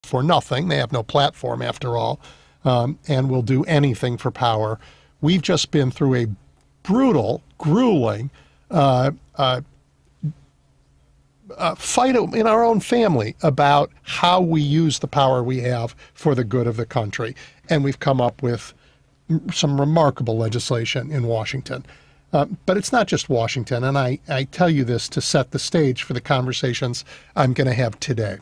for nothing. They have no platform after all, and will do anything for power. We've just been through a brutal, grueling fight in our own family about how we use the power we have for the good of the country. And we've come up with some remarkable legislation in Washington. But it's not just Washington, and I tell you this to set the stage for the conversations I'm going to have today.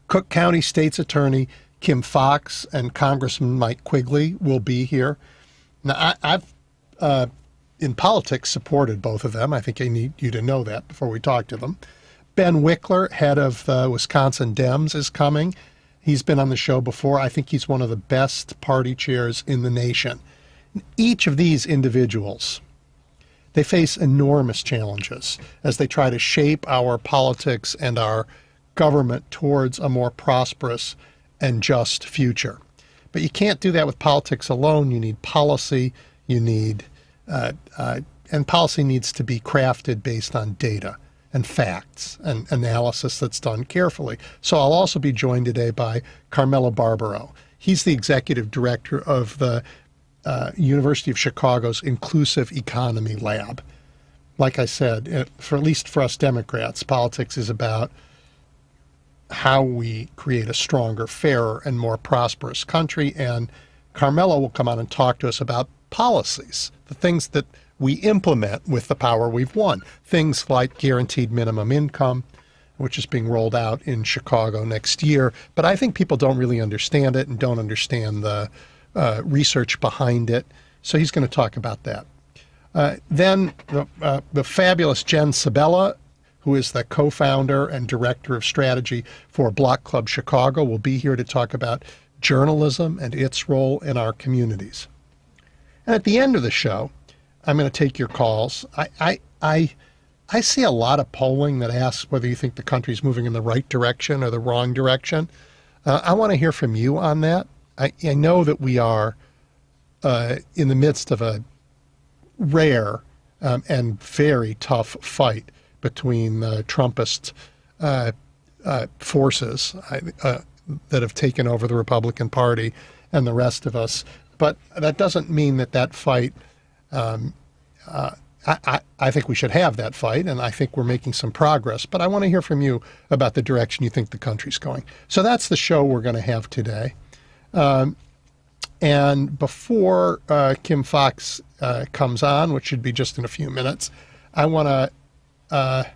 Cook County State's Attorney Kim Foxx and Congressman Mike Quigley will be here. Now, I've in politics supported both of them. I think I need you to know that before we talk to them. Ben Wikler, head of the Wisconsin Dems, is coming. He's been on the show before. I think he's one of the best party chairs in the nation. Each of these individuals, they face enormous challenges as they try to shape our politics and our government towards a more prosperous and just future. But you can't do that with politics alone. You need policy. You need and policy needs to be crafted based on data and facts and analysis that's done carefully. So I'll also be joined today by Carmelo Barbaro. He's the executive director of the University of Chicago's Inclusive Economy Lab. Like I said, for at least for us Democrats, politics is about how we create a stronger, fairer, and more prosperous country. And Carmelo will come on and talk to us about policies, the things that we implement with the power we've won. Things like guaranteed minimum income, which is being rolled out in Chicago next year. But I think people don't really understand it and don't understand the research behind it. So he's going to talk about that. Then the fabulous Jen Sabella, who is the co-founder and director of strategy for Block Club Chicago, will be here to talk about journalism and its role in our communities. And at the end of the show, I'm going to take your calls. I see a lot of polling that asks whether you think the country's moving in the right direction or the wrong direction. I want to hear from you on that. I know that we are in the midst of a rare and very tough fight between the Trumpist forces that have taken over the Republican Party and the rest of us. But that doesn't mean that fight, I think we should have that fight, and I think we're making some progress. But I want to hear from you about the direction you think the country's going. So that's the show we're going to have today. And before Kim Foxx comes on, which should be just in a few minutes, I want to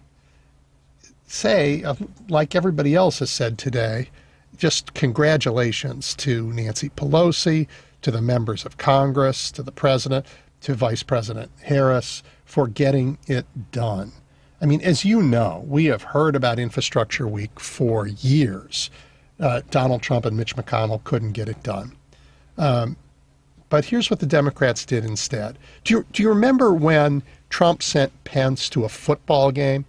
say, like everybody else has said today, just congratulations to Nancy Pelosi, to the members of Congress, to the president, to Vice President Harris for getting it done. I mean, as you know, we have heard about Infrastructure Week for years. Donald Trump and Mitch McConnell couldn't get it done. But here's what the Democrats did instead. Do you remember when Trump sent Pence to a football game?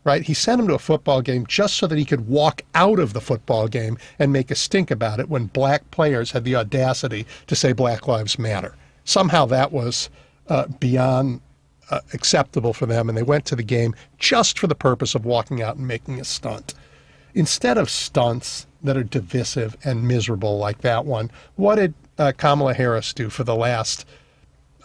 Right? He sent him to a football game just so that he could walk out of the football game and make a stink about it when black players had the audacity to say Black Lives Matter. Somehow that was beyond acceptable for them, and they went to the game just for the purpose of walking out and making a stunt. Instead of stunts that are divisive and miserable like that one, what did Kamala Harris do for the last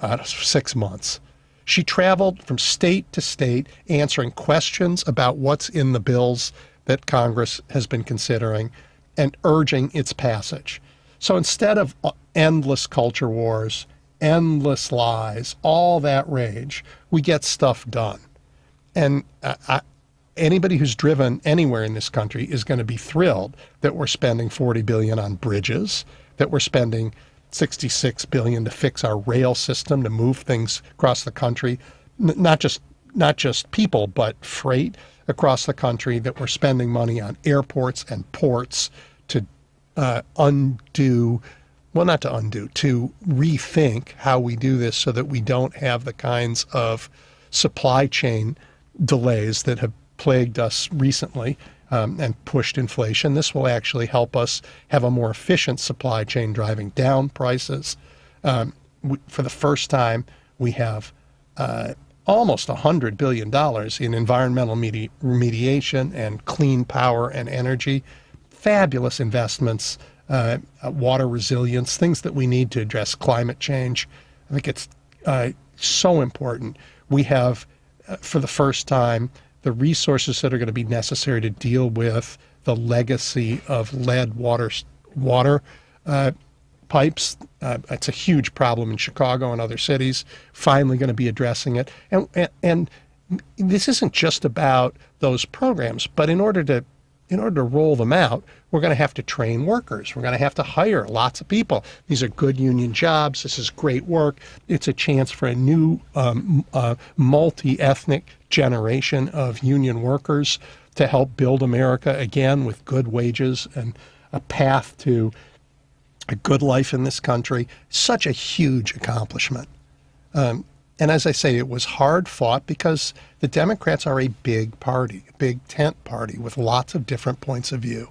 6 months? She traveled from state to state answering questions about what's in the bills that Congress has been considering and urging its passage. So instead of endless culture wars, endless lies, all that rage, we get stuff done. And anybody who's driven anywhere in this country is going to be thrilled that we're spending $40 billion on bridges, that we're spending $66 billion to fix our rail system, to move things across the country, not just people, but freight across the country, that we're spending money on airports and ports to to rethink how we do this so that we don't have the kinds of supply chain delays that have plagued us recently and pushed inflation. This will actually help us have a more efficient supply chain, driving down prices. For the first time, we have almost $100 billion in environmental remediation and clean power and energy. fabulous investments, water resilience, things that we need to address climate change. I think it's so important. We have, for the first time, the resources that are going to be necessary to deal with the legacy of lead water pipes. It's a huge problem in Chicago and other cities. Finally going to be addressing it. And this isn't just about those programs, but in order to roll them out, we're going to have to train workers. We're going to have to hire lots of people. These are good union jobs. This is great work. It's a chance for a new multi-ethnic generation of union workers to help build America again with good wages and a path to a good life in this country. Such a huge accomplishment. And as I say, it was hard fought because the Democrats are a big party, a big tent party with lots of different points of view.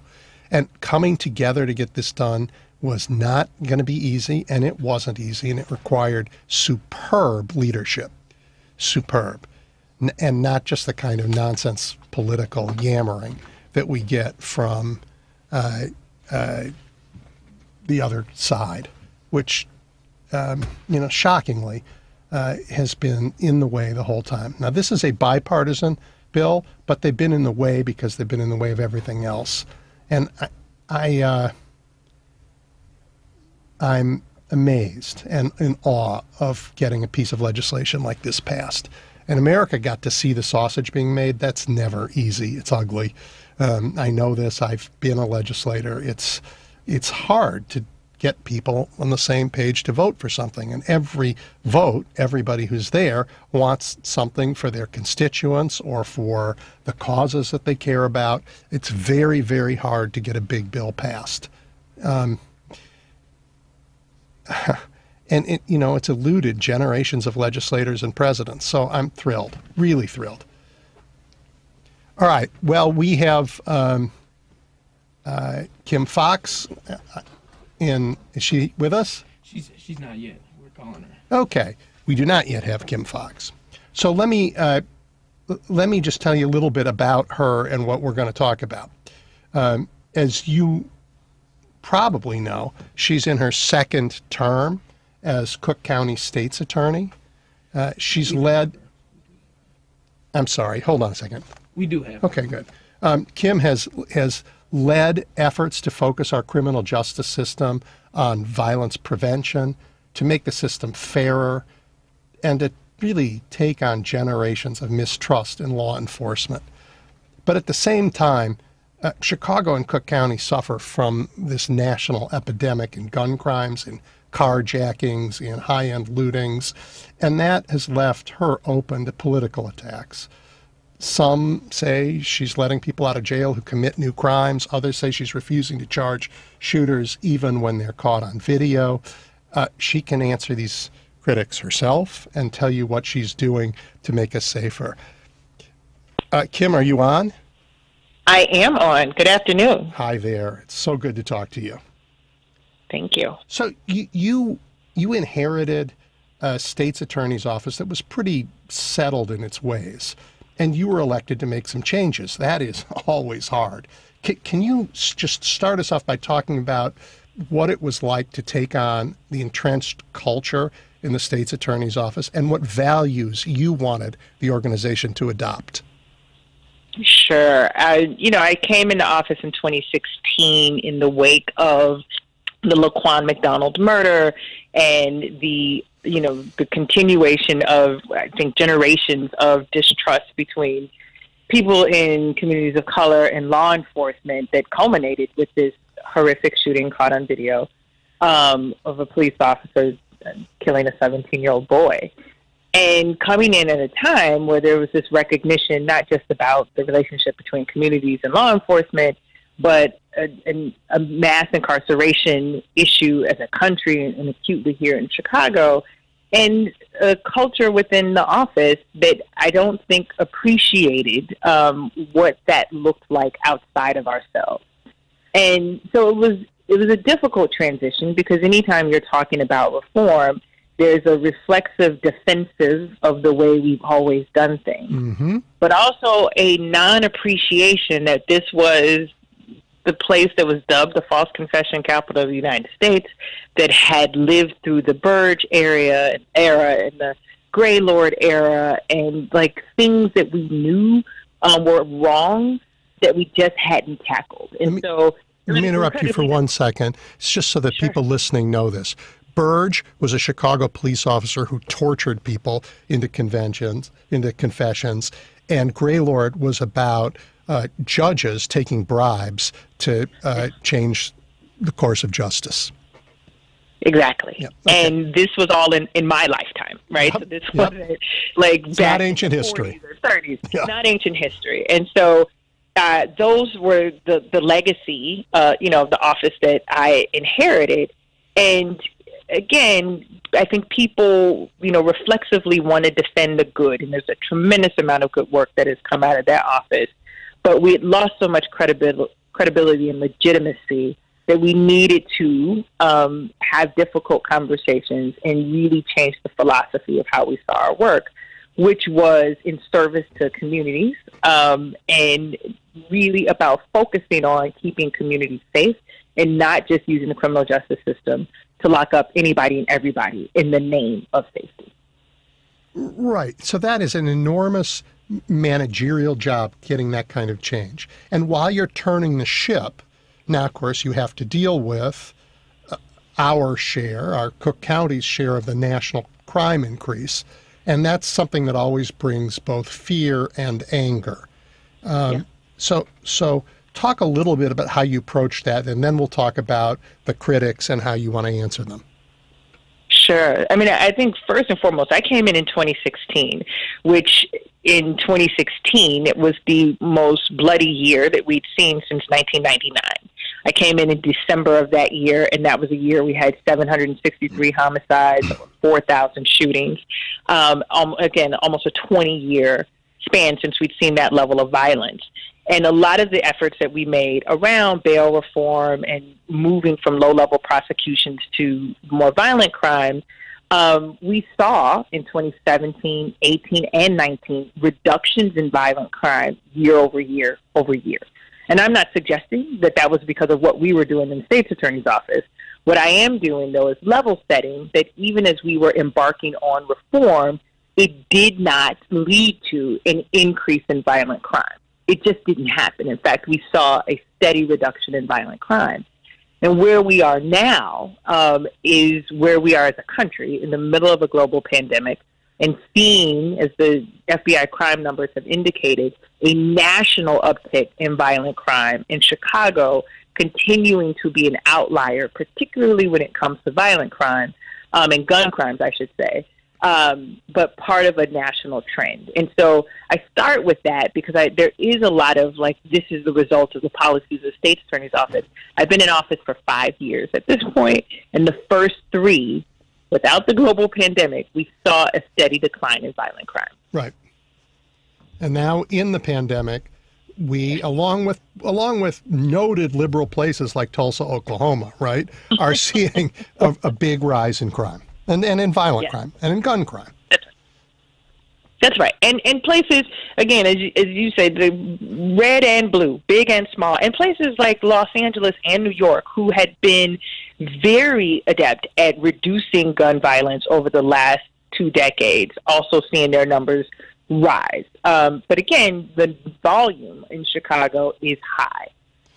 And coming together to get this done was not going to be easy, and it wasn't easy, and it required superb leadership. Superb. And not just the kind of nonsense political yammering that we get from the other side, which, shockingly, has been in the way the whole time. Now, this is a bipartisan bill, but they've been in the way because they've been in the way of everything else. And I'm amazed and in awe of getting a piece of legislation like this passed. And America got to see the sausage being made. That's never easy. It's ugly. I know this. I've been a legislator. It's hard to get people on the same page to vote for something. And every vote, everybody who's there wants something for their constituents or for the causes that they care about. It's very, very hard to get a big bill passed. And it's eluded generations of legislators and presidents. So I'm thrilled, really thrilled. All right. Well, we have Kim Foxx. Is she with us? She's not yet. We're calling her. Okay. We do not yet have Kim Foxx. So let me just tell you a little bit about her and what we're going to talk about. As you probably know, she's in her second term as Cook County State's Attorney. She's led... I'm sorry. Hold on a second. We do have. Okay, good. Kim has led efforts to focus our criminal justice system on violence prevention, to make the system fairer, and to really take on generations of mistrust in law enforcement. But at the same time, Chicago and Cook County suffer from this national epidemic in gun crimes, in carjackings, in high-end lootings, and that has left her open to political attacks. Some say she's letting people out of jail who commit new crimes. Others say she's refusing to charge shooters even when they're caught on video. She can answer these critics herself and tell you what she's doing to make us safer. Kim, are you on? I am on. Good afternoon. Hi there. It's so good to talk to you. Thank you. So you inherited a state's attorney's office that was pretty settled in its ways, and you were elected to make some changes. That is always hard. Can you just start us off by talking about what it was like to take on the entrenched culture in the state's attorney's office and what values you wanted the organization to adopt? Sure. I came into office in 2016 in the wake of the Laquan McDonald murder and the continuation of, I think, generations of distrust between people in communities of color and law enforcement that culminated with this horrific shooting caught on video of a police officer killing a 17-year-old boy. And coming in at a time where there was this recognition, not just about the relationship between communities and law enforcement, but a mass incarceration issue as a country and acutely here in Chicago, and a culture within the office that I don't think appreciated what that looked like outside of ourselves. And so it was a difficult transition because anytime you're talking about reform, there's a reflexive defensive of the way we've always done things, but also a non-appreciation that this was the place that was dubbed the false confession capital of the United States, that had lived through the Burge era and the Grey Lord era, and like things that we knew were wrong that we just hadn't tackled. And let me interrupt you for 1 second. It's just so that people listening know this. Burge was a Chicago police officer who tortured people into confessions, and Grey Lord was about judges taking bribes to change the course of justice. Exactly. Yeah. Okay. And this was all in my lifetime, right? Yep. So this wasn't like it's back not ancient in the history. 40s or 30s. Yeah. Not ancient history. And so those were the legacy, of the office that I inherited. And again, I think people, reflexively want to defend the good, and there's a tremendous amount of good work that has come out of that office. But we had lost so much credibility and legitimacy that we needed to have difficult conversations and really change the philosophy of how we saw our work, which was in service to communities and really about focusing on keeping communities safe and not just using the criminal justice system to lock up anybody and everybody in the name of safety. Right. So that is an enormous managerial job, getting that kind of change. And while you're turning the ship, now, of course, you have to deal with our Cook County's share of the national crime increase. And that's something that always brings both fear and anger. So talk a little bit about how you approach that, and then we'll talk about the critics and how you want to answer them. Sure. I mean, I think first and foremost, I came in 2016, which in 2016, it was the most bloody year that we'd seen since 1999. I came in December of that year, and that was a year we had 763 homicides, 4,000 shootings. Again, almost a 20-year span since we'd seen that level of violence. And a lot of the efforts that we made around bail reform and moving from low-level prosecutions to more violent crime, we saw in 2017, 18, and 19 reductions in violent crime year over year over year. And I'm not suggesting that that was because of what we were doing in the state's attorney's office. What I am doing, though, is level setting that even as we were embarking on reform, it did not lead to an increase in violent crime. It just didn't happen. In fact, we saw a steady reduction in violent crime. And where we are now is where we are as a country in the middle of a global pandemic, and seeing, as the FBI crime numbers have indicated, a national uptick in violent crime, in Chicago continuing to be an outlier, particularly when it comes to violent crime, and gun crimes, I should say, but part of a national trend. And so I start with that because there is a lot of, this is the result of the policies of the state's attorney's office. I've been in office for 5 years at this point, and the first 3, without the global pandemic, we saw a steady decline in violent crime. Right. And now in the pandemic, we, along with noted liberal places like Tulsa, Oklahoma, right, are seeing a big rise in crime and in violent crime and in gun crime. That's right. And places, again, as you say, the red and blue, big and small, and places like Los Angeles and New York, who had been very adept at reducing gun violence over the last 2 decades, also seeing their numbers rise. But again, the volume in Chicago is high.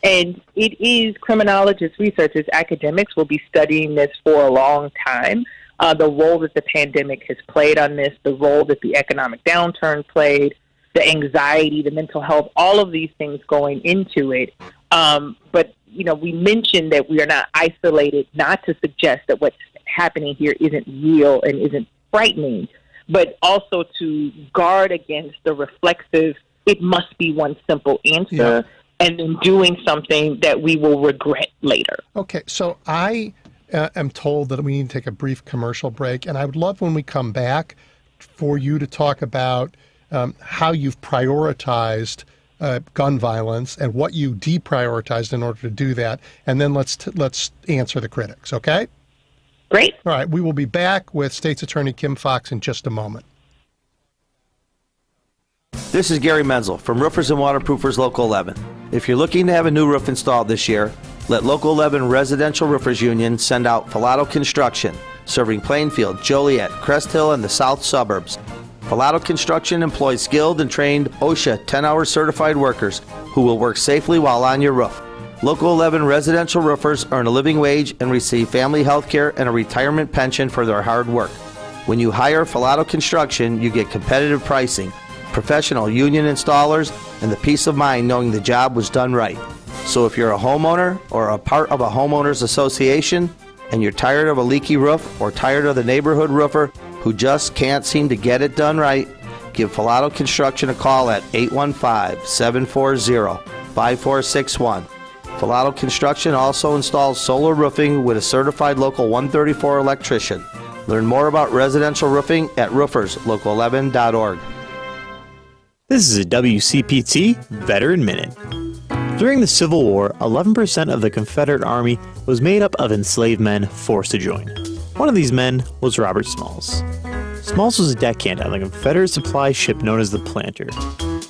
And it is criminologists, researchers, academics will be studying this for a long time. The role that the pandemic has played on this, the role that the economic downturn played, the anxiety, the mental health, all of these things going into it. But, we mentioned that we are not isolated, not to suggest that what's happening here isn't real and isn't frightening, but also to guard against the reflexive, it must be one simple answer, and then doing something that we will regret later. Okay, so I am told that we need to take a brief commercial break, and I would love when we come back for you to talk about how you've prioritized gun violence and what you deprioritized in order to do that, and then let's answer the critics, okay? Great. All right, we will be back with State's Attorney Kim Foxx in just a moment. This is Gary Menzel from Roofers and Waterproofers Local 11. If you're looking to have a new roof installed this year, let Local 11 Residential Roofers Union send out Filato Construction, serving Plainfield, Joliet, Crest Hill, and the south suburbs. Filato Construction employs skilled and trained OSHA 10-hour certified workers who will work safely while on your roof. Local 11 residential roofers earn a living wage and receive family health care and a retirement pension for their hard work. When you hire Filato Construction, you get competitive pricing, professional union installers, and the peace of mind knowing the job was done right. So if you're a homeowner or a part of a homeowners association and you're tired of a leaky roof or tired of the neighborhood roofer who just can't seem to get it done right, give Filato Construction a call at 815-740-5461. Filato Construction also installs solar roofing with a certified Local 134 electrician. Learn more about residential roofing at rooferslocal11.org. This is a WCPT Veteran Minute. During the Civil War, 11% of the Confederate Army was made up of enslaved men forced to join. One of these men was Robert Smalls. Smalls was a deckhand on the Confederate supply ship known as the Planter.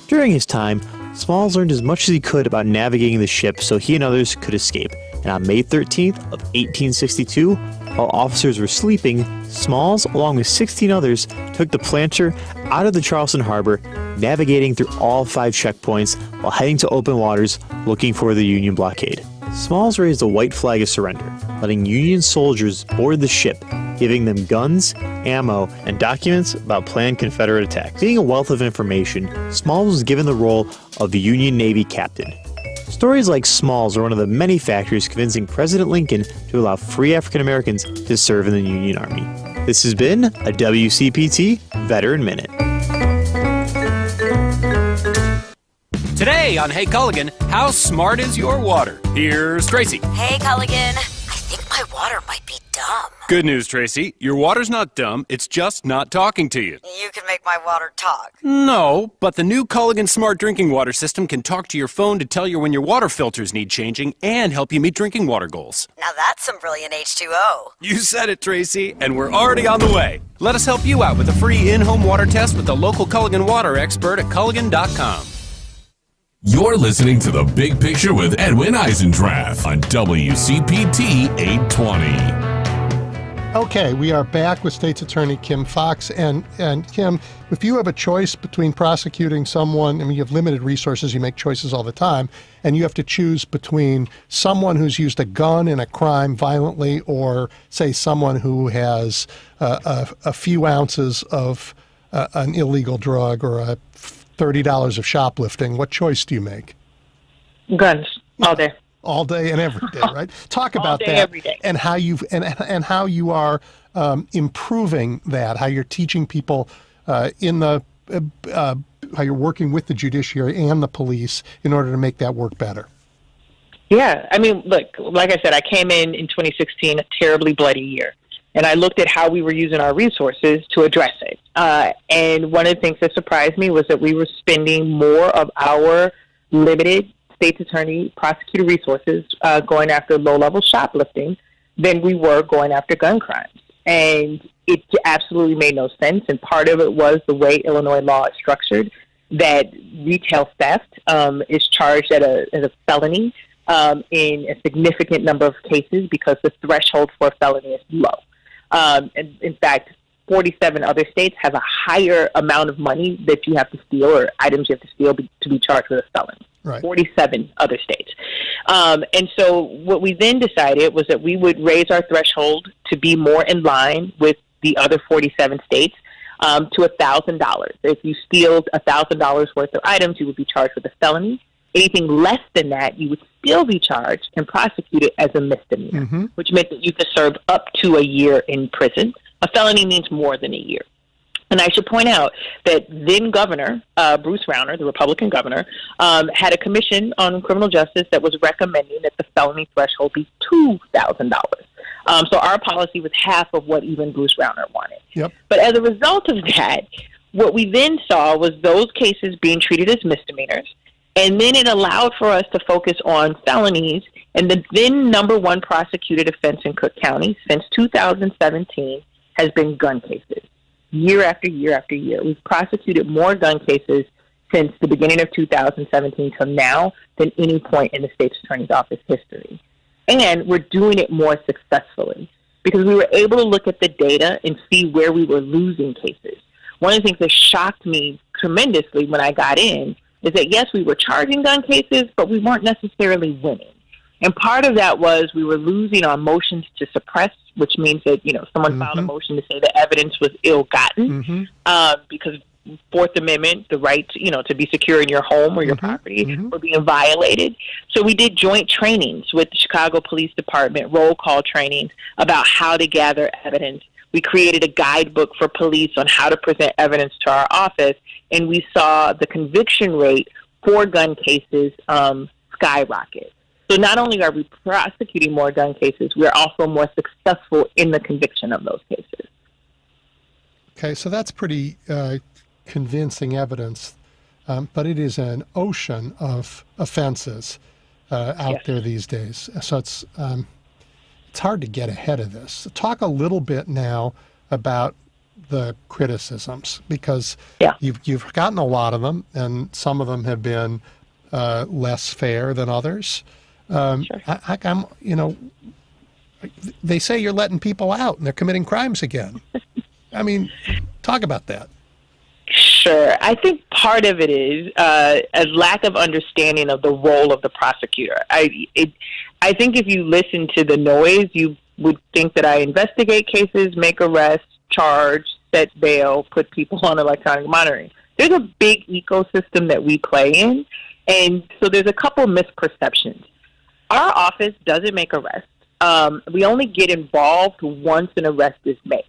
During his time, Smalls learned as much as he could about navigating the ship so he and others could escape, and on May 13th of 1862, while officers were sleeping, Smalls, along with 16 others, took the Planter out of the Charleston harbor, navigating through all 5 checkpoints while heading to open waters looking for the Union blockade. Smalls raised a white flag of surrender, letting Union soldiers board the ship, giving them guns, ammo, and documents about planned Confederate attacks. Being a wealth of information, Smalls was given the role of the Union Navy captain. Stories like Smalls are one of the many factors convincing President Lincoln to allow free African Americans to serve in the Union Army. This has been a WCPT Veteran Minute. Today on Hey Culligan, how smart is your water? Here's Tracy. Hey Culligan, I think my water might be dumb. Good news, Tracy. Your water's not dumb, it's just not talking to you. You can make my water talk. No, but the new Culligan Smart Drinking Water System can talk to your phone to tell you when your water filters need changing and help you meet drinking water goals. Now that's some brilliant H2O. You said it, Tracy, and we're already on the way. Let us help you out with a free in-home water test with the local Culligan water expert at Culligan.com. You're listening to The Big Picture with Edwin Eisendrath on WCPT 820. Okay, we are back with State's Attorney Kim Foxx. And Kim, if you have a choice between prosecuting someone, I mean, you have limited resources, you make choices all the time, and you have to choose between someone who's used a gun in a crime violently or, say, someone who has a few ounces of an illegal drug or a $30 of shoplifting, what choice do you make? Guns all day. All day and every day, right? Talk about day, that every day. And how and how you are improving that, how you're teaching people how you're working with the judiciary and the police in order to make that work better. Yeah, I mean, look, like I said, I came in 2016, a terribly bloody year. And I looked at how we were using our resources to address it. And one of the things that surprised me was that we were spending more of our limited state's attorney prosecutor resources going after low-level shoplifting than we were going after gun crimes. And it absolutely made no sense. And part of it was the way Illinois law is structured, that retail theft is charged as a felony in a significant number of cases because the threshold for a felony is low. In fact, 47 other states have a higher amount of money that you have to steal or items you have to steal to be charged with a felony. Right. 47 other states. And so what we then decided was that we would raise our threshold to be more in line with the other 47 states to $1,000. If you steal $1,000 worth of items, you would be charged with a felony. Anything less than that, you would still be charged and prosecuted as a misdemeanor, which meant that you could serve up to a year in prison. A felony means more than a year. And I should point out that then Governor Bruce Rauner, the Republican governor, had a commission on criminal justice that was recommending that the felony threshold be $2,000. So our policy was half of what even Bruce Rauner wanted. Yep. But as a result of that, what we then saw was those cases being treated as misdemeanors. And then it allowed for us to focus on felonies. And the then number one prosecuted offense in Cook County since 2017 has been gun cases. Year after year after year. We've prosecuted more gun cases since the beginning of 2017 till now than any point in the state's attorney's office history. And we're doing it more successfully because we were able to look at the data and see where we were losing cases. One of the things that shocked me tremendously when I got in is that, yes, we were charging gun cases, but we weren't necessarily winning. And part of that was we were losing on motions to suppress, which means that, someone filed a motion to say the evidence was ill-gotten because Fourth Amendment, the right, to be secure in your home or your property, were being violated. So we did joint trainings with the Chicago Police Department, roll call trainings about how to gather evidence. We created a guidebook for police on how to present evidence to our office, and we saw the conviction rate for gun cases skyrocket. So not only are we prosecuting more gun cases, we're also more successful in the conviction of those cases. Okay, so that's pretty convincing evidence, but it is an ocean of offenses out there these days. So it's hard to get ahead of this. Talk a little bit now about the criticisms, because you've gotten a lot of them, and some of them have been less fair than others. They say you're letting people out and they're committing crimes again. I mean, talk about that. Sure. I think part of it is a lack of understanding of the role of the prosecutor. I think if you listen to the noise, you would think that I investigate cases, make arrests, charge, set bail, put people on electronic monitoring. There's a big ecosystem that we play in, and so there's a couple misperceptions. Our office doesn't make arrests. We only get involved once an arrest is made.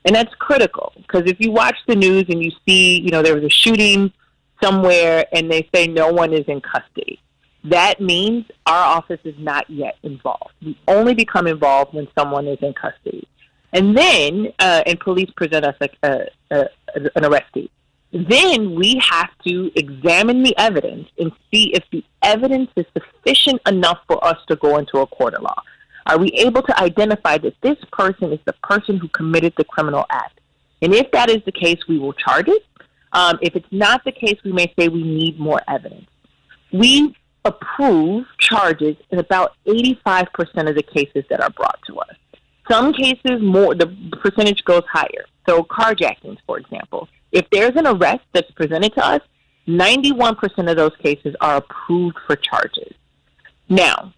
And that's critical, because if you watch the news and you see, there was a shooting somewhere and they say no one is in custody, that means our office is not yet involved. We only become involved when someone is in custody. And then, and police present us like an arrestee. Then we have to examine the evidence and see if the evidence is sufficient enough for us to go into a court of law. Are we able to identify that this person is the person who committed the criminal act? And if that is the case, we will charge it. If it's not the case, we may say we need more evidence. We approve charges in about 85% of the cases that are brought to us. Some cases, the percentage goes higher. So carjackings, for example. If there's an arrest that's presented to us, 91% of those cases are approved for charges. Now,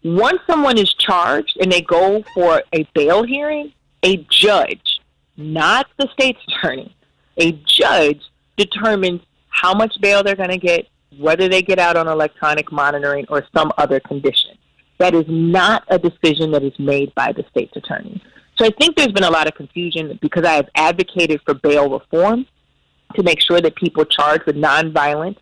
once someone is charged and they go for a bail hearing, a judge, not the state's attorney, a judge determines how much bail they're going to get, whether they get out on electronic monitoring or some other condition. That is not a decision that is made by the state's attorney. So I think there's been a lot of confusion because I have advocated for bail reform to make sure that people charged with nonviolent,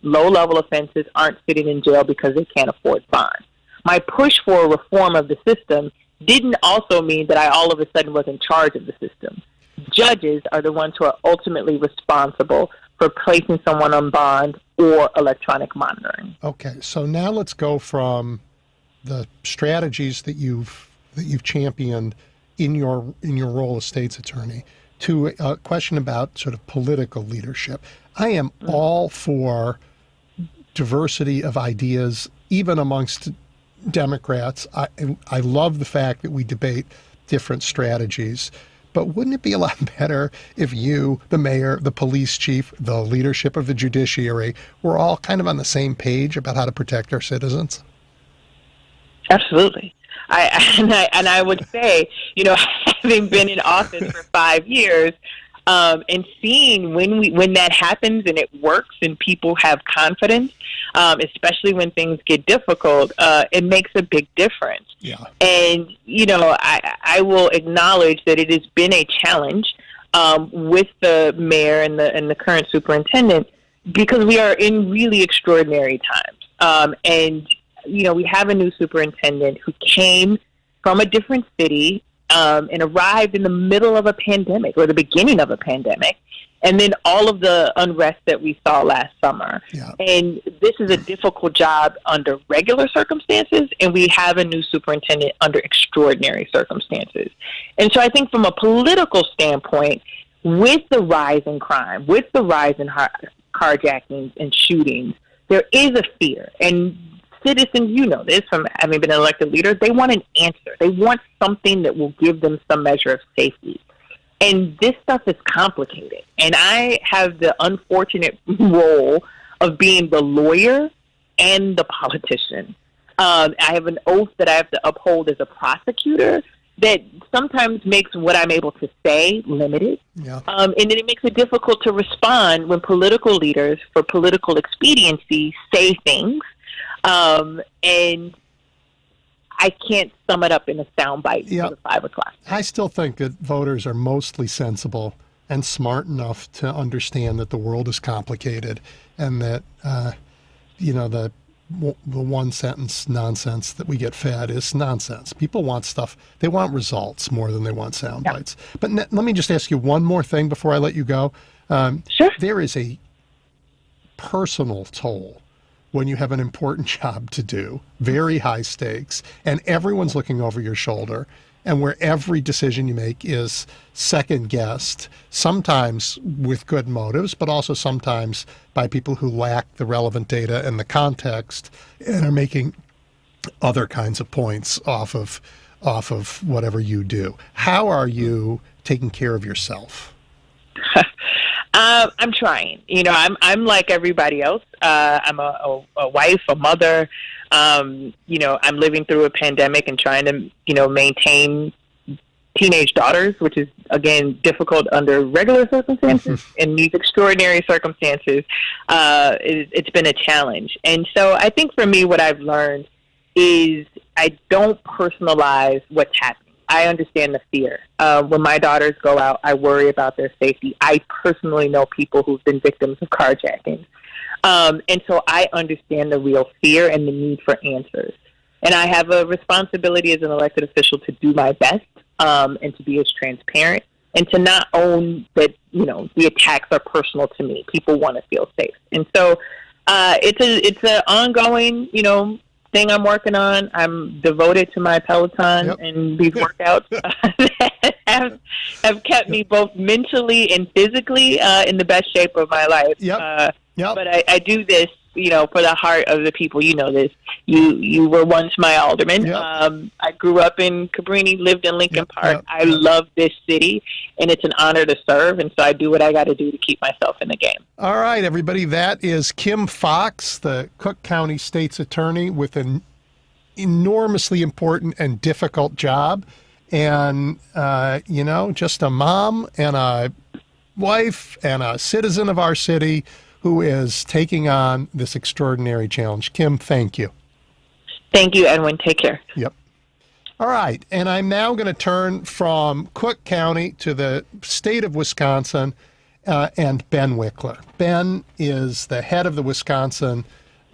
low-level offenses aren't sitting in jail because they can't afford bonds. My push for a reform of the system didn't also mean that I all of a sudden was in charge of the system. Judges are the ones who are ultimately responsible for placing someone on bond or electronic monitoring. Okay, so now let's go from the strategies that you've championed in your role as state's attorney to a question about sort of political leadership. I am all for diversity of ideas, even amongst Democrats. I love the fact that we debate different strategies. But wouldn't it be a lot better if you, the mayor, the police chief, the leadership of the judiciary, were all kind of on the same page about how to protect our citizens? Absolutely. I would say, having been in office for 5 years, and seeing when that happens and it works and people have confidence, especially when things get difficult, it makes a big difference. Yeah. And, I will acknowledge that it has been a challenge with the mayor and the current superintendent because we are in really extraordinary times. And, we have a new superintendent who came from a different city and arrived in the middle of a pandemic or the beginning of a pandemic, and then all of the unrest that we saw last summer. Yeah. And this is a difficult job under regular circumstances, and we have a new superintendent under extraordinary circumstances. And so I think from a political standpoint, with the rise in crime, with the rise in carjackings and shootings, there is a fear. And citizens, you know this from having been an elected leader, they want an answer. They want something that will give them some measure of safety. And this stuff is complicated. And I have the unfortunate role of being the lawyer and the politician. I have an oath that I have to uphold as a prosecutor that sometimes makes what I'm able to say limited. Yeah. And then it makes it difficult to respond when political leaders, for political expediency, say things. And I can't sum it up in a soundbite for the 5 o'clock. I still think that voters are mostly sensible and smart enough to understand that the world is complicated and that, the one sentence nonsense that we get fed is nonsense. People want stuff. They want results more than they want sound bites. But let me just ask you one more thing before I let you go. Sure. There is a personal toll when you have an important job to do, very high stakes, and everyone's looking over your shoulder, and where every decision you make is second-guessed, sometimes with good motives, but also sometimes by people who lack the relevant data and the context and are making other kinds of points off of whatever you do. How are you taking care of yourself? I'm trying. I'm like everybody else. I'm a wife, a mother. I'm living through a pandemic and trying to, maintain teenage daughters, which is, again, difficult under regular circumstances. In these extraordinary circumstances, it's been a challenge. And so I think for me, what I've learned is I don't personalize what's happening. I understand the fear. When my daughters go out, I worry about their safety. I personally know people who've been victims of carjacking. And so I understand the real fear and the need for answers. And I have a responsibility as an elected official to do my best and to be as transparent and to not own that, the attacks are personal to me. People want to feel safe. And so it's an ongoing, thing I'm working on. I'm devoted to my Peloton and these workouts that have kept me both mentally and physically in the best shape of my life. But I do this, for the heart of the people. You know this. You were once my alderman. I grew up in Cabrini, lived in Lincoln Park. I love this city, and it's an honor to serve, and so I do what I got to do to keep myself in the game. All right, everybody. That is Kim Foxx, the Cook County State's Attorney, with an enormously important and difficult job. And, just a mom and a wife and a citizen of our city who is taking on this extraordinary challenge. Kim, thank you. Thank you, Edwin. Take care. Yep. All right. And I'm now going to turn from Cook County to the state of Wisconsin and Ben Wikler. Ben is the head of the Wisconsin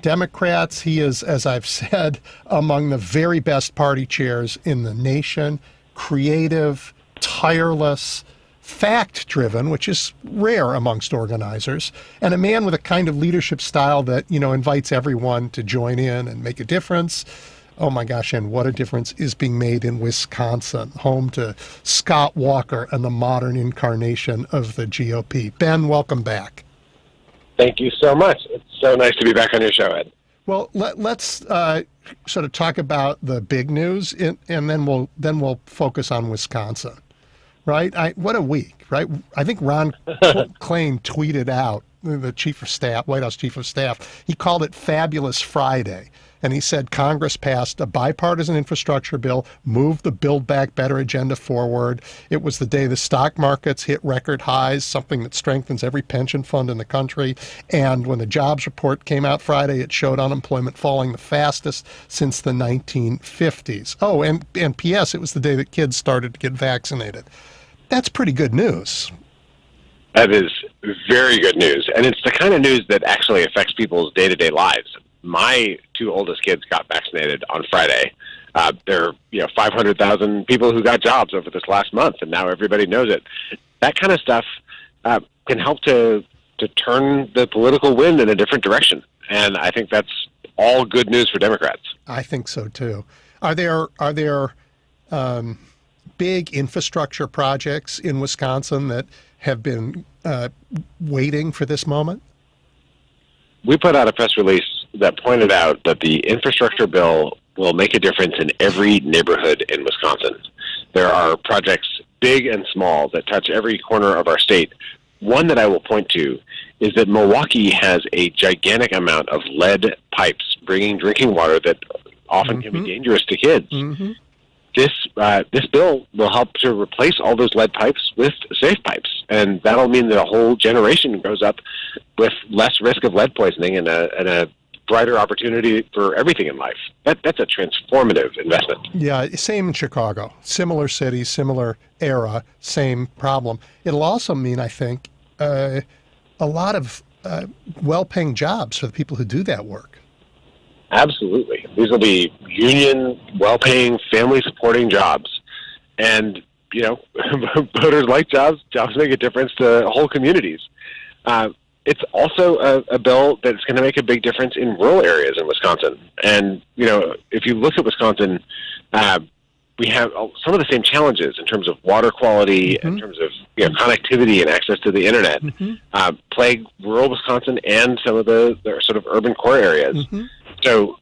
Democrats. He is, as I've said, among the very best party chairs in the nation, creative, tireless, fact-driven, which is rare amongst organizers, and a man with a kind of leadership style that, invites everyone to join in and make a difference. Oh my gosh, and what a difference is being made in Wisconsin, home to Scott Walker and the modern incarnation of the GOP. Ben, welcome back. Thank you so much. It's so nice to be back on your show, Ed. Well, let's sort of talk about the big news, and then we'll focus on Wisconsin. Right? What a week, right? I think Ron Klain tweeted out, the chief of staff, White House chief of staff, he called it Fabulous Friday. And he said Congress passed a bipartisan infrastructure bill, moved the Build Back Better agenda forward. It was the day the stock markets hit record highs, something that strengthens every pension fund in the country. And when the jobs report came out Friday, it showed unemployment falling the fastest since the 1950s. Oh, and P.S., it was the day that kids started to get vaccinated. That's pretty good news. That is very good news. And it's the kind of news that actually affects people's day-to-day lives. My two oldest kids got vaccinated on Friday. There are 500,000 people who got jobs over this last month, and now everybody knows it. That kind of stuff can help to turn the political wind in a different direction. And I think that's all good news for Democrats. I think so, too. Are there big infrastructure projects in Wisconsin that have been waiting for this moment? we put out a press release that pointed out that the infrastructure bill will make a difference in every neighborhood in Wisconsin. There are projects big and small that touch every corner of our state. One that I will point to is that Milwaukee has a gigantic amount of lead pipes bringing drinking water that often can be dangerous to kids. This bill will help to replace all those lead pipes with safe pipes, and that'll mean that a whole generation grows up with less risk of lead poisoning and a brighter opportunity for everything in life. That's a transformative investment. Yeah, same in Chicago. Similar city, similar era, same problem. It'll also mean, I think, a lot of well-paying jobs for the people who do that work. Absolutely. These will be union, well-paying, family-supporting jobs. And, voters like jobs. Jobs make a difference to whole communities. It's also a bill that's going to make a big difference in rural areas in Wisconsin. And, if you look at Wisconsin, we have some of the same challenges in terms of water quality, in terms of connectivity and access to the internet, plague rural Wisconsin and some of the sort of urban core areas. So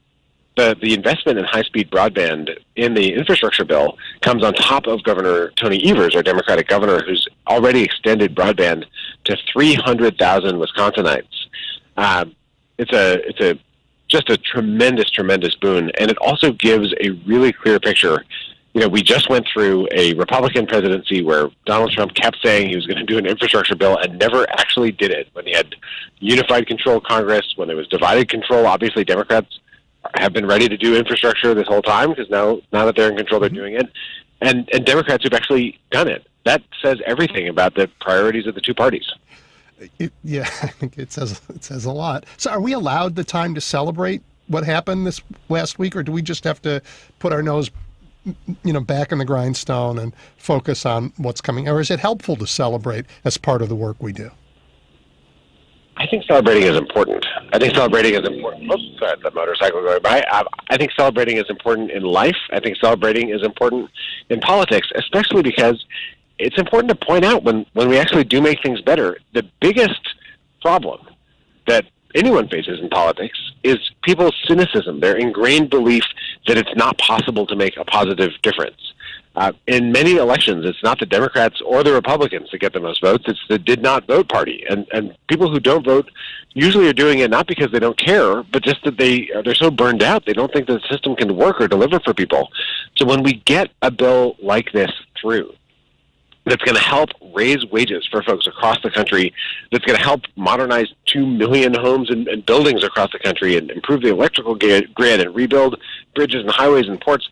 the investment in high-speed broadband in the infrastructure bill comes on top of Governor Tony Evers, our Democratic governor, who's already extended broadband to 300,000 Wisconsinites. It's just a tremendous boon, and it also gives a really clear picture. We just went through a Republican presidency where Donald Trump kept saying he was going to do an infrastructure bill and never actually did it. When he had unified control Congress, when there was divided control, obviously Democrats have been ready to do infrastructure this whole time because now that they're in control, they're doing it. And Democrats have actually done it. That says everything about the priorities of the two parties. I think it says a lot. So are we allowed the time to celebrate what happened this last week, or do we just have to put our nose back in the grindstone and focus on what's coming? Or is it helpful to celebrate as part of the work we do? I think celebrating is important. Oops, sorry, that motorcycle going by. I think celebrating is important in life. I think celebrating is important in politics, especially because it's important to point out when we actually do make things better. The biggest problem that anyone faces in politics is people's cynicism, their ingrained belief that it's not possible to make a positive difference. In many elections, it's not the Democrats or the Republicans that get the most votes. It's the did not vote party. And people who don't vote usually are doing it not because they don't care, but just that they're so burned out, they don't think the system can work or deliver for people. So when we get a bill like this through, that's going to help raise wages for folks across the country, that's going to help modernize 2 million homes and buildings across the country and improve the electrical grid and rebuild bridges and highways and ports.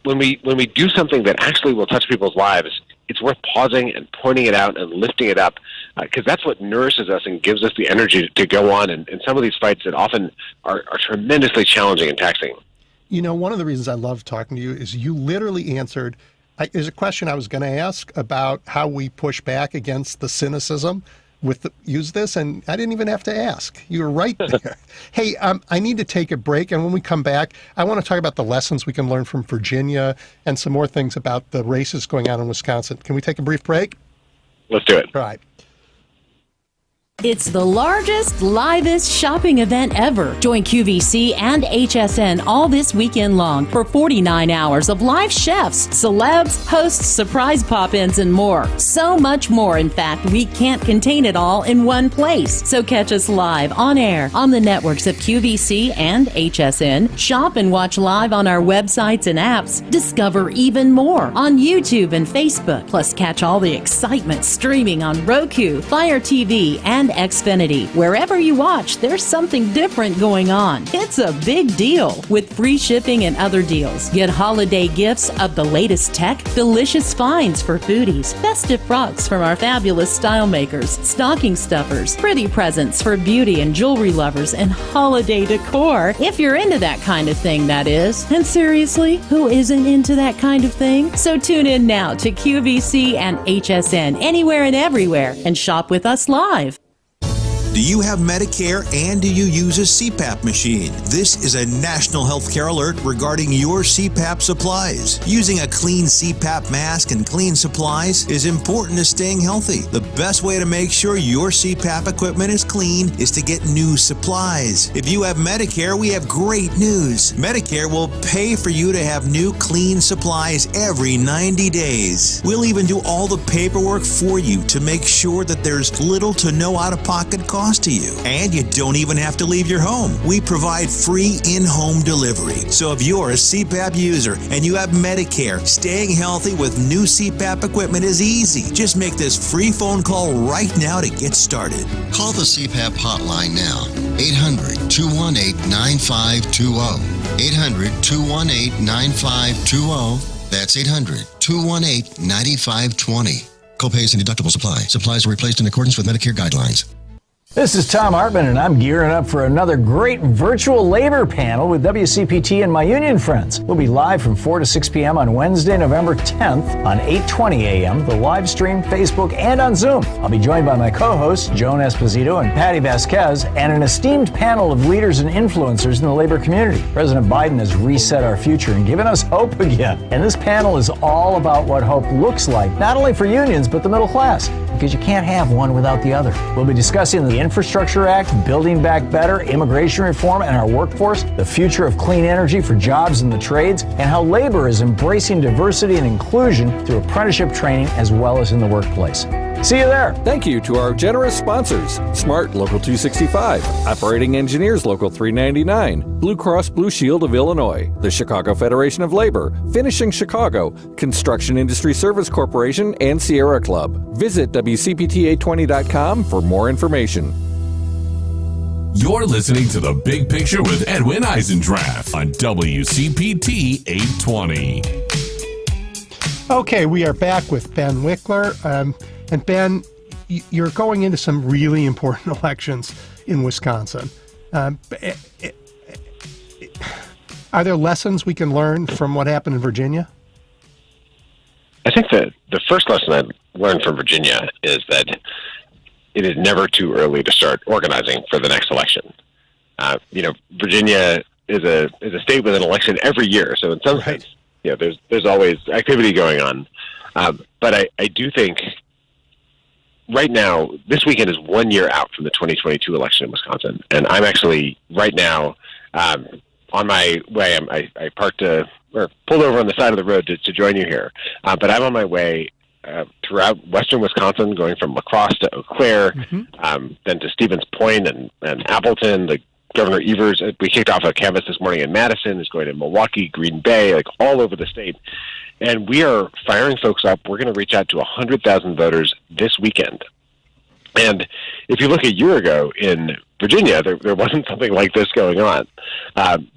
When we do something that actually will touch people's lives, it's worth pausing and pointing it out and lifting it up, because that's what nourishes us and gives us the energy to go on in some of these fights that often are tremendously challenging and taxing. One of the reasons I love talking to you is you literally answered. There's a question I was going to ask about how we push back against the cynicism use this, and I didn't even have to ask. You were right there. Hey, I need to take a break, and when we come back, I want to talk about the lessons we can learn from Virginia and some more things about the races going on in Wisconsin. Can we take a brief break? Let's do it. All right. It's the largest, livest shopping event ever. Join QVC and HSN all this weekend long for 49 hours of live chefs, celebs, hosts, surprise pop-ins, and more. So much more, in fact, we can't contain it all in one place. So catch us live on air on the networks of QVC and HSN. Shop and watch live on our websites and apps. Discover even more on YouTube and Facebook. Plus, catch all the excitement streaming on Roku, Fire TV, and Xfinity. Wherever you watch, there's something different going on. It's a big deal with free shipping and other deals. Get holiday gifts of the latest tech, delicious finds for foodies, festive frocks from our fabulous style makers, stocking stuffers, pretty presents for beauty and jewelry lovers, and holiday decor. If you're into that kind of thing, that is. And seriously, who isn't into that kind of thing? So tune in now to QVC and HSN anywhere and everywhere and shop with us live. Do you have Medicare and do you use a CPAP machine? This is a national healthcare alert regarding your CPAP supplies. Using a clean CPAP mask and clean supplies is important to staying healthy. The best way to make sure your CPAP equipment is clean is to get new supplies. If you have Medicare, we have great news. Medicare will pay for you to have new clean supplies every 90 days. We'll even do all the paperwork for you to make sure that there's little to no out-of-pocket cost to you. And you don't even have to leave your home. We provide free in-home delivery. So if you're a CPAP user and you have Medicare, staying healthy with new CPAP equipment is easy. Just make this free phone call right now to get started. Call the CPAP hotline now. 800-218-9520. 800-218-9520. That's 800-218-9520. Copays and deductibles apply. Supplies are replaced in accordance with Medicare guidelines. This is Tom Hartman, and I'm gearing up for another great virtual labor panel with WCPT and my union friends. We'll be live from 4 to 6 p.m. on Wednesday, November 10th on 8:20 a.m., the live stream, Facebook, and on Zoom. I'll be joined by my co-hosts, Joan Esposito and Patty Vasquez, and an esteemed panel of leaders and influencers in the labor community. President Biden has reset our future and given us hope again. And this panel is all about what hope looks like, not only for unions, but the middle class, because you can't have one without the other. We'll be discussing the Infrastructure Act, Building Back Better, immigration reform and our workforce, the future of clean energy for jobs in the trades, and how labor is embracing diversity and inclusion through apprenticeship training as well as in the workplace. See you there. Thank you to our generous sponsors: Smart Local 265, Operating Engineers Local 399, Blue Cross Blue Shield of Illinois, the Chicago Federation of Labor, Finishing Chicago, Construction Industry Service Corporation, and Sierra Club. Visit WCPT820.com for more information. You're listening to The Big Picture with Edwin Eisendrath on WCPT 820. Okay, we are back with Ben Wikler. And Ben, you're going into some really important elections in Wisconsin. Are there lessons we can learn from what happened in Virginia? I think that the first lesson I learned from Virginia is that it is never too early to start organizing for the next election. Virginia is a state with an election every year, so in some sense, there's always activity going on. But I do think right now, this weekend is 1 year out from the 2022 election in Wisconsin, and I'm actually right now on my way. I parked or pulled over on the side of the road to join you here, but I'm on my way throughout western Wisconsin, going from La Crosse to Eau Claire, then to Stevens Point and Appleton. The Governor Evers, we kicked off a canvass this morning in Madison, is going to Milwaukee, Green Bay, like all over the state. And we are firing folks up. We're going to reach out to 100,000 voters this weekend. And if you look a year ago in Virginia, there wasn't something like this going on.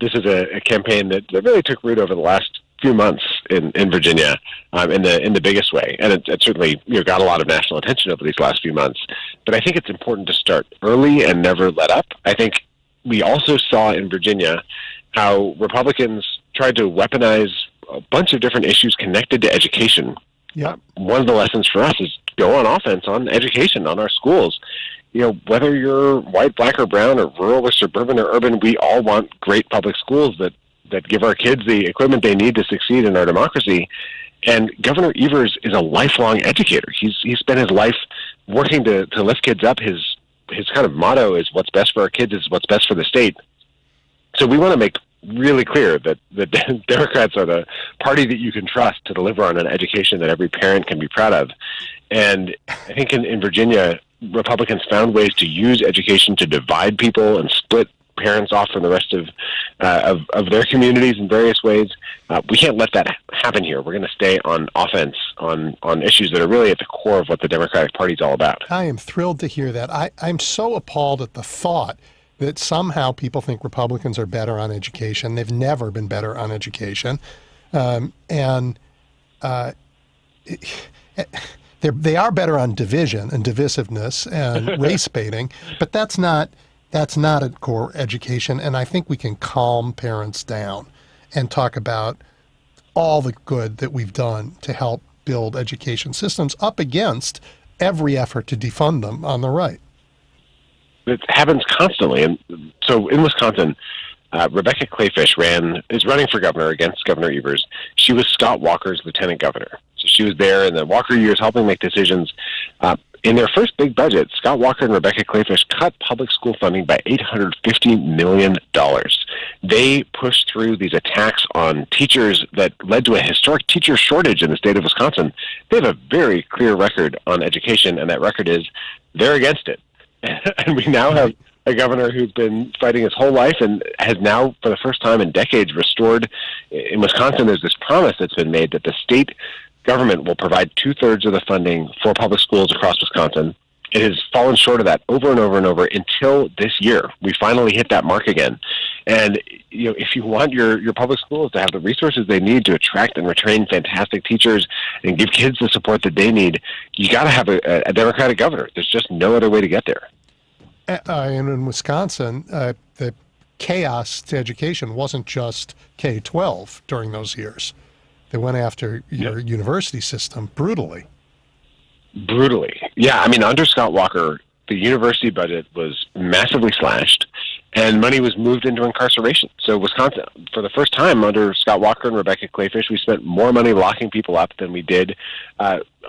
This is a campaign that really took root over the last few months in Virginia in the biggest way. And it certainly got a lot of national attention over these last few months. But I think it's important to start early and never let up. I think we also saw in Virginia how Republicans tried to weaponize a bunch of different issues connected to education. Yeah. One of the lessons for us is go on offense on education, on our schools. Whether you're white, black, or brown, or rural, or suburban, or urban, we all want great public schools that give our kids the equipment they need to succeed in our democracy. And Governor Evers is a lifelong educator. He's spent his life working to lift kids up. His kind of motto is what's best for our kids is what's best for the state. So we want to make really clear that the Democrats are the party that you can trust to deliver on an education that every parent can be proud of. And I think in Virginia, Republicans found ways to use education to divide people and split parents off from the rest of their communities in various ways. We can't let that happen here. We're going to stay on offense on issues that are really at the core of what the Democratic Party is all about. I am thrilled to hear that. I'm so appalled at the thought that somehow people think Republicans are better on education. They've never been better on education. They are better on division and divisiveness and race baiting, but that's not a core education. And I think we can calm parents down and talk about all the good that we've done to help build education systems up against every effort to defund them on the right. it happens constantly. And so in Wisconsin, Rebecca Clayfish is running for governor against Governor Evers. She was Scott Walker's lieutenant governor. So she was there in the Walker years helping make decisions. In their first big budget, Scott Walker and Rebecca Clayfish cut public school funding by $850 million. They pushed through these attacks on teachers that led to a historic teacher shortage in the state of Wisconsin. They have a very clear record on education, and that record is they're against it. And we now have a governor who's been fighting his whole life and has now, for the first time in decades, restored. In Wisconsin, there's this promise that's been made that the state government will provide 2/3 of the funding for public schools across Wisconsin. It has fallen short of that over and over and over until this year. We finally hit that mark again. And if you want your public schools to have the resources they need to attract and retrain fantastic teachers and give kids the support that they need, you got to have a Democratic governor. There's just no other way to get there. And in Wisconsin, the chaos to education wasn't just K-12 during those years. They went after your university system brutally. Brutally. Yeah, I mean, under Scott Walker, the university budget was massively slashed, and money was moved into incarceration. So Wisconsin, for the first time under Scott Walker and Rebecca Clayfish, we spent more money locking people up than we did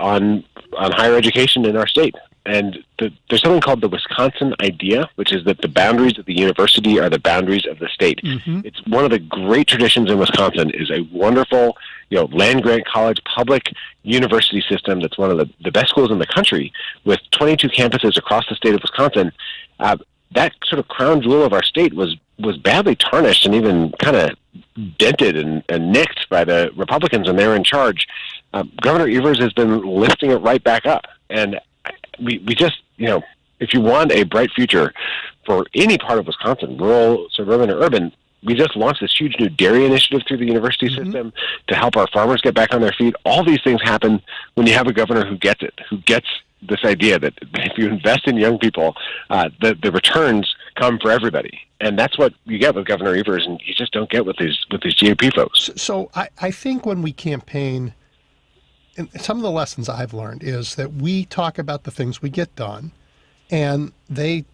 on higher education in our state. And there's something called the Wisconsin idea, which is that the boundaries of the university are the boundaries of the state. Mm-hmm. It's one of the great traditions in Wisconsin is a wonderful, land-grant college public university system that's one of the best schools in the country with 22 campuses across the state of Wisconsin. That sort of crown jewel of our state was badly tarnished and even kind of dented and nicked by the Republicans when they were in charge. Governor Evers has been lifting it right back up. And we just, if you want a bright future for any part of Wisconsin, rural, suburban, or urban, we just launched this huge new dairy initiative through the university system to help our farmers get back on their feet. All these things happen when you have a governor who gets it, who gets this idea that if you invest in young people, the returns come for everybody. And that's what you get with Governor Evers, and you just don't get with these GOP folks. So I think when we campaign, and some of the lessons I've learned is that we talk about the things we get done, and they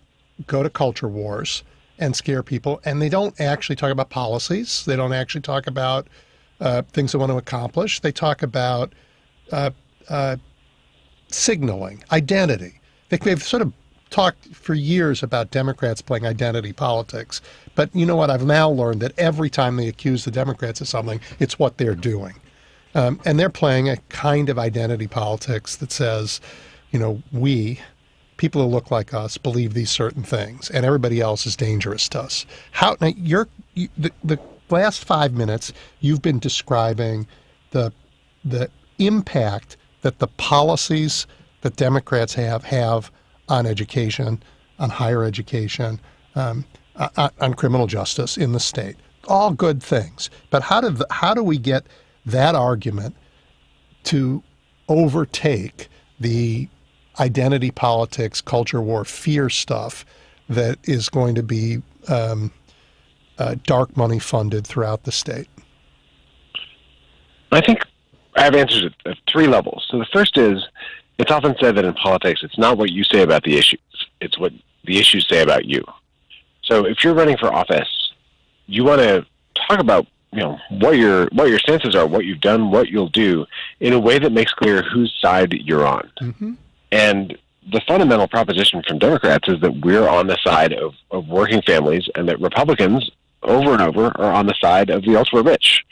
go to culture wars and scare people, and they don't actually talk about policies. They don't actually talk about things they want to accomplish. They talk about signaling, identity. They've sort of talked for years about Democrats playing identity politics. But you know what? I've now learned that every time they accuse the Democrats of something, it's what they're doing. And they're playing a kind of identity politics that says, we, people who look like us, believe these certain things, and everybody else is dangerous to us. Now, the last 5 minutes, you've been describing the impact that the policies that Democrats have on education, on higher education, on criminal justice in the state. All good things. But how do we get that argument to overtake the identity politics, culture war, fear stuff that is going to be dark money funded throughout the state? I think I have answers at 3 levels. So the first is, it's often said that in politics, it's not what you say about the issues, it's what the issues say about you. So if you're running for office, you want to talk about what your stances are, what you've done, what you'll do, in a way that makes clear whose side you're on. Mm-hmm. And the fundamental proposition from Democrats is that we're on the side of working families, and that Republicans, over and over, are on the side of the ultra-rich.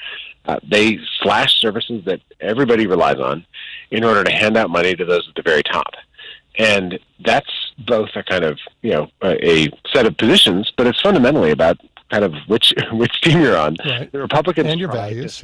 They slash services that everybody relies on in order to hand out money to those at the very top. And that's both a kind of, a set of positions, but it's fundamentally about kind of which team you're on. Right. The Republicans and your values.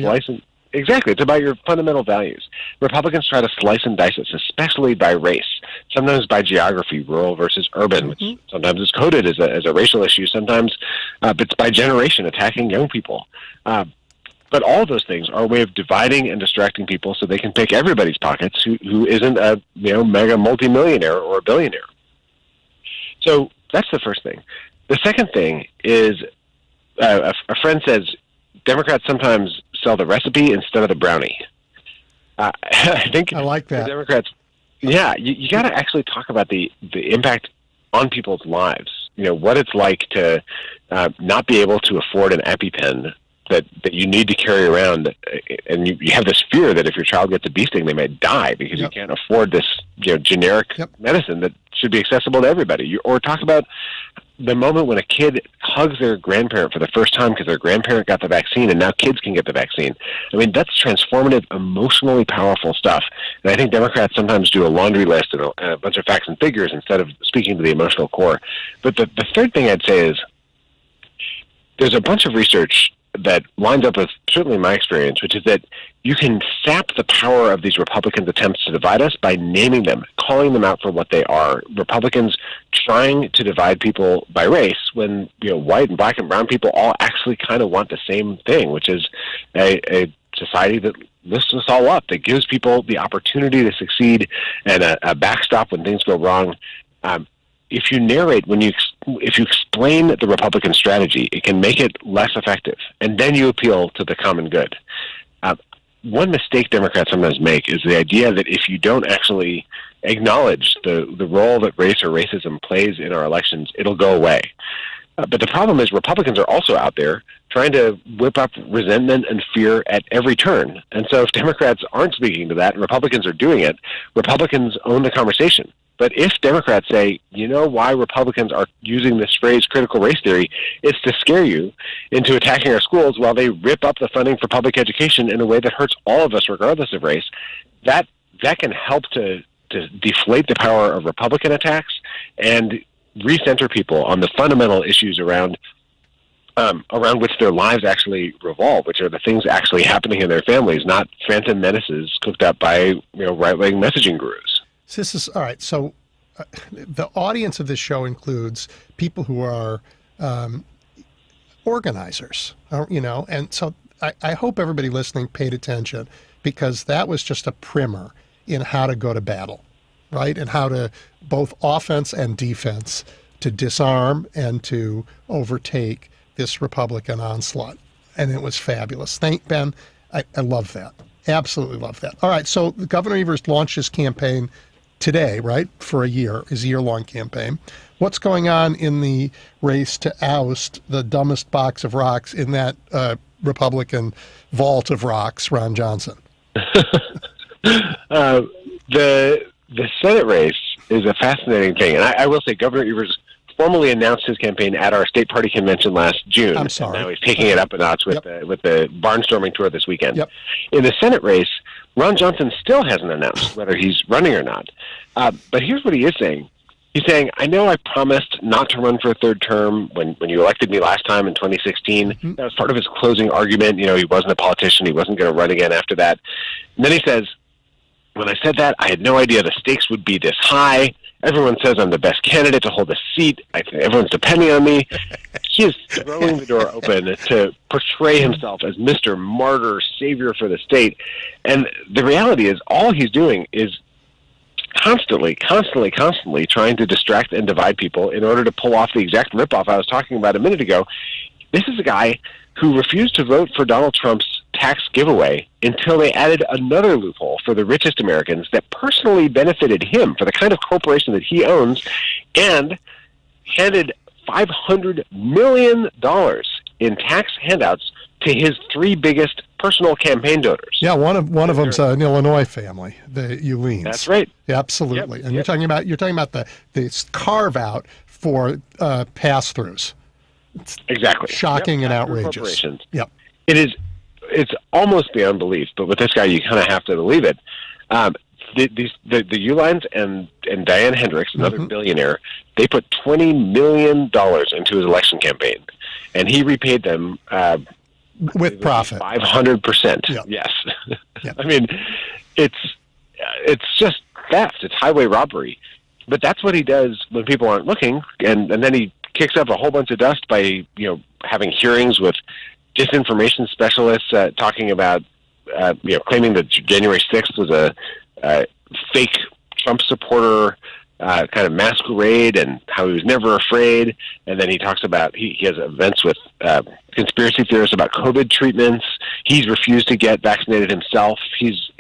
Exactly. It's about your fundamental values. Republicans try to slice and dice it, especially by race, sometimes by geography, rural versus urban, which sometimes is coded as a racial issue, sometimes it's by generation, attacking young people. But all of those things are a way of dividing and distracting people so they can pick everybody's pockets who isn't a mega multimillionaire or a billionaire. So that's the first thing. The second thing is a friend says Democrats sometimes sell the recipe instead of the brownie. I think I like that. Democrats, you got to actually talk about the impact on people's lives. what it's like to not be able to afford an EpiPen that you need to carry around, and you have this fear that if your child gets a bee sting, they might die because you can't afford this generic medicine that should be accessible to everybody. Or talk about the moment when a kid hugs their grandparent for the first time because their grandparent got the vaccine and now kids can get the vaccine. I mean, that's transformative, emotionally powerful stuff. And I think Democrats sometimes do a laundry list and a bunch of facts and figures instead of speaking to the emotional core. But the third thing I'd say is there's a bunch of research that lines up with certainly my experience, which is that you can sap the power of these Republicans' attempts to divide us by naming them, calling them out for what they are. Republicans trying to divide people by race when white and black and brown people all actually kind of want the same thing, which is a society that lifts us all up, that gives people the opportunity to succeed and a backstop when things go wrong. If you narrate, if you explain the Republican strategy, it can make it less effective, and then you appeal to the common good. One mistake Democrats sometimes make is the idea that if you don't actually acknowledge the role that race or racism plays in our elections, it'll go away. But the problem is Republicans are also out there trying to whip up resentment and fear at every turn. And so if Democrats aren't speaking to that and Republicans are doing it, Republicans own the conversation. But if Democrats say, why Republicans are using this phrase critical race theory, it's to scare you into attacking our schools while they rip up the funding for public education in a way that hurts all of us regardless of race, that can help to deflate the power of Republican attacks and recenter people on the fundamental issues around which their lives actually revolve, which are the things actually happening in their families, not phantom menaces cooked up by right-wing messaging gurus. So this is all right. So the audience of this show includes people who are organizers, and so I hope everybody listening paid attention, because that was just a primer in how to go to battle, right? And how to both offense and defense to disarm and to overtake this Republican onslaught. And it was fabulous. Thank Ben. I love that. Absolutely love that. All right. So Governor Evers launched his campaign today, right, for his year-long campaign. What's going on in the race to oust the dumbest box of rocks in that Republican vault of rocks, Ron Johnson? The Senate race is a fascinating thing. And I will say Governor Evers formally announced his campaign at our state party convention last June. I'm sorry. And now he's taking it up a notch with the barnstorming tour this weekend. Yep. In the Senate race, Ron Johnson still hasn't announced whether he's running or not. But here's what he is saying. He's saying, I know I promised not to run for a third term when you elected me last time in 2016. Mm-hmm. That was part of his closing argument. He wasn't a politician. He wasn't going to run again after that. And then he says, when I said that, I had no idea the stakes would be this high. Everyone says I'm the best candidate to hold a seat. Everyone's depending on me. He is throwing the door open to portray himself as Mr. Martyr, savior for the state. And the reality is all he's doing is constantly trying to distract and divide people in order to pull off the exact ripoff I was talking about a minute ago. This is a guy who refused to vote for Donald Trump's tax giveaway until they added another loophole for the richest Americans that personally benefited him, for the kind of corporation that he owns, and handed $500 million in tax handouts to his three biggest personal campaign donors. Yeah, one of them's an Illinois family, the Ulines. That's right. Yeah, absolutely. And you're talking about the carve out for pass-throughs. Exactly. Shocking and outrageous. Yep. It's almost beyond belief, but with this guy, you kind of have to believe it. The Ulines and Diane Hendricks, another billionaire, they put $20 million into his election campaign, and he repaid them with profit, 500%. Yep. Yes. Yep. I mean, it's just theft. It's highway robbery. But that's what he does when people aren't looking, and then he kicks up a whole bunch of dust by having hearings with disinformation specialists talking about claiming that January 6th was a fake Trump supporter kind of masquerade, and how he was never afraid. And then he talks about he has events with conspiracy theorists about COVID treatments. He's refused to get vaccinated himself. He's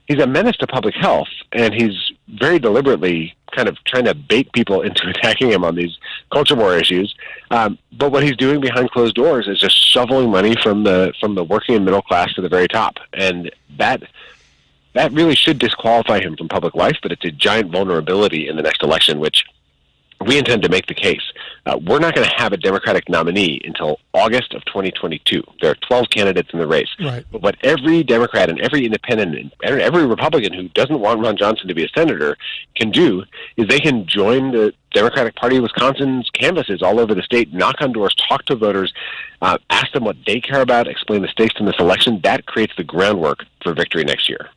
a menace to public health, and he's very deliberately kind of trying to bait people into attacking him on these culture war issues. But what he's doing behind closed doors is just shoveling money from the working and middle class to the very top. And that really should disqualify him from public life, but it's a giant vulnerability in the next election, which we intend to make the case. We're not going to have a Democratic nominee until August of 2022. There are 12 candidates in the race. Right. But what every Democrat and every independent and every Republican who doesn't want Ron Johnson to be a senator can do is they can join the Democratic Party of Wisconsin's canvases all over the state, knock on doors, talk to voters, ask them what they care about, explain the stakes in this election. That creates the groundwork for victory next year.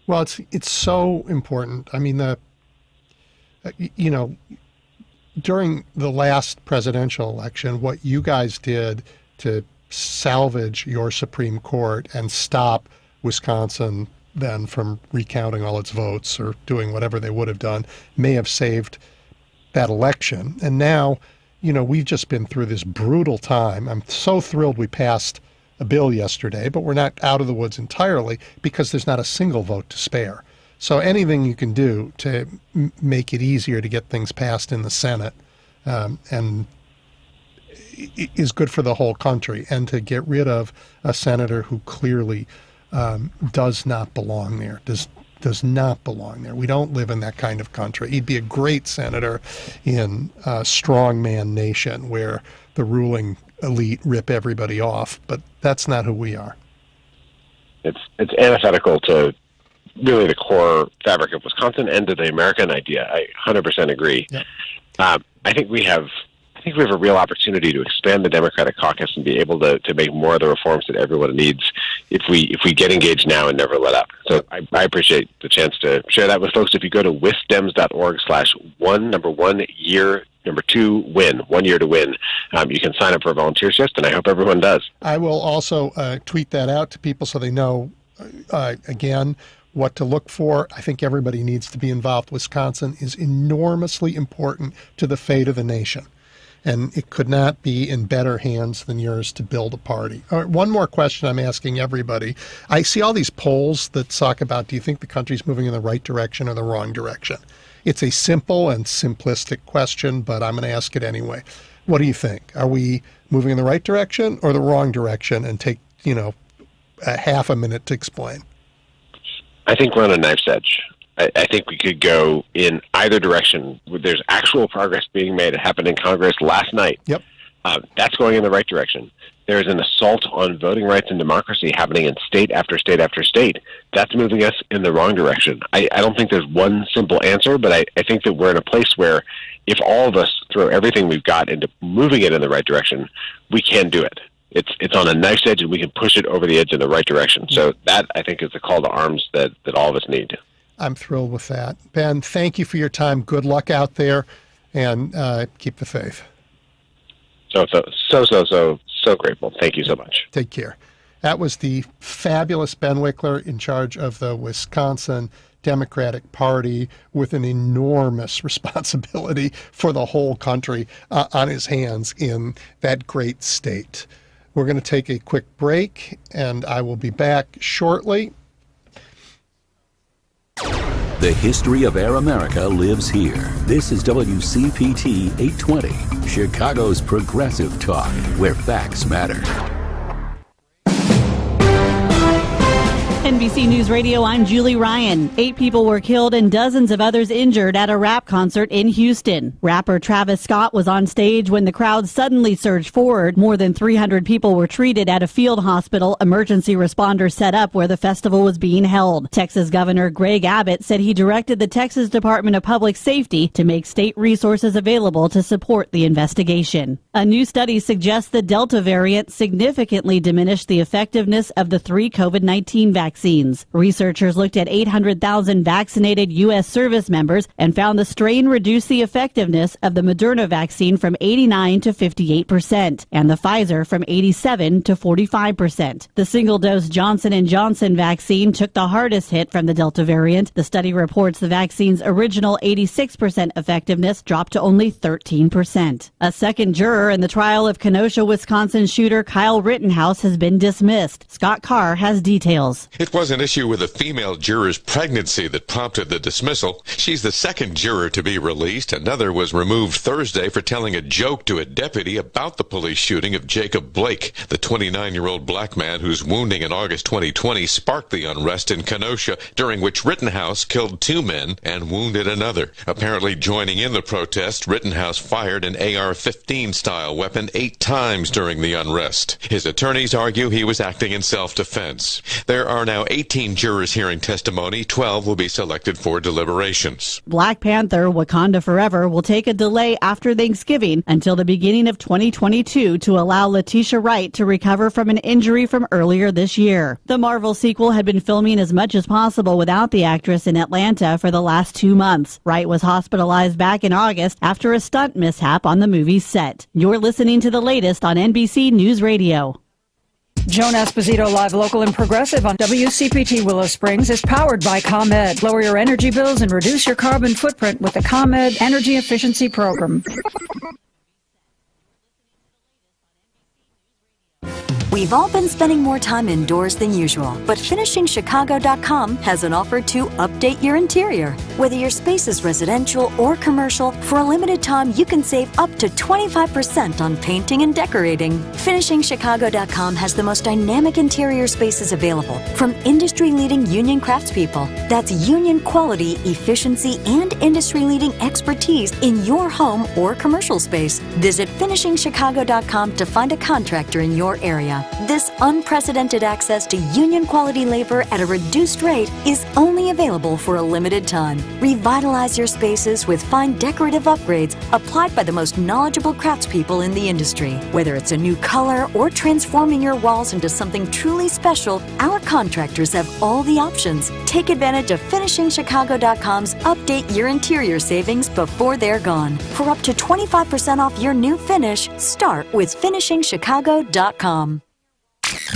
Well, it's so important. I mean, during the last presidential election, what you guys did to salvage your Supreme Court and stop Wisconsin then from recounting all its votes or doing whatever they would have done may have saved that election. And now, we've just been through this brutal time. I'm so thrilled we passed a bill yesterday, but we're not out of the woods entirely because there's not a single vote to spare. So anything you can do to make it easier to get things passed in the Senate and is good for the whole country, and to get rid of a senator who clearly does not belong there, does not belong there. We don't live in that kind of country. He'd be a great senator in a strongman nation where the ruling elite rip everybody off, but that's not who we are. It's antithetical to really the core fabric of Wisconsin and to the American idea. I 100% agree. Yep. I think we have a real opportunity to expand the Democratic caucus and be able to make more of the reforms that everyone needs if we get engaged now and never let up. So I appreciate the chance to share that with folks. If you go to wisdems.org/1 1 year to win, you can sign up for a volunteer shift, and I hope everyone does. I will also tweet that out to people so they know, again, what to look for. I think everybody needs to be involved. Wisconsin is enormously important to the fate of the nation, and it could not be in better hands than yours to build a party. All right, one more question I'm asking everybody. I see all these polls that talk about, do you think the country's moving in the right direction or the wrong direction? It's a simple and simplistic question, but I'm going to ask it anyway. What do you think? Are we moving in the right direction or the wrong direction? And take, a half a minute to explain. I think we're on a knife's edge. I think we could go in either direction. There's actual progress being made. It happened in Congress last night. Yep. That's going in the right direction. There's an assault on voting rights and democracy happening in state after state after state. That's moving us in the wrong direction. I don't think there's one simple answer, but I think that we're in a place where if all of us throw everything we've got into moving it in the right direction, we can do it. It's on a knife's edge, and we can push it over the edge in the right direction. So that, I think, is the call to arms that all of us need. I'm thrilled with that. Ben, thank you for your time. Good luck out there, and keep the faith. So grateful. Thank you so much. Take care. That was the fabulous Ben Wikler, in charge of the Wisconsin Democratic Party, with an enormous responsibility for the whole country on his hands in that great state. We're going to take a quick break, and I will be back shortly. The history of Air America lives here. This is WCPT 820, Chicago's progressive talk, where facts matter. NBC News Radio, I'm Julie Ryan. 8 people were killed and dozens of others injured at a rap concert in Houston. Rapper Travis Scott was on stage when the crowd suddenly surged forward. More than 300 people were treated at a field hospital emergency responders set up where the festival was being held. Texas Governor Greg Abbott said he directed the Texas Department of Public Safety to make state resources available to support the investigation. A new study suggests the Delta variant significantly diminished the effectiveness of the 3 COVID-19 vaccines. Researchers looked at 800,000 vaccinated U.S. service members and found the strain reduced the effectiveness of the Moderna vaccine from 89 to 58% and the Pfizer from 87 to 45%. The single-dose Johnson & Johnson vaccine took the hardest hit from the Delta variant. The study reports the vaccine's original 86% effectiveness dropped to only 13%. A second juror in the trial of Kenosha, Wisconsin shooter Kyle Rittenhouse has been dismissed. Scott Carr has details. It was an issue with a female juror's pregnancy that prompted the dismissal. She's the second juror to be released. Another was removed Thursday for telling a joke to a deputy about the police shooting of Jacob Blake, the 29-year-old black man whose wounding in August 2020 sparked the unrest in Kenosha, during which Rittenhouse killed 2 men and wounded another. Apparently joining in the protest, Rittenhouse fired an AR-15 style weapon 8 times during the unrest. His attorneys argue he was acting in self-defense. There are now 18 jurors hearing testimony. 12 will be selected for deliberations. Black Panther Wakanda Forever will take a delay after Thanksgiving until the beginning of 2022 to allow Letitia Wright to recover from an injury from earlier this year. The Marvel sequel had been filming as much as possible without the actress in Atlanta for the last 2 months. Wright was hospitalized back in August after a stunt mishap on the movie's set. You're listening to the latest on NBC News Radio. Joan Esposito, live, local, and progressive on WCPT Willow Springs is powered by ComEd. Lower your energy bills and reduce your carbon footprint with the ComEd Energy Efficiency Program. We've all been spending more time indoors than usual, but FinishingChicago.com has an offer to update your interior. Whether your space is residential or commercial, for a limited time you can save up to 25% on painting and decorating. FinishingChicago.com has the most dynamic interior spaces available from industry-leading union craftspeople. That's union quality, efficiency, and industry-leading expertise in your home or commercial space. Visit FinishingChicago.com to find a contractor in your area. This unprecedented access to union quality labor at a reduced rate is only available for a limited time. Revitalize your spaces with fine decorative upgrades applied by the most knowledgeable craftspeople in the industry. Whether it's a new color or transforming your walls into something truly special, our contractors have all the options. Take advantage of FinishingChicago.com's Update Your Interior savings before they're gone. For up to 25% off your new finish, start with FinishingChicago.com.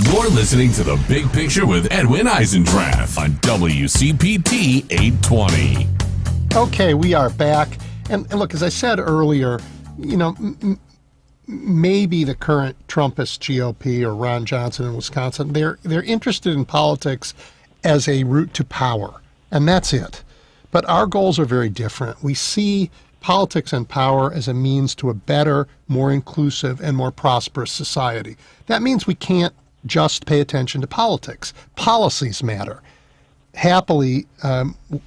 You're listening to The Big Picture with Edwin Eisendrath on WCPT 820. Okay, we are back. And look, as I said earlier, maybe the current Trumpist GOP or Ron Johnson in Wisconsin, they're interested in politics as a route to power, and that's it. But our goals are very different. We see politics and power as a means to a better, more inclusive, and more prosperous society. That means we can't just pay attention to politics. Policies matter. Happily,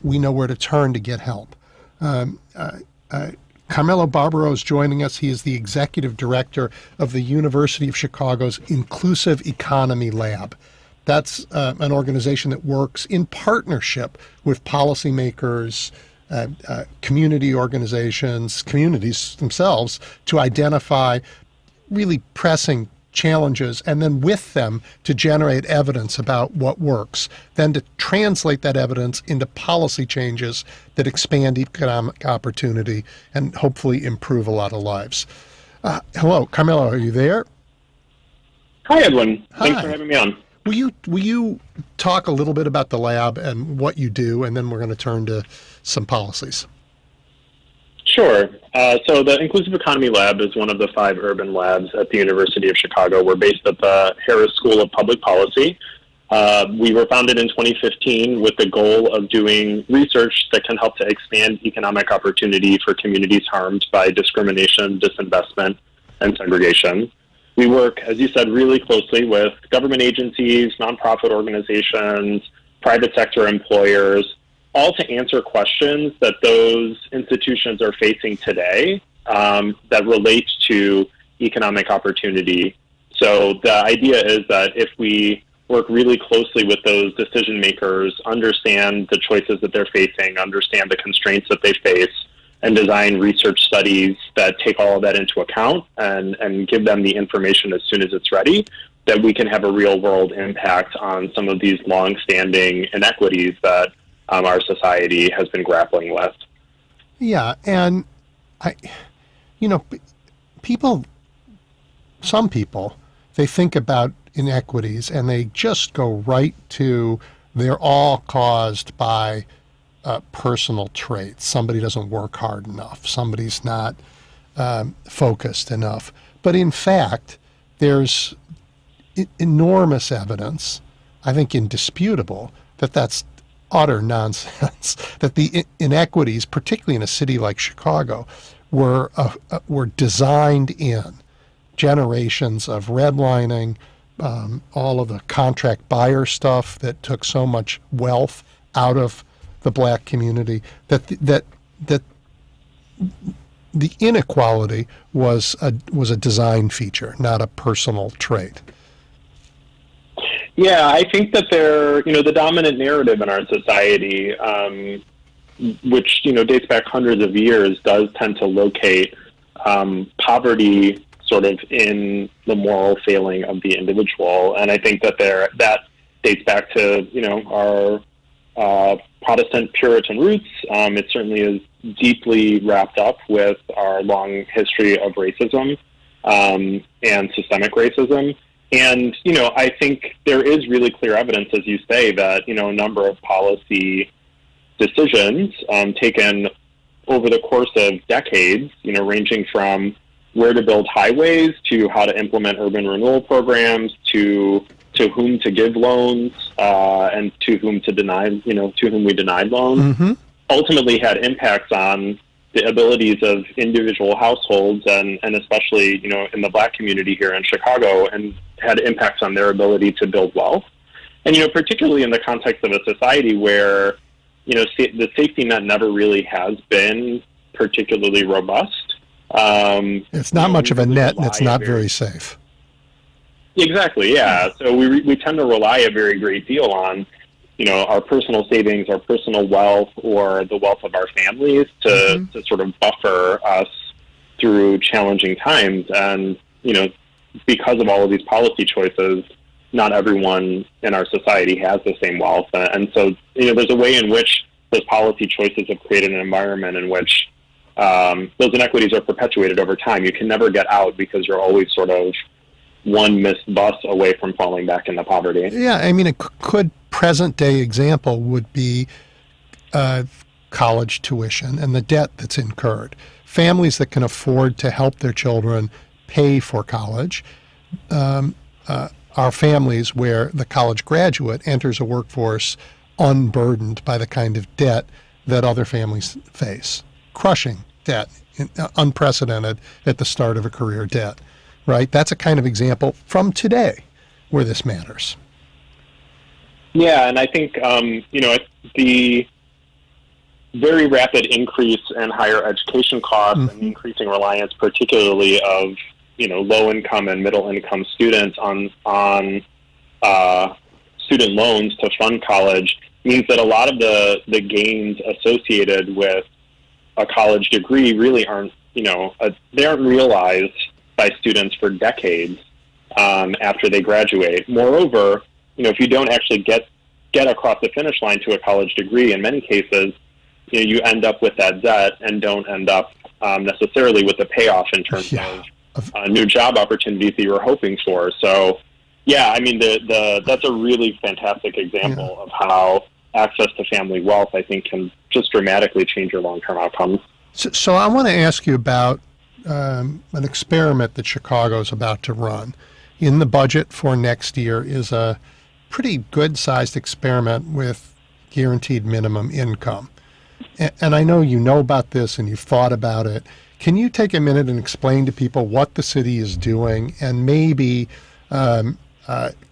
we know where to turn to get help. Carmelo Barbaro is joining us. He is the executive director of the University of Chicago's Inclusive Economy Lab. That's an organization that works in partnership with policymakers, community organizations, communities themselves, to identify really pressing challenges, and then with them to generate evidence about what works, then to translate that evidence into policy changes that expand economic opportunity and hopefully improve a lot of lives. Hello, Carmelo, are you there? Hi, Edwin. Hi. Thanks for having me on. Will you talk a little bit about the lab and what you do, and then we're going to turn to some policies? Sure. So the Inclusive Economy Lab is one of the 5 urban labs at the University of Chicago. We're based at the Harris School of Public Policy. We were founded in 2015 with the goal of doing research that can help to expand economic opportunity for communities harmed by discrimination, disinvestment, and segregation. We work, as you said, really closely with government agencies, nonprofit organizations, private sector employers, all to answer questions that those institutions are facing today that relate to economic opportunity. So the idea is that if we work really closely with those decision makers, understand the choices that they're facing, understand the constraints that they face, and design research studies that take all of that into account and give them the information as soon as it's ready, that we can have a real world impact on some of these long-standing inequities that our society has been grappling with. Yeah, and some people, they think about inequities and they just go right to they're all caused by personal traits. Somebody doesn't work hard enough. Somebody's not focused enough. But in fact, there's enormous evidence I think, indisputable that that's utter nonsense, that the inequities, particularly in a city like Chicago, were designed in generations of redlining, all of the contract buyer stuff that took so much wealth out of the black community, that the inequality was a design feature, not a personal trait. Yeah, I think that the dominant narrative in our society, which, dates back hundreds of years, does tend to locate poverty sort of in the moral failing of the individual. And I think that that dates back to, our Protestant Puritan roots. It certainly is deeply wrapped up with our long history of racism and systemic racism. And, I think there is really clear evidence, as you say, that, a number of policy decisions taken over the course of decades, ranging from where to build highways to how to implement urban renewal programs to whom to give loans and to whom to deny, to whom we denied loans, ultimately had impacts on the abilities of individual households and especially, in the black community here in Chicago, and had impacts on their ability to build wealth. And, particularly in the context of a society where, the safety net never really has been particularly robust. It's not much of a net, and it's not very safe. Exactly, yeah. So we tend to rely a very great deal on, our personal savings, our personal wealth, or the wealth of our families to sort of buffer us through challenging times. And, because of all of these policy choices, not everyone in our society has the same wealth. And so, there's a way in which those policy choices have created an environment in which those inequities are perpetuated over time. You can never get out because you're always sort of one missed bus away from falling back into poverty. Yeah, I mean, a present day example would be college tuition and the debt that's incurred. Families that can afford to help their children pay for college are families where the college graduate enters a workforce unburdened by the kind of debt that other families face. Crushing debt, unprecedented at the start of a career debt, right? That's a kind of example from today where this matters. Yeah, and I think, the very rapid increase in higher education costs and the increasing reliance particularly of, low-income and middle-income students on student loans to fund college means that a lot of the gains associated with a college degree really aren't, they aren't realized by students for decades after they graduate. Moreover, if you don't actually get across the finish line to a college degree, in many cases, you end up with that debt and don't end up necessarily with the payoff in terms of new job opportunities that you were hoping for. So, yeah, I mean, that's a really fantastic example of how access to family wealth, I think, can just dramatically change your long-term outcomes. So I want to ask you about an experiment that Chicago's about to run. In the budget for next year is a pretty good-sized experiment with guaranteed minimum income. And I know you know about this and you've thought about it. Can you take a minute and explain to people what the city is doing and maybe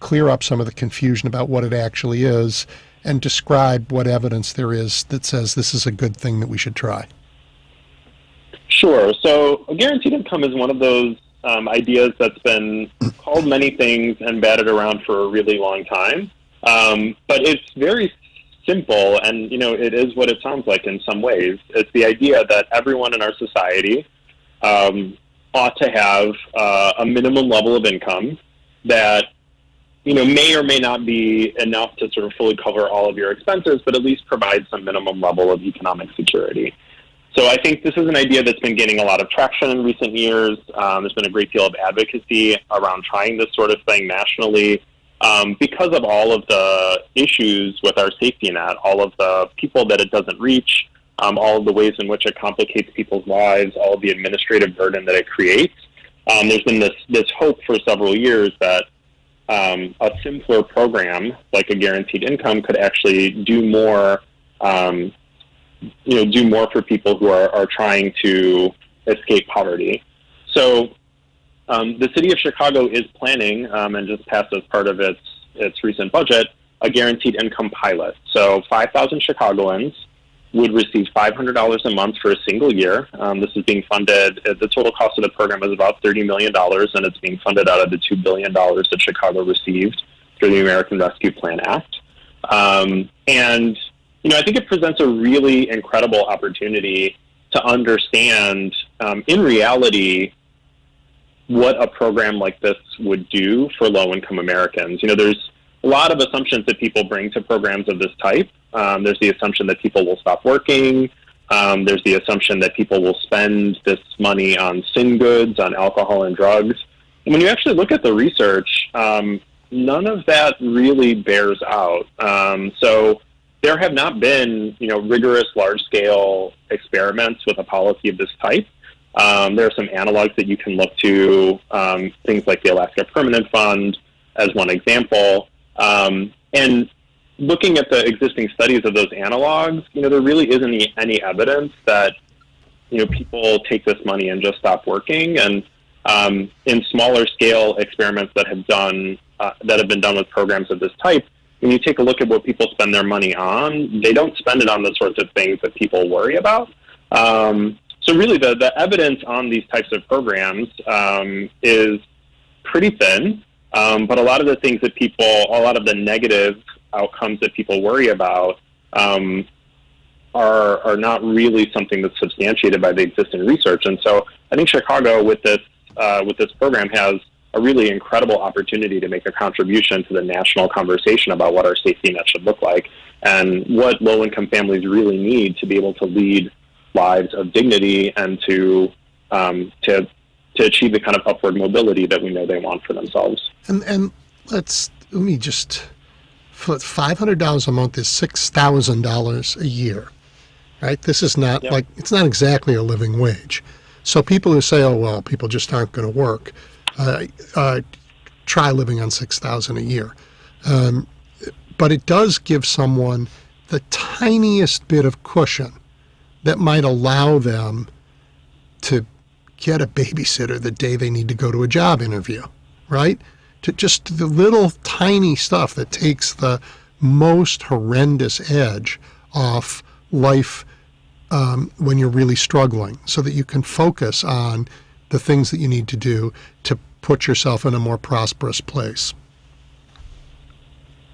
clear up some of the confusion about what it actually is and describe what evidence there is that says this is a good thing that we should try? Sure. So a guaranteed income is one of those ideas that's been called many things and batted around for a really long time. But it's very simple, and it is what it sounds like in some ways. It's the idea that everyone in our society ought to have a minimum level of income that may or may not be enough to sort of fully cover all of your expenses, but at least provide some minimum level of economic security. So I think this is an idea that's been gaining a lot of traction in recent years. There's been a great deal of advocacy around trying this sort of thing nationally because of all of the issues with our safety net, all of the people that it doesn't reach, all of the ways in which it complicates people's lives, all of the administrative burden that it creates. There's been this hope for several years that a simpler program like a guaranteed income could actually do more, do more for people who are trying to escape poverty. So the city of Chicago is planning, and just passed as part of its recent budget, a guaranteed income pilot. So 5,000 Chicagoans would receive $500 a month for a single year. This is being funded, the total cost of the program is about $30 million, and it's being funded out of the $2 billion that Chicago received through the American Rescue Plan Act. And, I think it presents a really incredible opportunity to understand, in reality, what a program like this would do for low-income Americans. There's a lot of assumptions that people bring to programs of this type. There's the assumption that people will stop working. There's the assumption that people will spend this money on sin goods, on alcohol and drugs. And when you actually look at the research, none of that really bears out. So there have not been, rigorous large-scale experiments with a policy of this type. There are some analogs that you can look to, things like the Alaska Permanent Fund as one example. And looking at the existing studies of those analogs, there really isn't any evidence that, people take this money and just stop working. And in smaller scale experiments that have been done with programs of this type, when you take a look at what people spend their money on, they don't spend it on the sorts of things that people worry about. So really the evidence on these types of programs is pretty thin. But a lot of the things that a lot of the negative outcomes that people worry about are not really something that's substantiated by the existing research. And so I think Chicago with this program has a really incredible opportunity to make a contribution to the national conversation about what our safety net should look like and what low-income families really need to be able to lead lives of dignity and to achieve the kind of upward mobility that we know they want for themselves. And let me just, $500 a month is $6,000 a year, right? This is not it's not exactly a living wage. So people who say, oh, well, people just aren't going to work, try living on $6,000 a year. But it does give someone the tiniest bit of cushion that might allow them to get a babysitter the day they need to go to a job interview, right? To just the little tiny stuff that takes the most horrendous edge off life when you're really struggling, so that you can focus on the things that you need to do to put yourself in a more prosperous place.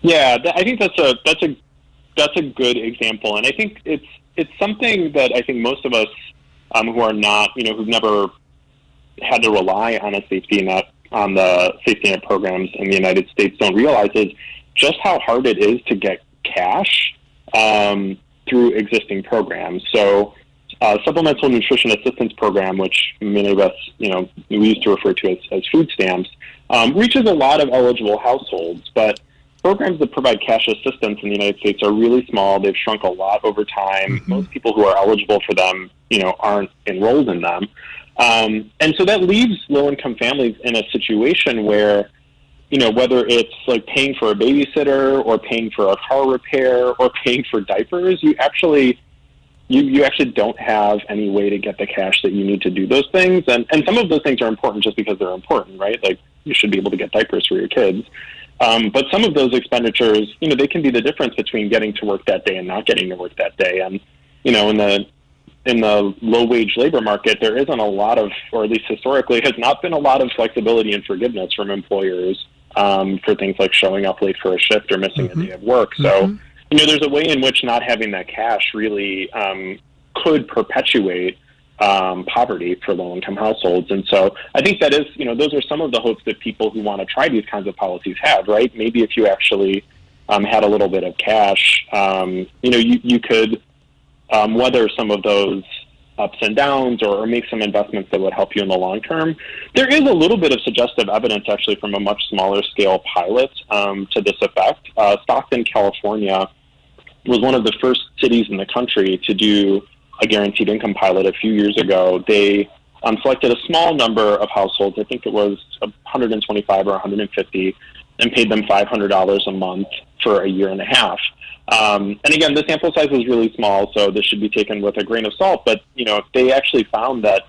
Yeah, I think that's a good example, and I think it's something that I think most of us who are not, who've never had to rely on a safety net, on the safety net programs in the United States, don't realize is just how hard it is to get cash through existing programs. So Supplemental Nutrition Assistance Program, which many of us, we used to refer to as food stamps, reaches a lot of eligible households, but programs that provide cash assistance in the United States are really small. They've shrunk a lot over time. Mm-hmm. Most people who are eligible for them, aren't enrolled in them. And so that leaves low-income families in a situation where, whether it's like paying for a babysitter or paying for a car repair or paying for diapers, you actually don't have any way to get the cash that you need to do those things. And some of those things are important just because they're important, right? Like you should be able to get diapers for your kids. But some of those expenditures, they can be the difference between getting to work that day and not getting to work that day. And, in the low-wage labor market, there isn't a lot of, or at least historically, has not been a lot of flexibility and forgiveness from employers for things like showing up late for a shift or missing a day of work. So, there's a way in which not having that cash really could perpetuate poverty for low-income households. And so I think that is, those are some of the hopes that people who want to try these kinds of policies have, right? Maybe if you actually had a little bit of cash, you could weather some of those ups and downs or make some investments that would help you in the long term. There is a little bit of suggestive evidence actually from a much smaller scale pilot to this effect. Stockton, California was one of the first cities in the country to do a guaranteed income pilot a few years ago. They selected a small number of households, I think it was 125 or 150, and paid them $500 a month for a year and a half. And again, the sample size was really small, so this should be taken with a grain of salt. But if they actually found that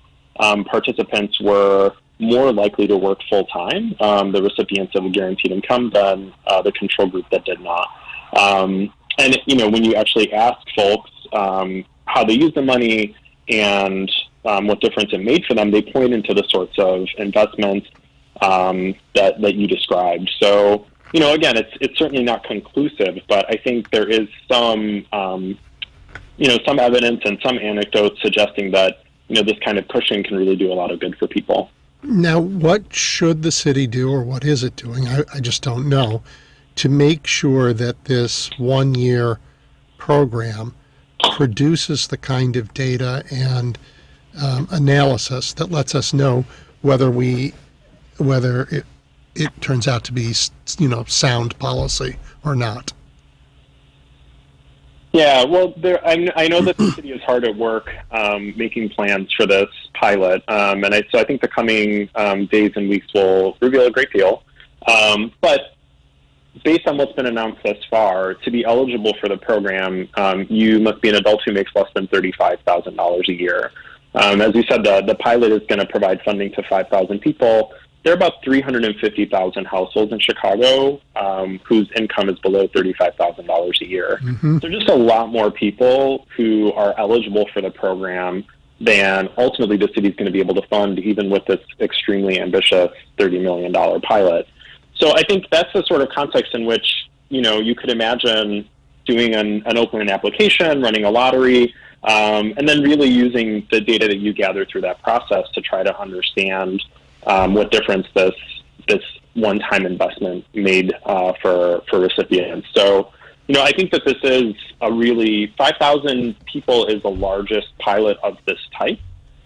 participants were more likely to work full time, the recipients of a guaranteed income, than the control group that did not. And when you actually ask folks how they use the money and what difference it made for them, they point into the sorts of investments that you described. So, again, it's certainly not conclusive, but I think there is some evidence and some anecdotes suggesting that, this kind of cushion can really do a lot of good for people. Now, what should the city do, or what is it doing? I just don't know, to make sure that this one-year program produces the kind of data and analysis that lets us know whether it turns out to be, sound policy or not. Yeah, well, I know that the city is hard at work making plans for this pilot, so I think the coming days and weeks will reveal a great deal. But based on what's been announced thus far, to be eligible for the program, you must be an adult who makes less than $35,000 a year. As you said, the pilot is going to provide funding to 5,000 people. There are about 350,000 households in Chicago whose income is below $35,000 a year. Mm-hmm. So just a lot more people who are eligible for the program than ultimately the city is going to be able to fund, even with this extremely ambitious $30 million pilot. So I think that's the sort of context in which, you could imagine doing an open application, running a lottery, and then really using the data that you gather through that process to try to understand what difference this one-time investment made for recipients. So, I think that this is 5,000 people is the largest pilot of this type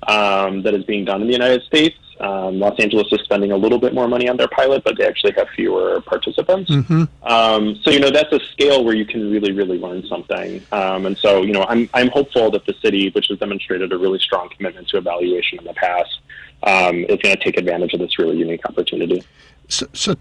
that is being done in the United States. Los Angeles is spending a little bit more money on their pilot, but they actually have fewer participants. Mm-hmm. So, that's a scale where you can really, really learn something. And so, I'm hopeful that the city, which has demonstrated a really strong commitment to evaluation in the past, is going to take advantage of this really unique opportunity. So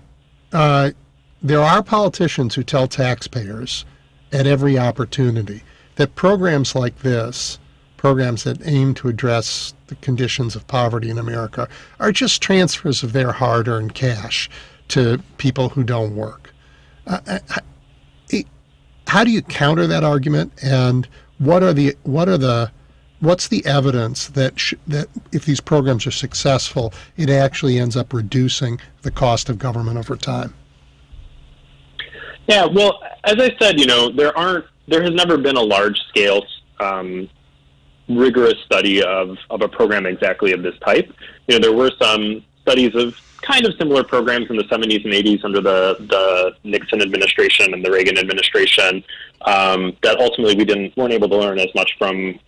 there are politicians who tell taxpayers at every opportunity that programs like this, programs that aim to address the conditions of poverty in America, are just transfers of their hard-earned cash to people who don't work. How do you counter that argument, and what's the evidence that if these programs are successful, it actually ends up reducing the cost of government over time? Yeah, well, as I said, there has never been a large-scale rigorous study of a program exactly of this type. There were some studies of kind of similar programs in the 70s and 80s under the Nixon administration and the Reagan administration that ultimately we weren't able to learn as much from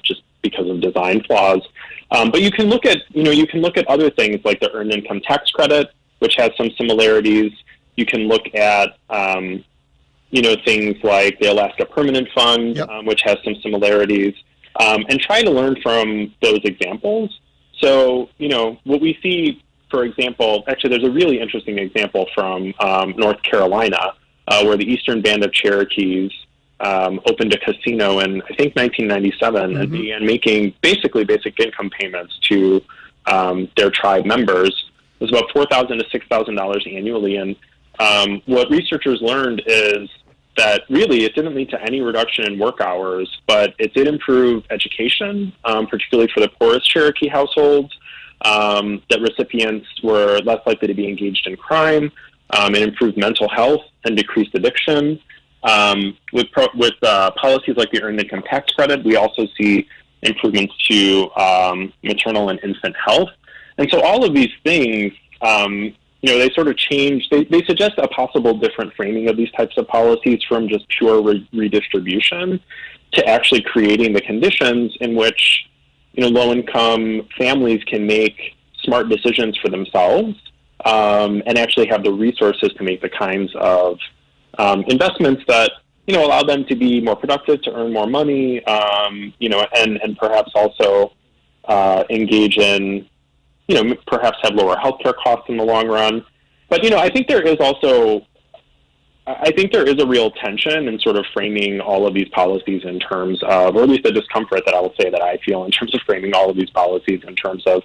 just because of design flaws. But you can look at other things like the Earned Income Tax Credit, which has some similarities. You can look at things like the Alaska Permanent Fund, yep. Which has some similarities, and try to learn from those examples. So, what we see, for example, actually there's a really interesting example from North Carolina where the Eastern Band of Cherokees opened a casino in, I think, 1997 mm-hmm. and began making basically basic income payments to their tribe members. It was about $4,000 to $6,000 annually. And what researchers learned is that really it didn't lead to any reduction in work hours, but it did improve education, particularly for the poorest Cherokee households, that recipients were less likely to be engaged in crime. It improved mental health and decreased addiction. With policies like the Earned Income Tax Credit, we also see improvements to maternal and infant health. And so all of these things, they sort of change. They suggest a possible different framing of these types of policies from just pure redistribution to actually creating the conditions in which low-income families can make smart decisions for themselves and actually have the resources to make the kinds of investments that allow them to be more productive, to earn more money, and perhaps also engage in, perhaps have lower healthcare costs in the long run. But, I think there is also, I think there is a real tension in sort of framing all of these policies in terms of, or at least the discomfort that I will say that I feel in terms of framing all of these policies in terms of,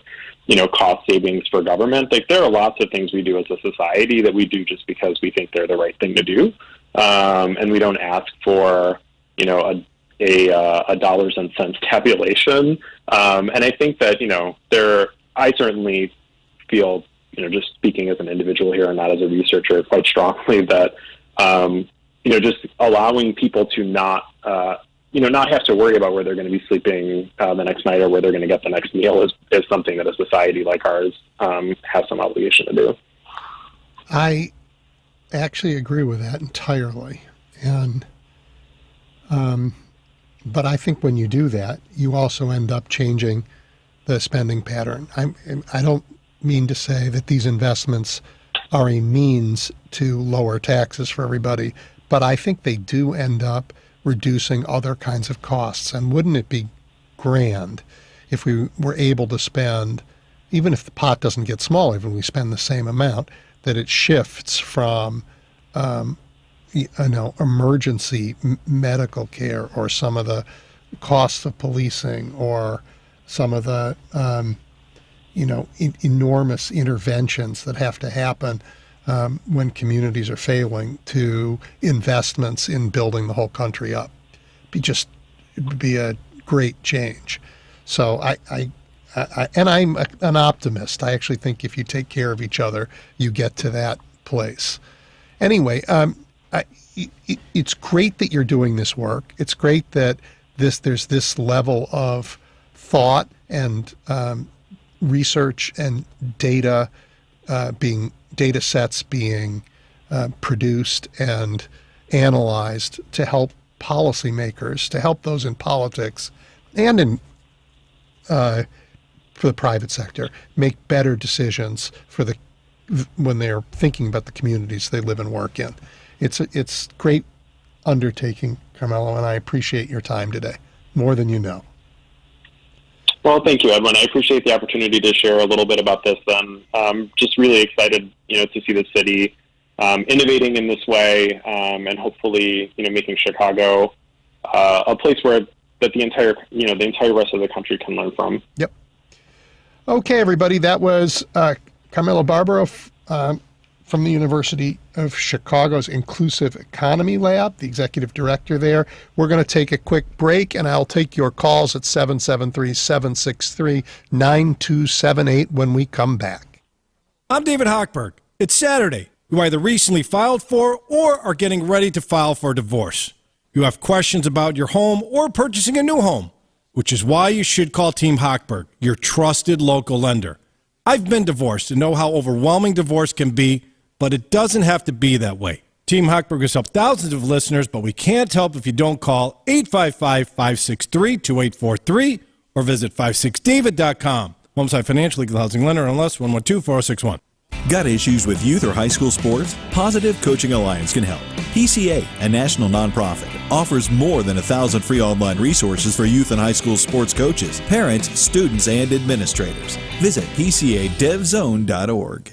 cost savings for government. Like, there are lots of things we do as a society that we do just because we think they're the right thing to do. And we don't ask for, a dollars and cents tabulation. And I think that, I certainly feel, just speaking as an individual here and not as a researcher, quite strongly that, just allowing people to not have to worry about where they're going to be sleeping the next night or where they're going to get the next meal is something that a society like ours has some obligation to do. I actually agree with that entirely. And, but I think when you do that, you also end up changing the spending pattern. I don't mean to say that these investments are a means to lower taxes for everybody, but I think they do end up reducing other kinds of costs. And wouldn't it be grand if we were able to spend, even if the pot doesn't get smaller, even if we spend the same amount, that it shifts from emergency medical care or some of the costs of policing or some of the enormous interventions that have to happen when communities are failing to investments in building the whole country up. It would be a great change. So and I'm an optimist. I actually think if you take care of each other, you get to that place. Anyway, it's great that you're doing this work. It's great that there's this level of thought and research and data sets being produced and analyzed to help policymakers, to help those in politics and in for the private sector make better decisions when they're thinking about the communities they live and work in. It's great undertaking, Carmelo, and I appreciate your time today more than you know. Well, thank you, Edwin. I appreciate the opportunity to share a little bit about this. Just really excited, to see the city innovating in this way, and hopefully, making Chicago a place that the entire rest of the country can learn from. Yep. Okay, everybody. That was Carmelo Barbaro from the University of Chicago's Inclusive Economy Lab, the executive director there. We're going to take a quick break, and I'll take your calls at 773-763-9278 when we come back. I'm David Hochberg. It's Saturday. You either recently filed for or are getting ready to file for a divorce. You have questions about your home or purchasing a new home, which is why you should call Team Hochberg, your trusted local lender. I've been divorced and know how overwhelming divorce can be, but it doesn't have to be that way. Team Hochberg has helped thousands of listeners, but we can't help if you don't call 855-563-2843 or visit 56david.com. Homeside Financial Legal Housing Lender, unless 112-4061. Got issues with youth or high school sports? Positive Coaching Alliance can help. PCA, a national nonprofit, offers more than 1,000 free online resources for youth and high school sports coaches, parents, students, and administrators. Visit PCADevZone.org.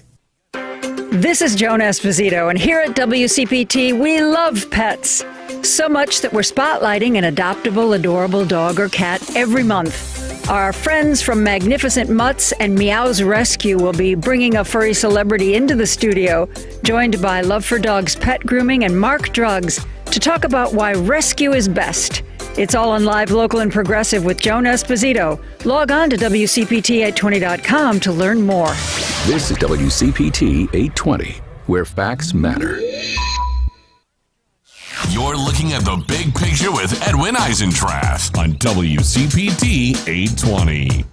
This is Joan Esposito, and here at WCPT, we love pets. So much that we're spotlighting an adoptable, adorable dog or cat every month. Our friends from Magnificent Mutts and Meows Rescue will be bringing a furry celebrity into the studio, joined by Love for Dogs Pet Grooming and Mark Drugs, to talk about why rescue is best. It's all on Live, Local, and Progressive with Joan Esposito. Log on to WCPT820.com to learn more. This is WCPT 820, where facts matter. You're looking at the big picture with Edwin Eisendrath on WCPT 820.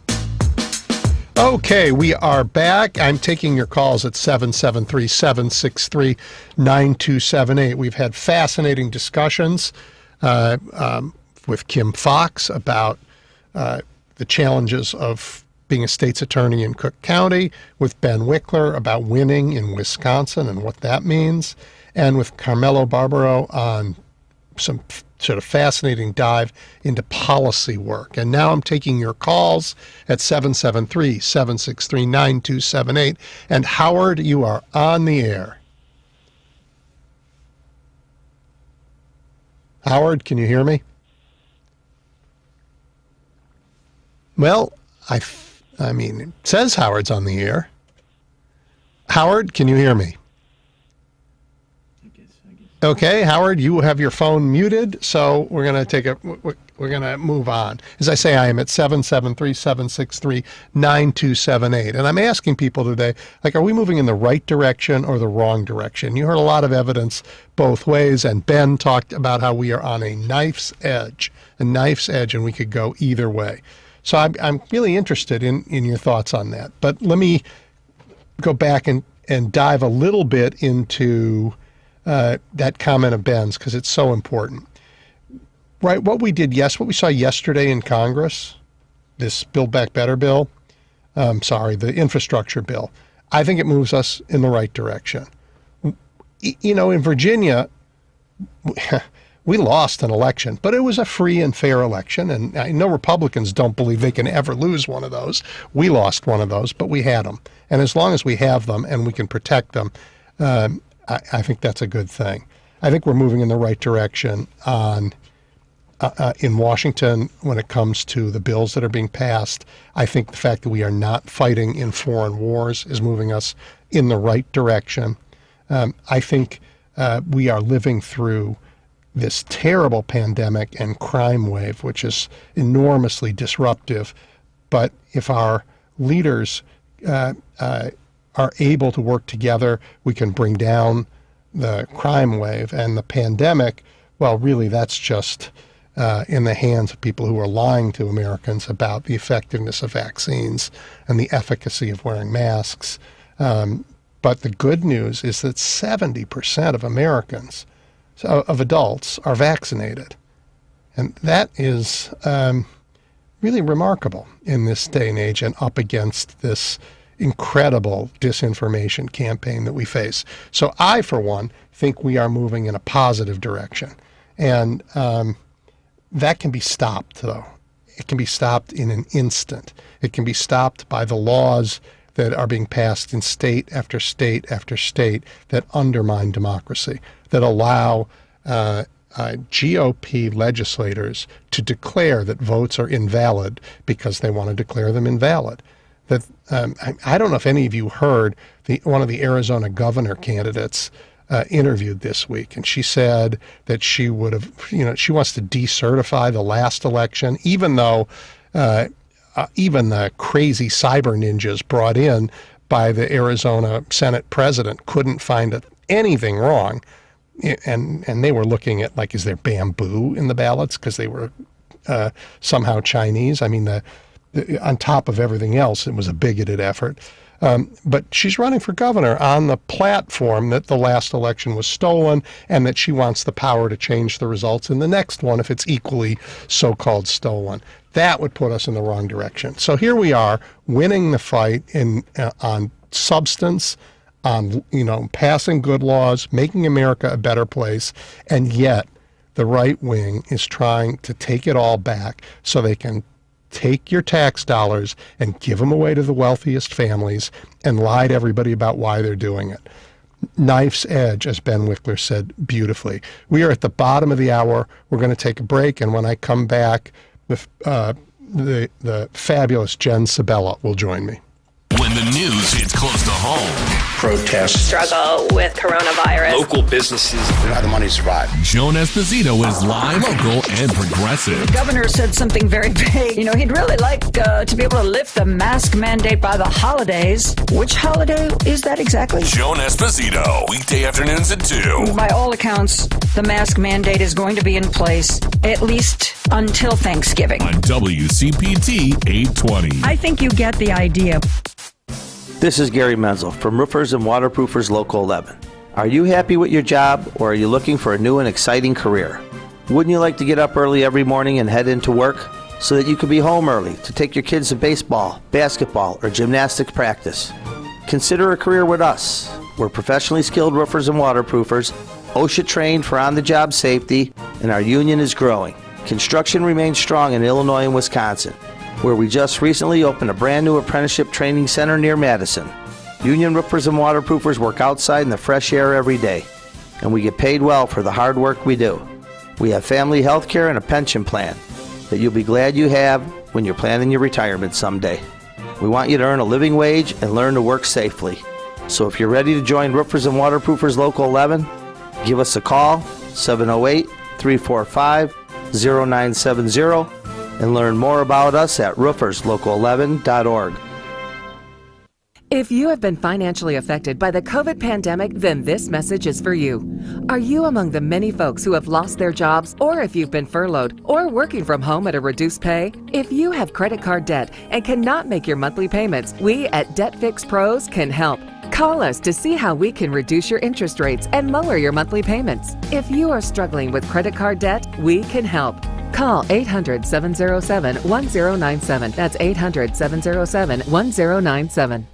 Okay, we are back. I'm taking your calls at 773-763-9278. We've had fascinating discussions with Kim Foxx about the challenges of being a state's attorney in Cook County, with Ben Wikler about winning in Wisconsin and what that means, and with Carmelo Barbaro on some sort of fascinating dive into policy work. And now I'm taking your calls at 773-763-9278. And Howard, you are on the air. Howard, can you hear me? Well, I mean, it says Howard's on the air. Howard, can you hear me? Okay, Howard, you have your phone muted, so we're going to move on. As I say, I am at 773-763-9278. And I'm asking people today, like, are we moving in the right direction or the wrong direction? You heard a lot of evidence both ways, and Ben talked about how we are on a knife's edge, and we could go either way. So I'm really interested in your thoughts on that. But let me go back and dive a little bit into that comment of Ben's, because it's so important. Right, what we saw yesterday in Congress, this Build Back Better bill, the infrastructure bill, I think it moves us in the right direction. You know, in Virginia, we lost an election, but it was a free and fair election, and I know Republicans don't believe they can ever lose one of those. We lost one of those, but we had them. And as long as we have them and we can protect them, I think that's a good thing. I think we're moving in the right direction in Washington when it comes to the bills that are being passed. I think the fact that we are not fighting in foreign wars is moving us in the right direction. I think we are living through this terrible pandemic and crime wave, which is enormously disruptive. But if our leaders are able to work together, we can bring down the crime wave. And the pandemic, well, really, that's just in the hands of people who are lying to Americans about the effectiveness of vaccines and the efficacy of wearing masks. But the good news is that 70% of Americans, of adults, are vaccinated. And that is really remarkable in this day and age and up against this incredible disinformation campaign that we face. So I, for one, think we are moving in a positive direction. And that can be stopped, though. It can be stopped in an instant. It can be stopped by the laws that are being passed in state after state after state that undermine democracy, that allow GOP legislators to declare that votes are invalid because they want to declare them invalid. That I don't know if any of you heard one of the Arizona governor candidates interviewed this week, and she said that she would have, she wants to decertify the last election, even though even the crazy cyber ninjas brought in by the Arizona Senate president couldn't find anything wrong, and they were looking at, like, is there bamboo in the ballots because they were somehow Chinese? I mean, on top of everything else, it was a bigoted effort. But she's running for governor on the platform that the last election was stolen and that she wants the power to change the results in the next one if it's equally so-called stolen. That would put us in the wrong direction. So here we are, winning the fight on substance, on passing good laws, making America a better place, and yet the right wing is trying to take it all back so they can take your tax dollars and give them away to the wealthiest families and lie to everybody about why they're doing it. Knife's edge, as Ben Wikler said beautifully. We are at the bottom of the hour. We're going to take a break, and when I come back, the fabulous Jen Sabella will join me. When the news hits close to home. Protests. Struggle with coronavirus. Local businesses don't have the money to survive. Joan Esposito is live, local, and progressive. The governor said something very big. He'd really like to be able to lift the mask mandate by the holidays. Which holiday is that exactly? Joan Esposito, weekday afternoons at 2. By all accounts, the mask mandate is going to be in place at least until Thanksgiving. On WCPT 820. I think you get the idea. This is Gary Menzel from Roofers and Waterproofers Local 11. Are you happy with your job, or are you looking for a new and exciting career? Wouldn't you like to get up early every morning and head into work so that you could be home early to take your kids to baseball, basketball, or gymnastics practice? Consider a career with us. We're professionally skilled roofers and waterproofers, OSHA trained for on-the-job safety, and our union is growing. Construction remains strong in Illinois and Wisconsin, where we just recently opened a brand new apprenticeship training center near Madison. Union roofers and waterproofers work outside in the fresh air every day, and we get paid well for the hard work we do. We have family health care and a pension plan that you'll be glad you have when you're planning your retirement someday. We want you to earn a living wage and learn to work safely. So if you're ready to join Roofers and Waterproofers Local 11, give us a call, 708-345-0970, and learn more about us at rooferslocal11.org. If you have been financially affected by the COVID pandemic, then this message is for you. Are you among the many folks who have lost their jobs, or if you've been furloughed, or working from home at a reduced pay? If you have credit card debt and cannot make your monthly payments, we at Debt Fix Pros can help. Call us to see how we can reduce your interest rates and lower your monthly payments. If you are struggling with credit card debt, we can help. Call 800-707-1097. That's 800-707-1097.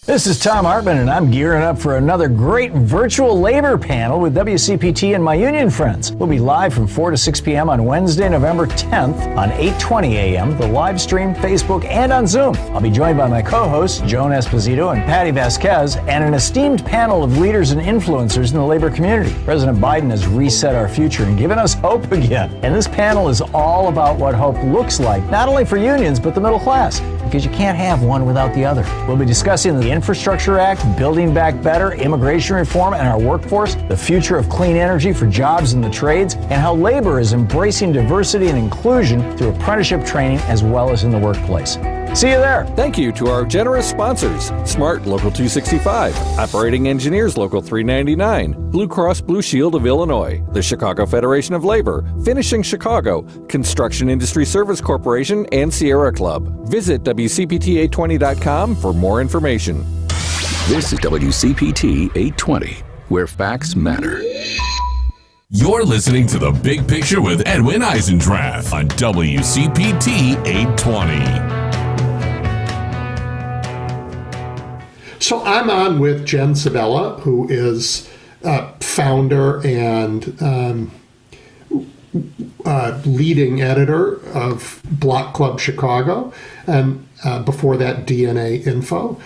This is Tom Hartman, and I'm gearing up for another great virtual labor panel with WCPT and my union friends. We'll be live from 4 to 6 p.m. on Wednesday, November 10th on 8:20 a.m., the live stream, Facebook, and on Zoom. I'll be joined by my co-hosts, Joan Esposito and Patty Vasquez, and an esteemed panel of leaders and influencers in the labor community. President Biden has reset our future and given us hope again. And this panel is all about what hope looks like, not only for unions, but the middle class, because you can't have one without the other. We'll be discussing the Infrastructure Act, Building Back Better, immigration reform and our workforce, the future of clean energy for jobs in the trades, and how labor is embracing diversity and inclusion through apprenticeship training as well as in the workplace. See you there. Thank you to our generous sponsors: Smart Local 265, Operating Engineers Local 399, Blue Cross Blue Shield of Illinois, the Chicago Federation of Labor, Finishing Chicago, Construction Industry Service Corporation, and Sierra Club. Visit WCPT820.com for more information. This is WCPT 820, where facts matter. You're listening to The Big Picture with Edwin Eisendrath on WCPT 820. So I'm on with Jen Sabella, who is founder and leading editor of Block Club Chicago, and before that, DNA Info.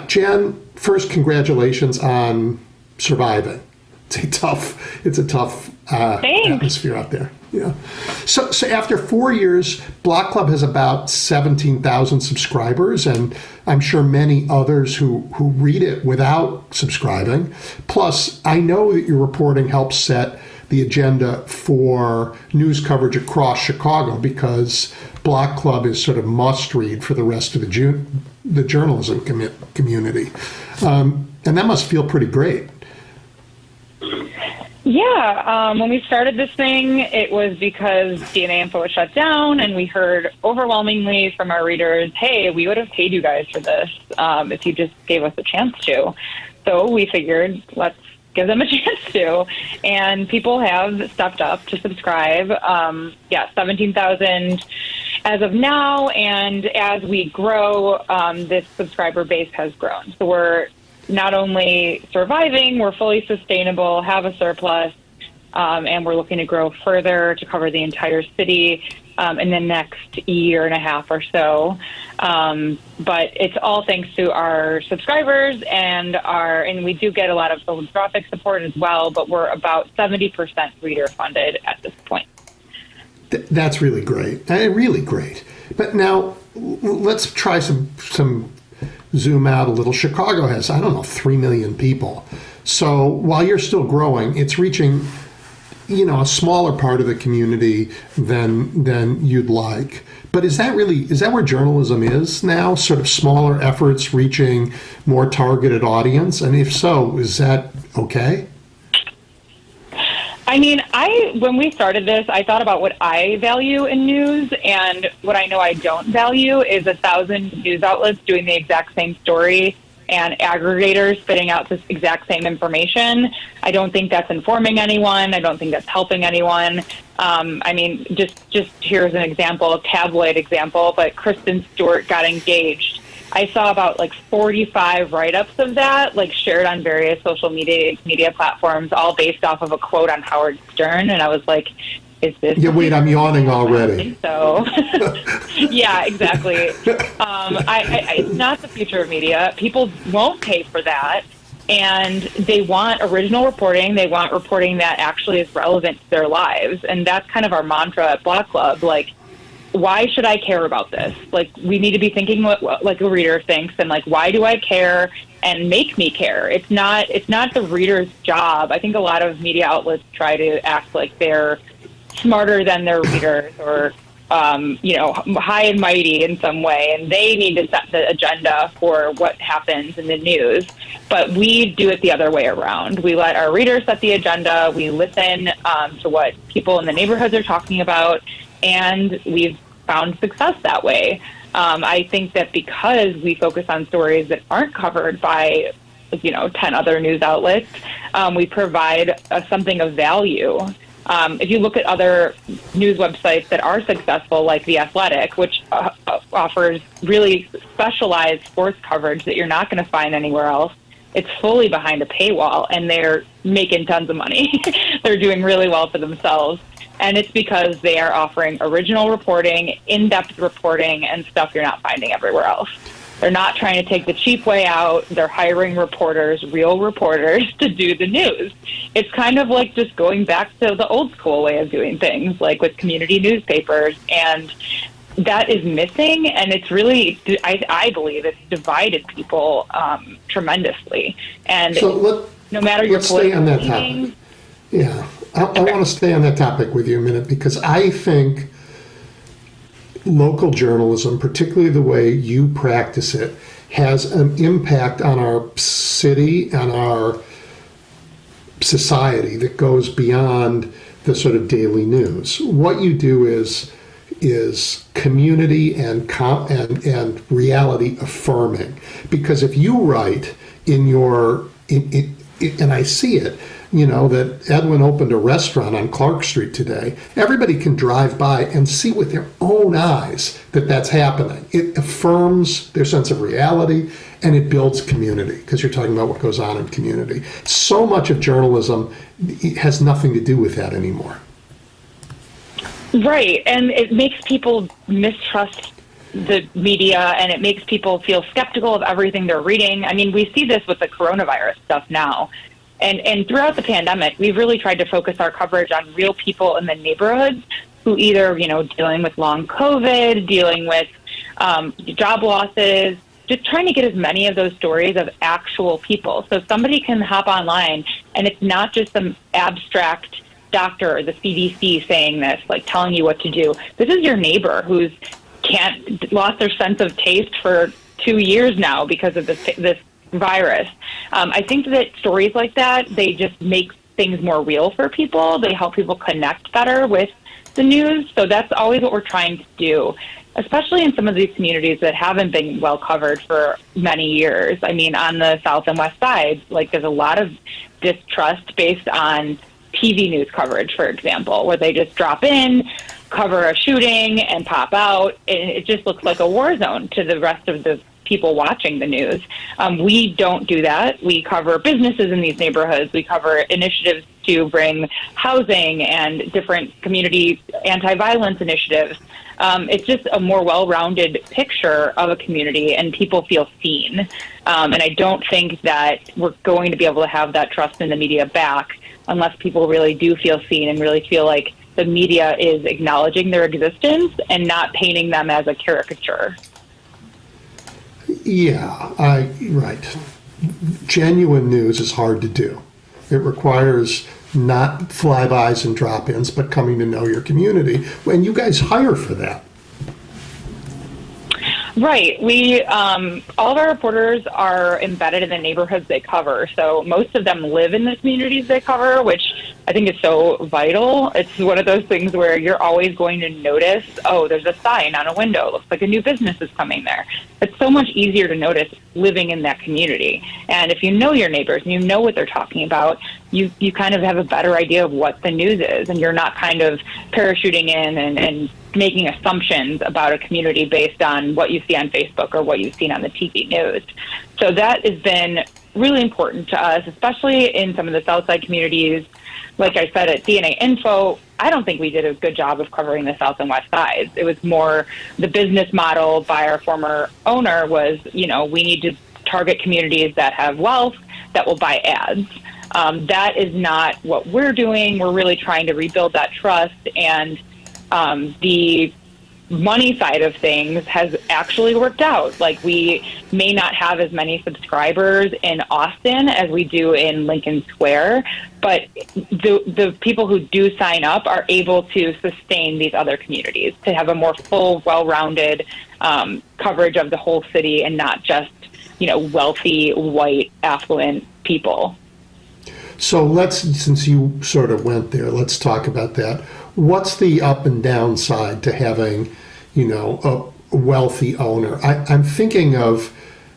Jen, first, congratulations on surviving. It's a tough atmosphere out there. Yeah. So after 4 years, Block Club has about 17,000 subscribers, and I'm sure many others who read it without subscribing. Plus, I know that your reporting helps set the agenda for news coverage across Chicago, because Block Club is sort of must-read for the rest of the journalism community. And that must feel pretty great. Yeah, when we started this thing, it was because DNA Info was shut down, and we heard overwhelmingly from our readers, hey, we would have paid you guys for this if you just gave us a chance to. So we figured, let's give them a chance to. And people have stepped up to subscribe. 17,000 as of now, and as we grow, this subscriber base has grown. So we're not only surviving, we're fully sustainable, have a surplus, and we're looking to grow further to cover the entire city in the next year and a half or so. But it's all thanks to our subscribers and we do get a lot of philanthropic support as well, but we're about 70% reader funded at this point. That's really great. Really great. But now let's try some zoom out a little. Chicago has, 3 million people. So while you're still growing, it's reaching, a smaller part of the community than you'd like. But is that where journalism is now? Sort of smaller efforts reaching more targeted audience? And if so, is that okay? I mean, when we started this, I thought about what I value in news, and what I know I don't value is 1,000 news outlets doing the exact same story and aggregators spitting out this exact same information. I don't think that's informing anyone. I don't think that's helping anyone. Just here's an example, a tabloid example, but Kristen Stewart got engaged. I saw about like 45 write-ups of that, like shared on various social media platforms, all based off of a quote on Howard Stern. And I was like, is this? Yeah, wait, I'm yawning already. So, yeah, exactly. It's not the future of media. People won't pay for that. And they want original reporting. They want reporting that actually is relevant to their lives. And that's kind of our mantra at Block Club. Like, why should I care about this? Like, we need to be thinking what like a reader thinks, and like, why do I care, and make me care. It's not the reader's job. I think a lot of media outlets try to act like they're smarter than their readers, or high and mighty in some way, and they need to set the agenda for what happens in the news. But we do it the other way around. We let our readers set the agenda. We listen to what people in the neighborhoods are talking about, and we've found success that way. I think that because we focus on stories that aren't covered by 10 other news outlets, we provide something of value. If you look at other news websites that are successful, like The Athletic, which offers really specialized sports coverage that you're not going to find anywhere else, it's fully behind a paywall, and they're making tons of money. They're doing really well for themselves. And it's because they are offering original reporting, in-depth reporting, and stuff you're not finding everywhere else. They're not trying to take the cheap way out. They're hiring reporters, real reporters, to do the news. It's kind of like just going back to the old school way of doing things, like with community newspapers. And that is missing, and it's really, I believe, it's divided people tremendously. And so no matter your let's stay on that political topic. Yeah, I want to stay on that topic with you a minute, because I think local journalism, particularly the way you practice it, has an impact on our city and our society that goes beyond the sort of daily news. What you do is community and reality affirming, because if you write and I see it, that Edwin opened a restaurant on Clark Street today. Everybody can drive by and see with their own eyes that that's happening. It affirms their sense of reality, and it builds community, because you're talking about what goes on in community. So much of journalism has nothing to do with that anymore. Right, and it makes people mistrust the media, and it makes people feel skeptical of everything they're reading. I mean, we see this with the coronavirus stuff now. And throughout the pandemic, we've really tried to focus our coverage on real people in the neighborhoods who either, dealing with long COVID, dealing with job losses, just trying to get as many of those stories of actual people. So somebody can hop online, and it's not just some abstract doctor or the CDC saying this, like telling you what to do. This is your neighbor who's lost their sense of taste for 2 years now because of this virus. I think that stories like that, they just make things more real for people. They help people connect better with the news. So that's always what we're trying to do, especially in some of these communities that haven't been well covered for many years. I mean, on the south and west side, like there's a lot of distrust based on TV news coverage, for example, where they just drop in, cover a shooting, and pop out. And it just looks like a war zone to the rest of the people watching the news. We don't do that. We cover businesses in these neighborhoods. We cover initiatives to bring housing and different community anti-violence initiatives. It's just a more well-rounded picture of a community, and people feel seen. And I don't think that we're going to be able to have that trust in the media back unless people really do feel seen and really feel like the media is acknowledging their existence and not painting them as a caricature. Yeah, right. Genuine news is hard to do. It requires not flybys and drop-ins, but coming to know your community. And you guys hire for that. Right. We all of our reporters are embedded in the neighborhoods they cover. So most of them live in the communities they cover, which I think is so vital. It's one of those things where you're always going to notice, oh, there's a sign on a window. It looks like a new business is coming there. It's so much easier to notice living in that community. And if you know your neighbors and you know what they're talking about, you kind of have a better idea of what the news is, and you're not kind of parachuting in and making assumptions about a community based on what you see on Facebook or what you've seen on the TV news. So that has been really important to us, especially in some of the Southside communities. Like I said, at DNA Info, I don't think we did a good job of covering the South and West sides. It was more the business model by our former owner was, we need to target communities that have wealth that will buy ads. That is not what we're doing. We're really trying to rebuild that trust, and the money side of things has actually worked out. Like, we may not have as many subscribers in Austin as we do in Lincoln Square, but the people who do sign up are able to sustain these other communities, to have a more full, well-rounded coverage of the whole city, and not just, wealthy, white, affluent people. So since you sort of went there, let's talk about that. What's the up and down side to having, a wealthy owner? I'm thinking of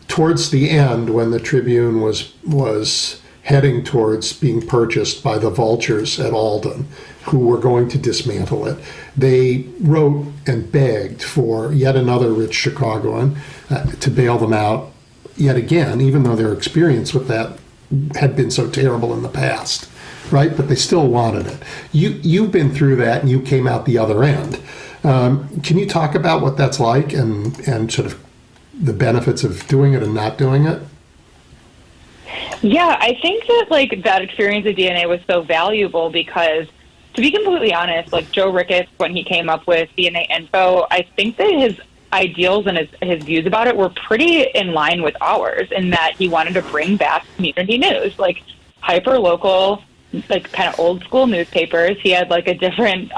towards the end when the Tribune was heading towards being purchased by the vultures at Alden, who were going to dismantle it. They wrote and begged for yet another rich Chicagoan to bail them out yet again, even though their experience with that had been so terrible in the past, right? But they still wanted it. You've been through that, and you came out the other end. Can you talk about what that's like and sort of the benefits of doing it and not doing it? Yeah, I think that that experience of DNA was so valuable because, to be completely honest, Joe Ricketts, when he came up with DNA Info, I think that his ideals and his views about it were pretty in line with ours, in that he wanted to bring back community news, hyper local, kind of old school newspapers. He had a different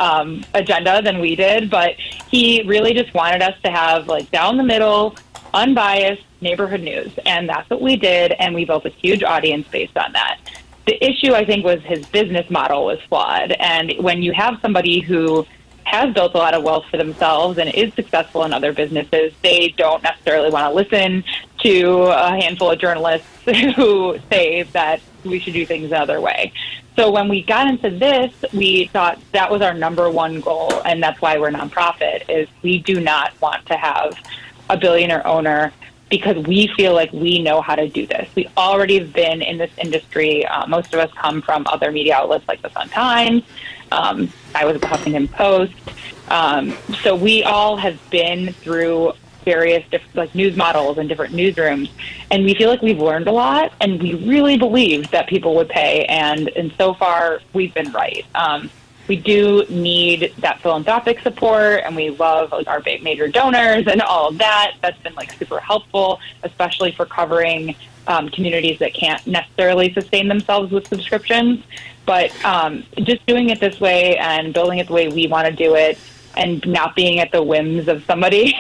agenda than we did, but he really just wanted us to have down the middle, unbiased neighborhood news, and that's what we did, and we built a huge audience based on that. The issue, I think, was his business model was flawed, and when you have somebody who has built a lot of wealth for themselves and is successful in other businesses, they don't necessarily want to listen to a handful of journalists who say that we should do things another way. So when we got into this, we thought that was our number one goal, and that's why we're a nonprofit, is we do not want to have a billionaire owner, because we feel like we know how to do this. We already have been in this industry. Most of us come from other media outlets like the Sun-Times. I was at the Huffington Post. So we all have been through various different news models and different newsrooms, and we feel like we've learned a lot, and we really believed that people would pay, and so far we've been right. We do need that philanthropic support, and we love our major donors and all of that. That's been super helpful, especially for covering communities that can't necessarily sustain themselves with subscriptions. But just doing it this way and building it the way we want to do it, and not being at the whims of somebody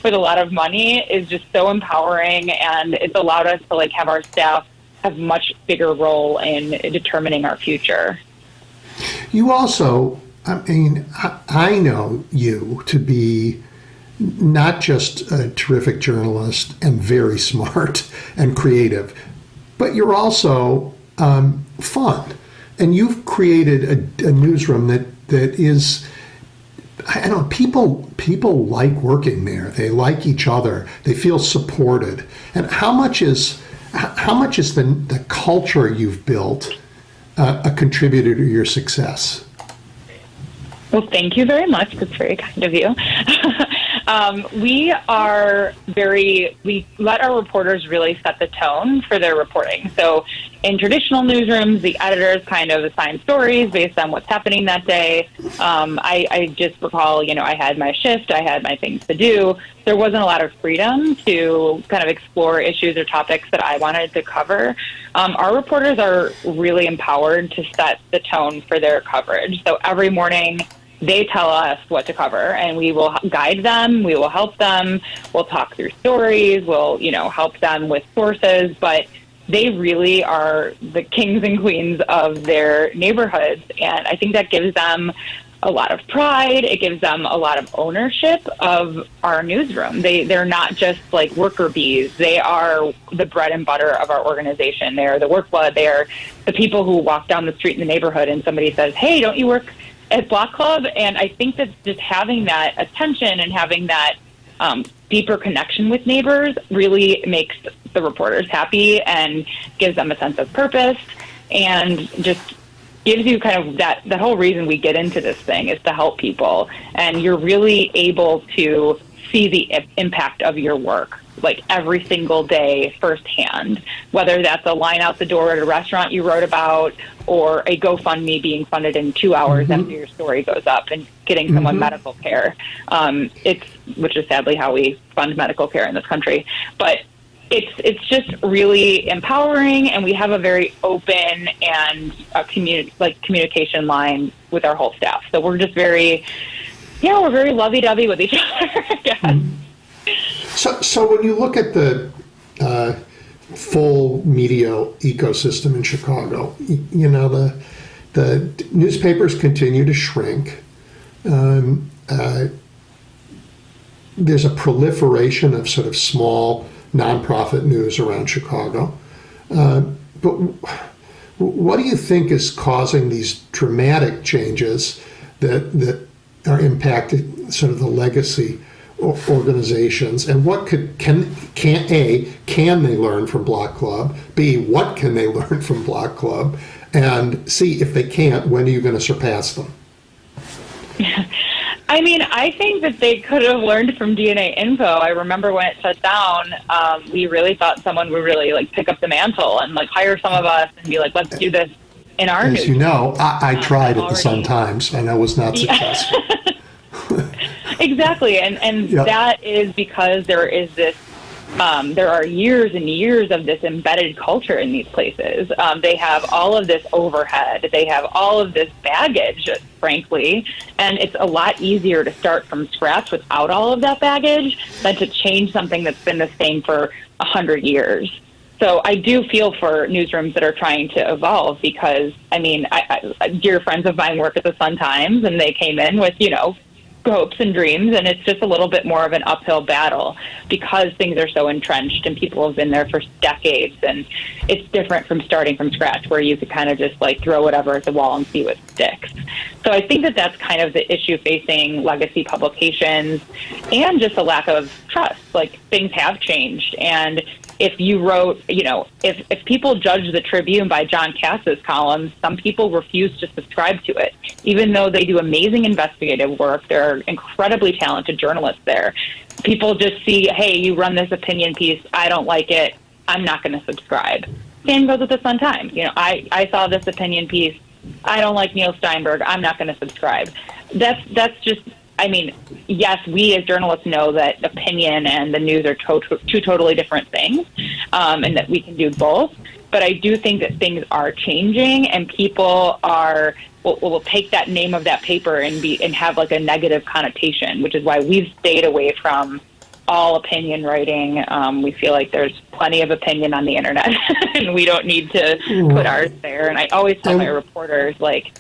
with a lot of money, is just so empowering, and it's allowed us to have our staff have much bigger role in determining our future. You also, I know you to be not just a terrific journalist and very smart and creative, but you're also fun. And you've created a newsroom that is, I don't know, people like working there. They like each other. They feel supported. And how much is the culture you've built a contributor to your success? Well, thank you very much. That's very kind of you. We let our reporters really set the tone for their reporting. So in traditional newsrooms, the editors kind of assign stories based on what's happening that day. I just recall, I had my shift, I had my things to do. There wasn't a lot of freedom to kind of explore issues or topics that I wanted to cover. Our reporters are really empowered to set the tone for their coverage. So every morning, they tell us what to cover, and we will guide them, we will help them, we'll talk through stories, we'll, help them with sources, but they really are the kings and queens of their neighborhoods, and I think that gives them a lot of pride. It gives them a lot of ownership of our newsroom. They're not just like worker bees. They are the bread and butter of our organization. They're the work blood. They're the people who walk down the street in the neighborhood and somebody says, hey, don't you work at Block Club? And I think that just having that attention and having that deeper connection with neighbors really makes the reporters happy and gives them a sense of purpose and just gives you kind of that whole reason we get into this thing is to help people. And you're really able to see the impact of your work, like every single day firsthand, whether that's a line out the door at a restaurant you wrote about or a GoFundMe being funded in 2 hours after your story goes up and getting someone medical care. Which is sadly how we fund medical care in this country. But it's just really empowering, and we have a very open and communication line with our whole staff. So we're just very lovey-dovey with each other, I guess. So when you look at the full media ecosystem in Chicago, you know, the newspapers continue to shrink. There's a proliferation of sort of small nonprofit news around Chicago. But what do you think is causing these dramatic changes that are impacting sort of the legacy organizations? And what can they learn from Block Club? B, what can they learn from Block Club? And C, if they can't, when are you going to surpass them? I mean, I think that they could have learned from DNA Info. I remember when it shut down, we really thought someone would really like pick up the mantle and like hire some of us and be like, let's do this in our news. As you know, I tried at the Sun-Times and I was not successful. Exactly, and that is because there is this. There are years and years of this embedded culture in these places. They have all of this overhead. They have all of this baggage, frankly, and it's a lot easier to start from scratch without all of that baggage than to change something that's been the same for 100 years. So I do feel for newsrooms that are trying to evolve because, I mean, dear friends of mine work at the Sun-Times, and they came in with, hopes and dreams, and it's just a little bit more of an uphill battle because things are so entrenched and people have been there for decades, and it's different from starting from scratch where you could kind of just like throw whatever at the wall and see what sticks. So I think that that's kind of the issue facing legacy publications and just a lack of trust. Like, things have changed, and if you wrote, if people judge the Tribune by John Cass's columns, some people refuse to subscribe to it, even though they do amazing investigative work. There are incredibly talented journalists there. People just see, hey, you run this opinion piece, I don't like it, I'm not going to subscribe. Same goes with the Sun-Times. I saw this opinion piece, I don't like Neil Steinberg, I'm not going to subscribe. That's just, I mean, yes, we as journalists know that opinion and the news are two totally different things, and that we can do both. But I do think that things are changing, and people will take that name of that paper and have like a negative connotation, which is why we've stayed away from all opinion writing. We feel like there's plenty of opinion on the internet, and we don't need to put ours there. And I always tell my reporters, like,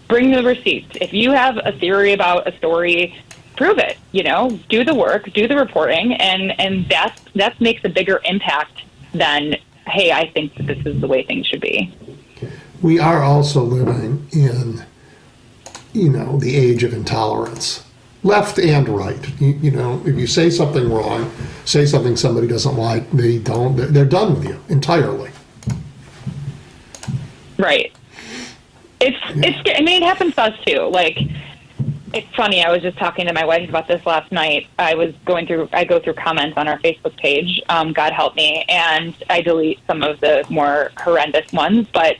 bring the receipts. If you have a theory about a story, prove it. Do the work, do the reporting, and that makes a bigger impact than, hey, I think that this is the way things should be. We are also living in, the age of intolerance, left and right. If you say something wrong, say something somebody doesn't like, they're done with you entirely. Right. It happens to us too. Like, it's funny. I was just talking to my wife about this last night. I go through comments on our Facebook page, God help me, and I delete some of the more horrendous ones. But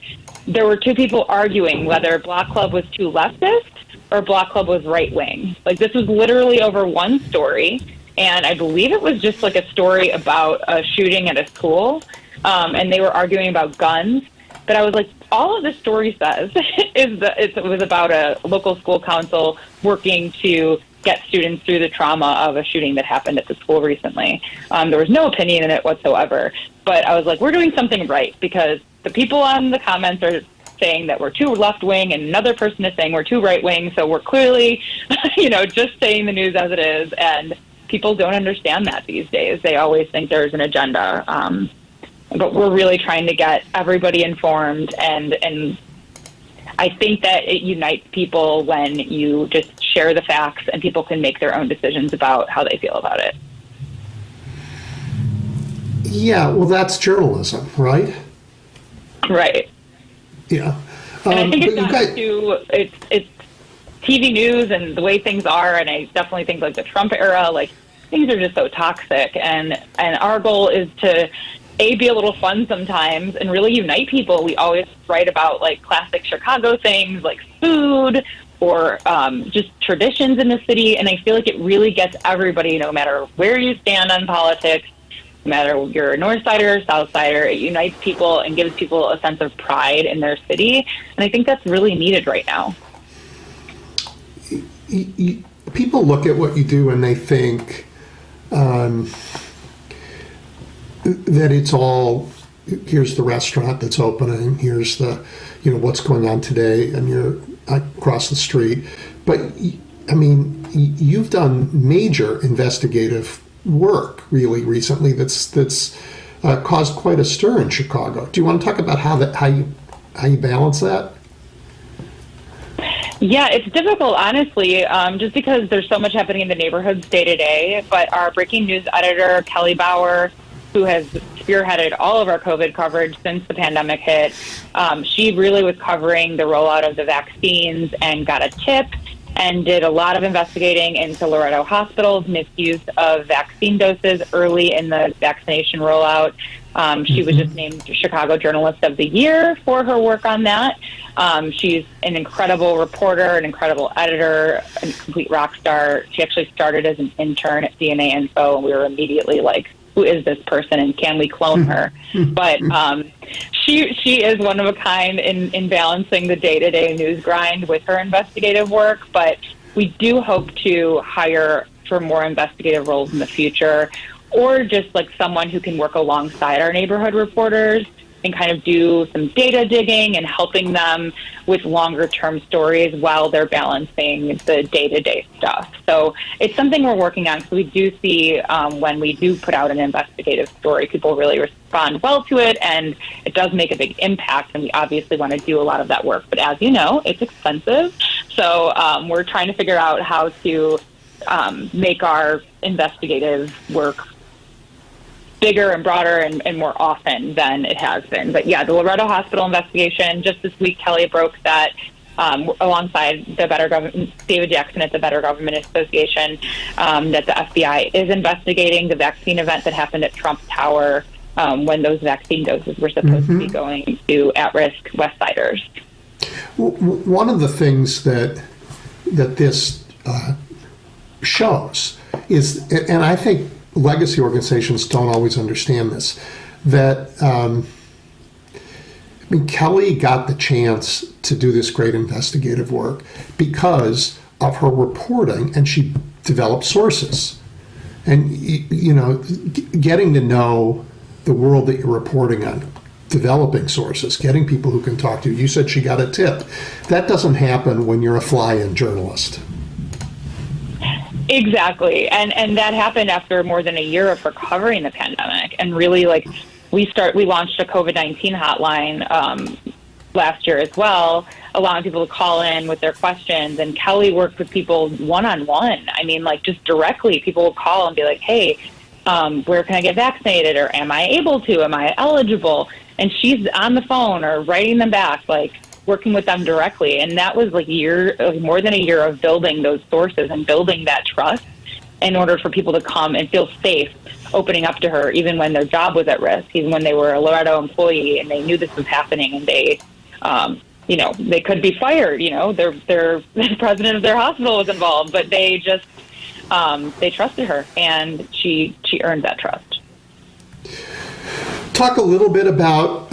there were two people arguing whether Block Club was too leftist or Block Club was right wing. Like, this was literally over one story, and I believe it was just like a story about a shooting at a school, and they were arguing about guns. But I was like, all of the story says is that it was about a local school council working to get students through the trauma of a shooting that happened at the school recently. There was no opinion in it whatsoever. But I was like, we're doing something right, because the people on the comments are saying that we're too left-wing, and another person is saying we're too right-wing. So we're clearly, just saying the news as it is. And people don't understand that these days. They always think there's an agenda. But we're really trying to get everybody informed, and I think that it unites people when you just share the facts and people can make their own decisions about how they feel about it. Yeah, well, that's journalism, right? Right. Yeah. And I think it's TV news and the way things are, and I definitely think like the Trump era, like things are just so toxic, and our goal is to be a little fun sometimes and really unite people. We always write about like classic Chicago things like food or just traditions in the city, and I feel like it really gets everybody, no matter where you stand on politics, no matter you're a North Sider or South Sider, it unites people and gives people a sense of pride in their city, and I think that's really needed right now. People look at what you do and they think that it's all, here's the restaurant that's opening, here's the, what's going on today, and you're across the street. But, I mean, you've done major investigative work really recently that's caused quite a stir in Chicago. Do you want to talk about how you balance that? Yeah, it's difficult, honestly, just because there's so much happening in the neighborhoods day to day. But our breaking news editor, Kelly Bauer, who has spearheaded all of our COVID coverage since the pandemic hit, she really was covering the rollout of the vaccines and got a tip and did a lot of investigating into Loretto Hospital's misuse of vaccine doses early in the vaccination rollout. She was just named Chicago Journalist of the Year for her work on that. She's an incredible reporter, an incredible editor, a complete rock star. She actually started as an intern at DNA Info, and we were immediately like, who is this person and can we clone her? But she is one of a kind in balancing the day-to-day news grind with her investigative work. But we do hope to hire for more investigative roles in the future, or just like someone who can work alongside our neighborhood reporters and kind of do some data digging and helping them with longer term stories while they're balancing the day-to-day stuff. So it's something we're working on. So we do see when we do put out an investigative story, people really respond well to it, and it does make a big impact, and we obviously want to do a lot of that work. But as you know, it's expensive. So we're trying to figure out how to make our investigative work bigger and broader and more often than it has been. But yeah, the Loretto Hospital investigation, just this week, Kelly broke that alongside the Better Government, David Jackson at the Better Government Association, that the FBI is investigating the vaccine event that happened at Trump Tower when those vaccine doses were supposed to be going to at-risk West Siders. One of the things that this shows is, and I think legacy organizations don't always understand this, that Kelly got the chance to do this great investigative work because of her reporting, and she developed sources. And, getting to know the world that you're reporting on, developing sources, getting people who can talk to you. You said she got a tip. That doesn't happen when you're a fly-in journalist. Exactly. And that happened after more than a year of her covering the pandemic. And really, we launched a COVID-19 hotline last year as well, allowing people to call in with their questions. And Kelly worked with people one-on-one. I mean, just directly, people will call and be like, hey, where can I get vaccinated? Or am I able to? Am I eligible? And she's on the phone or writing them back, working with them directly. And that was more than a year of building those sources and building that trust in order for people to come and feel safe opening up to her, even when their job was at risk, even when they were a Loretto employee and they knew this was happening, and they they could be fired. The president of their hospital was involved, but they just they trusted her, and she earned that trust. Talk a little bit about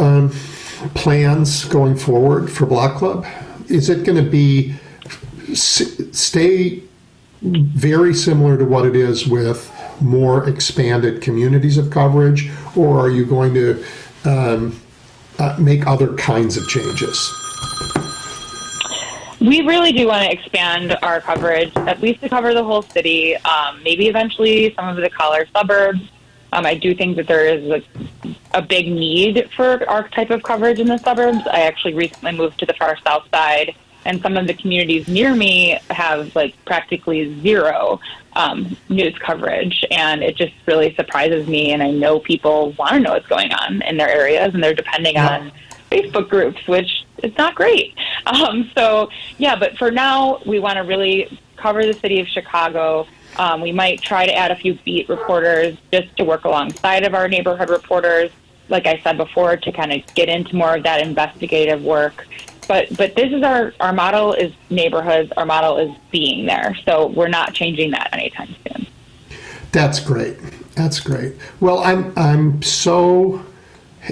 plans going forward for Block Club. Is it going to be stay very similar to what it is with more expanded communities of coverage, or are you going to make other kinds of changes? We really do want to expand our coverage, at least to cover the whole city, maybe eventually some of the collar suburbs. I do think that there is a big need for our type of coverage in the suburbs. I actually recently moved to the far south side, and some of the communities near me have practically zero news coverage, and it just really surprises me. And I know people want to know what's going on in their areas, and they're depending on Facebook groups, which is not great. But for now, we want to really cover the city of Chicago. We might try to add a few beat reporters just to work alongside of our neighborhood reporters, like I said before, to kind of get into more of that investigative work. But this is our model is neighborhoods. Our model is being there. So we're not changing that anytime soon. That's great. That's great. Well, I'm so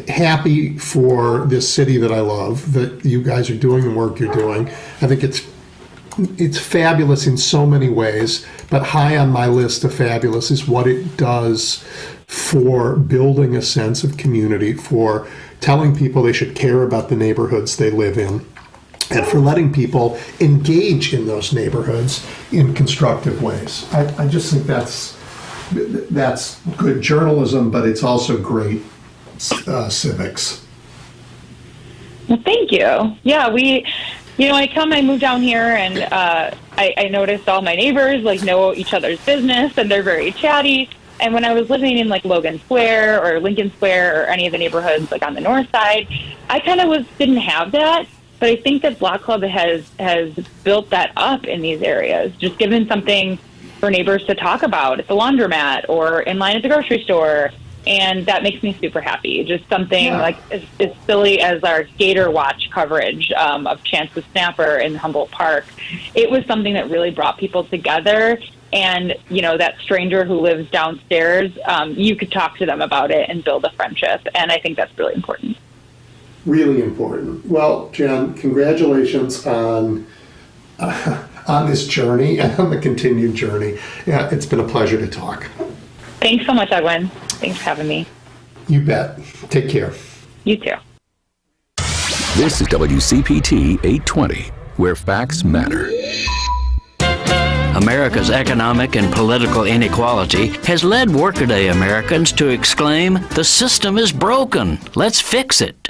happy for this city that I love, that you guys are doing the work you're doing. I think it's fabulous in so many ways, but high on my list of fabulous is what it does for building a sense of community, for telling people they should care about the neighborhoods they live in, and for letting people engage in those neighborhoods in constructive ways. I just think that's good journalism, but it's also great civics. Well, thank you. Yeah, I moved down here, and I noticed all my neighbors know each other's business, and they're very chatty. And when I was living in Logan Square or Lincoln Square or any of the neighborhoods on the north side, I kind of didn't have that. But I think that Block Club has built that up in these areas, just given something for neighbors to talk about at the laundromat or in line at the grocery store. And that makes me super happy. Just something as silly as our Gator Watch coverage of Chance the Snapper in Humboldt Park. It was something that really brought people together. And, that stranger who lives downstairs, you could talk to them about it and build a friendship. And I think that's really important. Really important. Well, Jen, congratulations on this journey and on the continued journey. Yeah, it's been a pleasure to talk. Thanks so much, Edwin. Thanks for having me. You bet. Take care. You too. This is WCPT 820, where facts matter. America's economic and political inequality has led workaday Americans to exclaim, "The system is broken. Let's fix it."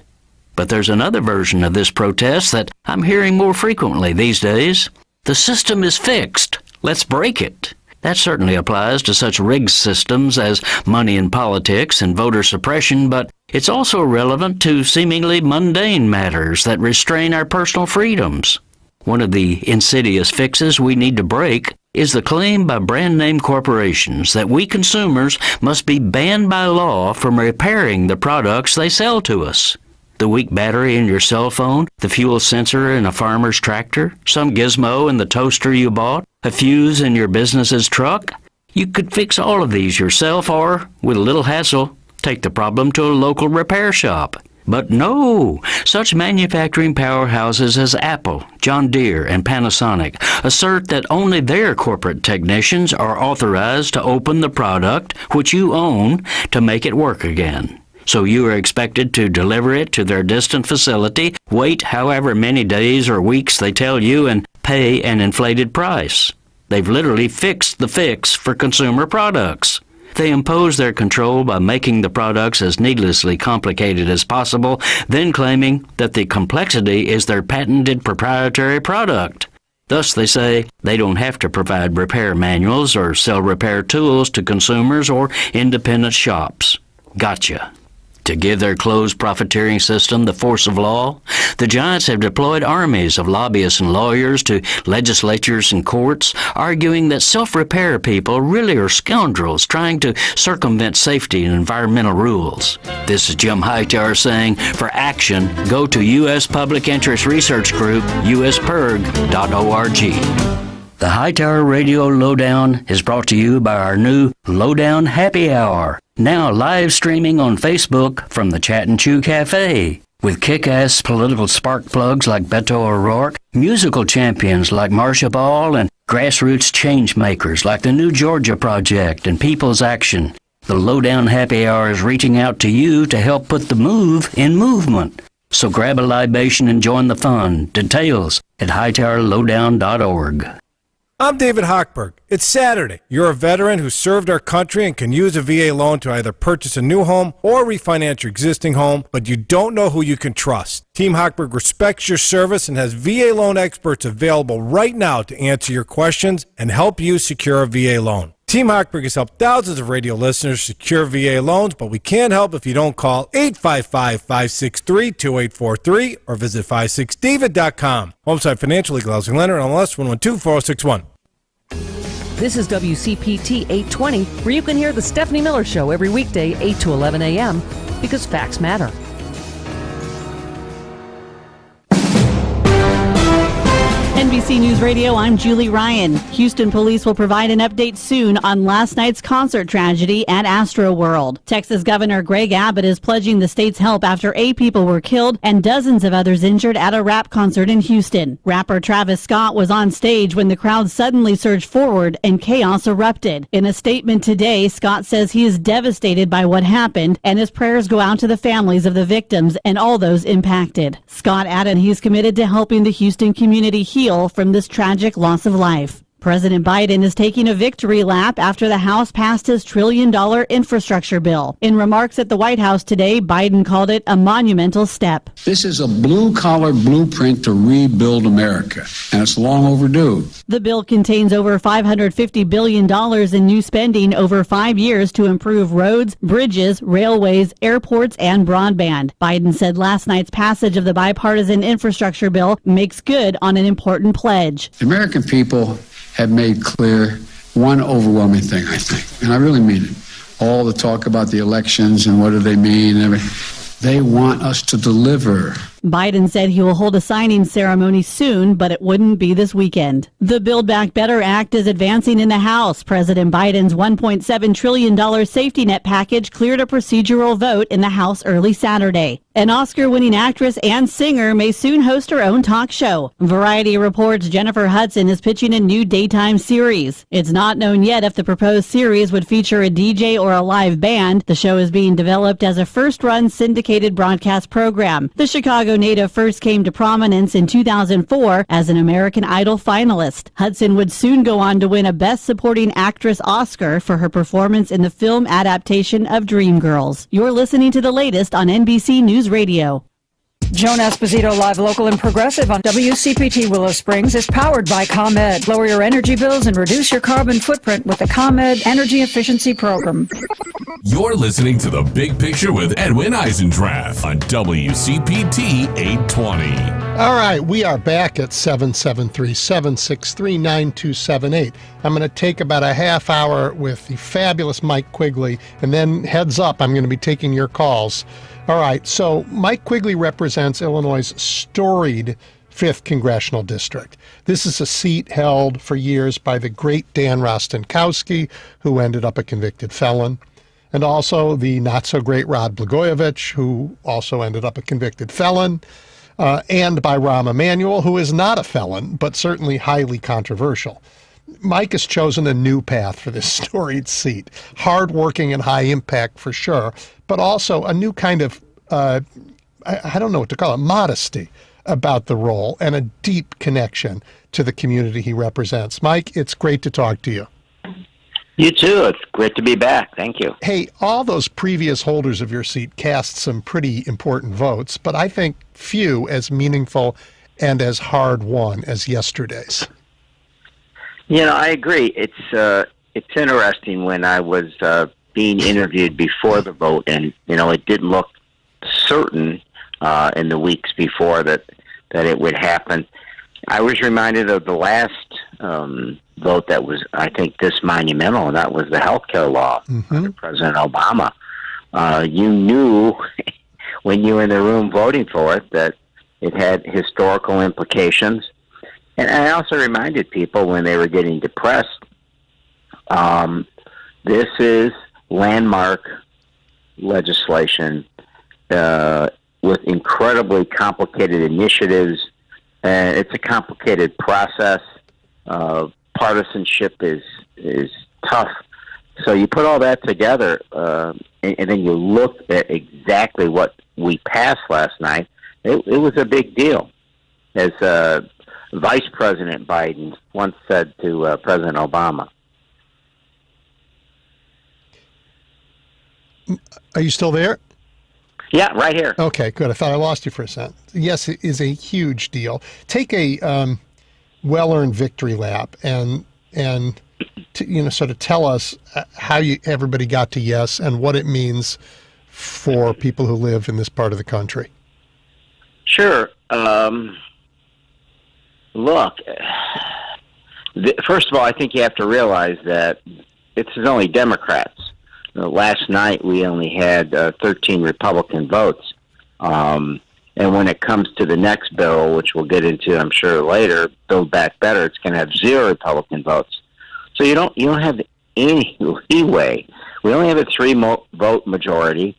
But there's another version of this protest that I'm hearing more frequently these days. "The system is fixed. Let's break it." That certainly applies to such rigged systems as money in politics and voter suppression, but it's also relevant to seemingly mundane matters that restrain our personal freedoms. One of the insidious fixes we need to break is the claim by brand-name corporations that we consumers must be banned by law from repairing the products they sell to us. The weak battery in your cell phone, the fuel sensor in a farmer's tractor, some gizmo in the toaster you bought, a fuse in your business's truck. You could fix all of these yourself or, with a little hassle, take the problem to a local repair shop. But no, such manufacturing powerhouses as Apple, John Deere, and Panasonic assert that only their corporate technicians are authorized to open the product, which you own, to make it work again. So you are expected to deliver it to their distant facility, wait however many days or weeks they tell you, and pay an inflated price. They've literally fixed the fix for consumer products. They impose their control by making the products as needlessly complicated as possible, then claiming that the complexity is their patented proprietary product. Thus, they say they don't have to provide repair manuals or sell repair tools to consumers or independent shops. Gotcha. To give their closed profiteering system the force of law, the giants have deployed armies of lobbyists and lawyers to legislatures and courts, arguing that self-repair people really are scoundrels trying to circumvent safety and environmental rules. This is Jim Hightower saying, for action, go to U.S. Public Interest Research Group, uspurg.org. The Hightower Radio Lowdown is brought to you by our new Lowdown Happy Hour, now live streaming on Facebook from the Chat and Chew Cafe. With kick-ass political spark plugs like Beto O'Rourke, musical champions like Marcia Ball, and grassroots change makers like the New Georgia Project and People's Action, the Lowdown Happy Hour is reaching out to you to help put the move in movement. So grab a libation and join the fun. Details at hightowerlowdown.org. I'm David Hochberg. It's Saturday. You're a veteran who served our country and can use a VA loan to either purchase a new home or refinance your existing home, but you don't know who you can trust. Team Hochberg respects your service and has VA loan experts available right now to answer your questions and help you secure a VA loan. Team Hochberg has helped thousands of radio listeners secure VA loans, but we can't help if you don't call 855-563-2843 or visit 56david.com. Homeside Financial Legal Housing Lender, NMLS 1124061. This is WCPT 820, where you can hear the Stephanie Miller Show every weekday, 8 to 11 a.m., because facts matter. NBC News Radio, I'm Julie Ryan. Houston police will provide an update soon on last night's concert tragedy at Astroworld. Texas Governor Greg Abbott is pledging the state's help after 8 people were killed and dozens of others injured at a rap concert in Houston. Rapper Travis Scott was on stage when the crowd suddenly surged forward and chaos erupted. In a statement today, Scott says he is devastated by what happened and his prayers go out to the families of the victims and all those impacted. Scott added he's committed to helping the Houston community heal from this tragic loss of life. President Biden is taking a victory lap after the House passed his $1 trillion infrastructure bill. In remarks at the White House today, Biden called it a monumental step. This is a blue-collar blueprint to rebuild America, and it's long overdue. The bill contains over $550 billion in new spending over 5 years to improve roads, bridges, railways, airports, and broadband. Biden said last night's passage of the bipartisan infrastructure bill makes good on an important pledge. The American people have made clear one overwhelming thing, I think, and I really mean it. All the talk about the elections and what do they mean and everything. They want us to deliver. Biden said he will hold a signing ceremony soon, but it wouldn't be this weekend. The Build Back Better Act is advancing in the House. President Biden's $1.7 trillion safety net package cleared a procedural vote in the House early Saturday. An Oscar-winning actress and singer may soon host her own talk show. Variety reports Jennifer Hudson is pitching a new daytime series. It's not known yet if the proposed series would feature a DJ or a live band. The show is being developed as a first-run syndicated broadcast program. The Chicago native first came to prominence in 2004 as an American Idol finalist. Hudson would soon go on to win a Best Supporting Actress Oscar for her performance in the film adaptation of Dreamgirls. You're listening to the latest on NBC News Radio. Joan Esposito, live, local, and progressive on WCPT Willow Springs is powered by ComEd. Lower your energy bills and reduce your carbon footprint with the ComEd Energy Efficiency Program. You're listening to The Big Picture with Edwin Eisendrath on WCPT 820. All right, we are back at 773-763-9278. I'm going to take about a half hour with the fabulous Mike Quigley, and then heads up, I'm going to be taking your calls. All right, so Mike Quigley represents Illinois' storied 5th Congressional District. This is a seat held for years by the great Dan Rostenkowski, who ended up a convicted felon, and also the not-so-great Rod Blagojevich, who also ended up a convicted felon, and by Rahm Emanuel, who is not a felon, but certainly highly controversial. Mike has chosen a new path for this storied seat. Hard-working and high impact for sure, but also a new kind of, I don't know what to call it, modesty about the role and a deep connection to the community he represents. Mike, it's great to talk to you. You too. It's great to be back. Thank you. Hey, all those previous holders of your seat cast some pretty important votes, but I think few as meaningful and as hard-won as yesterday's. You know, I agree. It's interesting when I was being interviewed before the vote, and you know, it didn't look certain in the weeks before that it would happen. I was reminded of the last vote that was, I think, this monumental, and that was the healthcare law under President Obama. You knew when you were in the room voting for it that it had historical implications. And I also reminded people when they were getting depressed, this is landmark legislation with incredibly complicated initiatives. It's a complicated process. Partisanship is tough. So you put all that together, and then you look at exactly what we passed last night. it was a big deal. As Vice President Biden once said to President Obama. Are you still there? Yeah, right here. Okay, good. I thought I lost you for a second. Yes, it is a huge deal. Take a well-earned victory lap and sort of tell us how everybody got to yes and what it means for people who live in this part of the country. Sure. Look, first of all, I think you have to realize that it's only Democrats. Last night we only had 13 Republican votes. And when it comes to the next bill, which we'll get into, I'm sure, later, Build Back Better, it's going to have 0 Republican votes. So you don't have any leeway. We only have a 3-vote majority.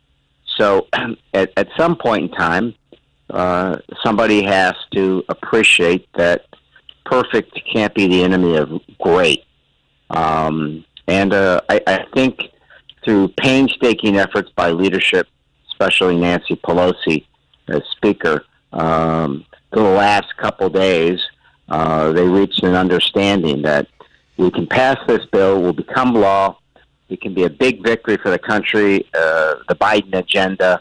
So at some point in time, somebody has to appreciate that perfect can't be the enemy of great. I think through painstaking efforts by leadership, especially Nancy Pelosi as Speaker, for the last couple days, they reached an understanding that we can pass this bill, will become law, it can be a big victory for the country, the Biden agenda,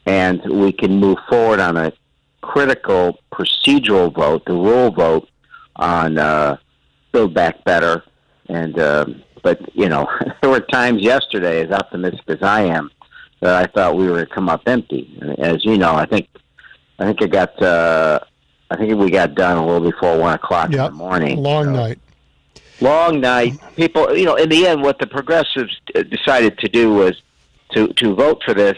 and we can move forward on a critical procedural vote, the rule vote on Build Back Better. And but there were times yesterday, as optimistic as I am, that I thought we were going to come up empty. As you know, I think we got done a little before 1 o'clock in the morning. Long night. People, in the end, what the progressives decided to do was to vote for this.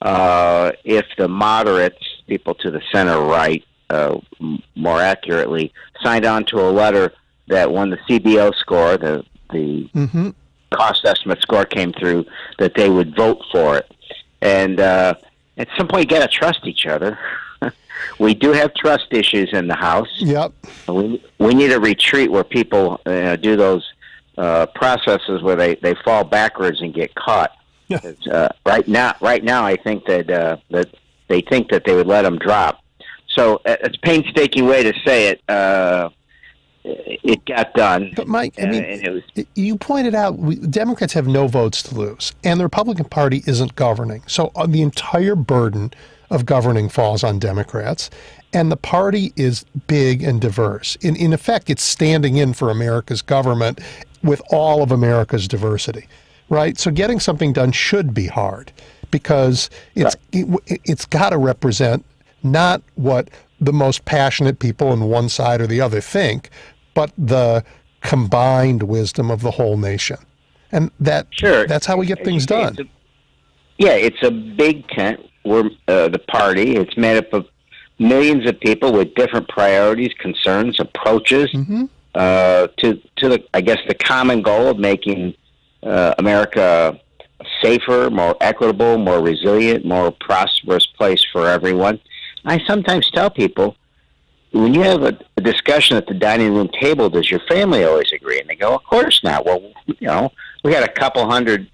If the moderates, people to the center right, more accurately, signed on to a letter that when the CBO score, the cost estimate score came through, that they would vote for it. And at some point, you got to trust each other. We do have trust issues in the House. Yep. We need a retreat where people do those processes where they fall backwards and get caught. Right now, I think that they think that they would let them drop. So it's a painstaking way to say it. It got done. But Mike, you pointed out Democrats have no votes to lose, and the Republican Party isn't governing. So the entire burden of governing falls on Democrats, and the party is big and diverse. In effect, it's standing in for America's government with all of America's diversity, right? So getting something done should be hard because it's got to represent not what the most passionate people on one side or the other think, but the combined wisdom of the whole nation. And that's how we get things done. It's a big tent. We're the party. It's made up of millions of people with different priorities, concerns, approaches to the common goal of making America a safer, more equitable, more resilient, more prosperous place for everyone. I sometimes tell people, when you have a discussion at the dining room table, does your family always agree? And they go, of course not. Well, we had a couple hundred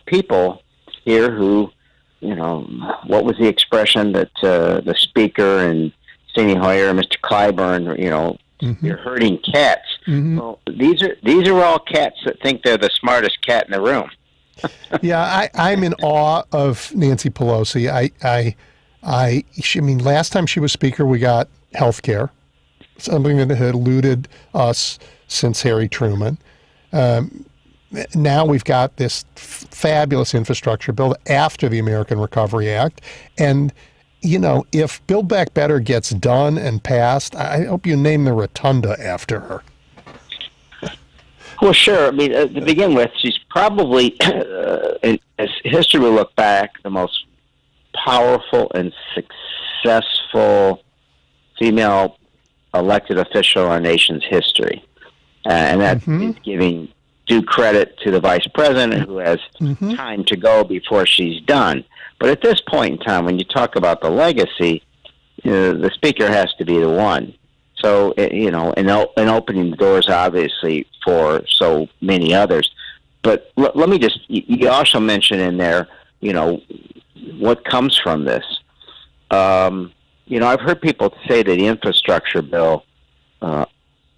people here who, what was the expression that the Speaker and Steny Hoyer and Mr. Clyburn, you're herding cats. Well, these are all cats that think they're the smartest cat in the room. Yeah, I'm in awe of Nancy Pelosi. I mean, last time she was Speaker, we got health care, something that had eluded us since Harry Truman. Now we've got this fabulous infrastructure bill after the American Recovery Act. And, if Build Back Better gets done and passed, I hope you name the rotunda after her. Well, sure. I mean, to begin with, she's probably, as history will look back, the most powerful and successful female elected official in our nation's history. And that is giving due credit to the vice president who has time to go before she's done. But at this point in time, when you talk about the legacy, the Speaker has to be the one. So, and opening the doors, obviously, for so many others. But let me just, you also mentioned in there, what comes from this. I've heard people say that the infrastructure bill, the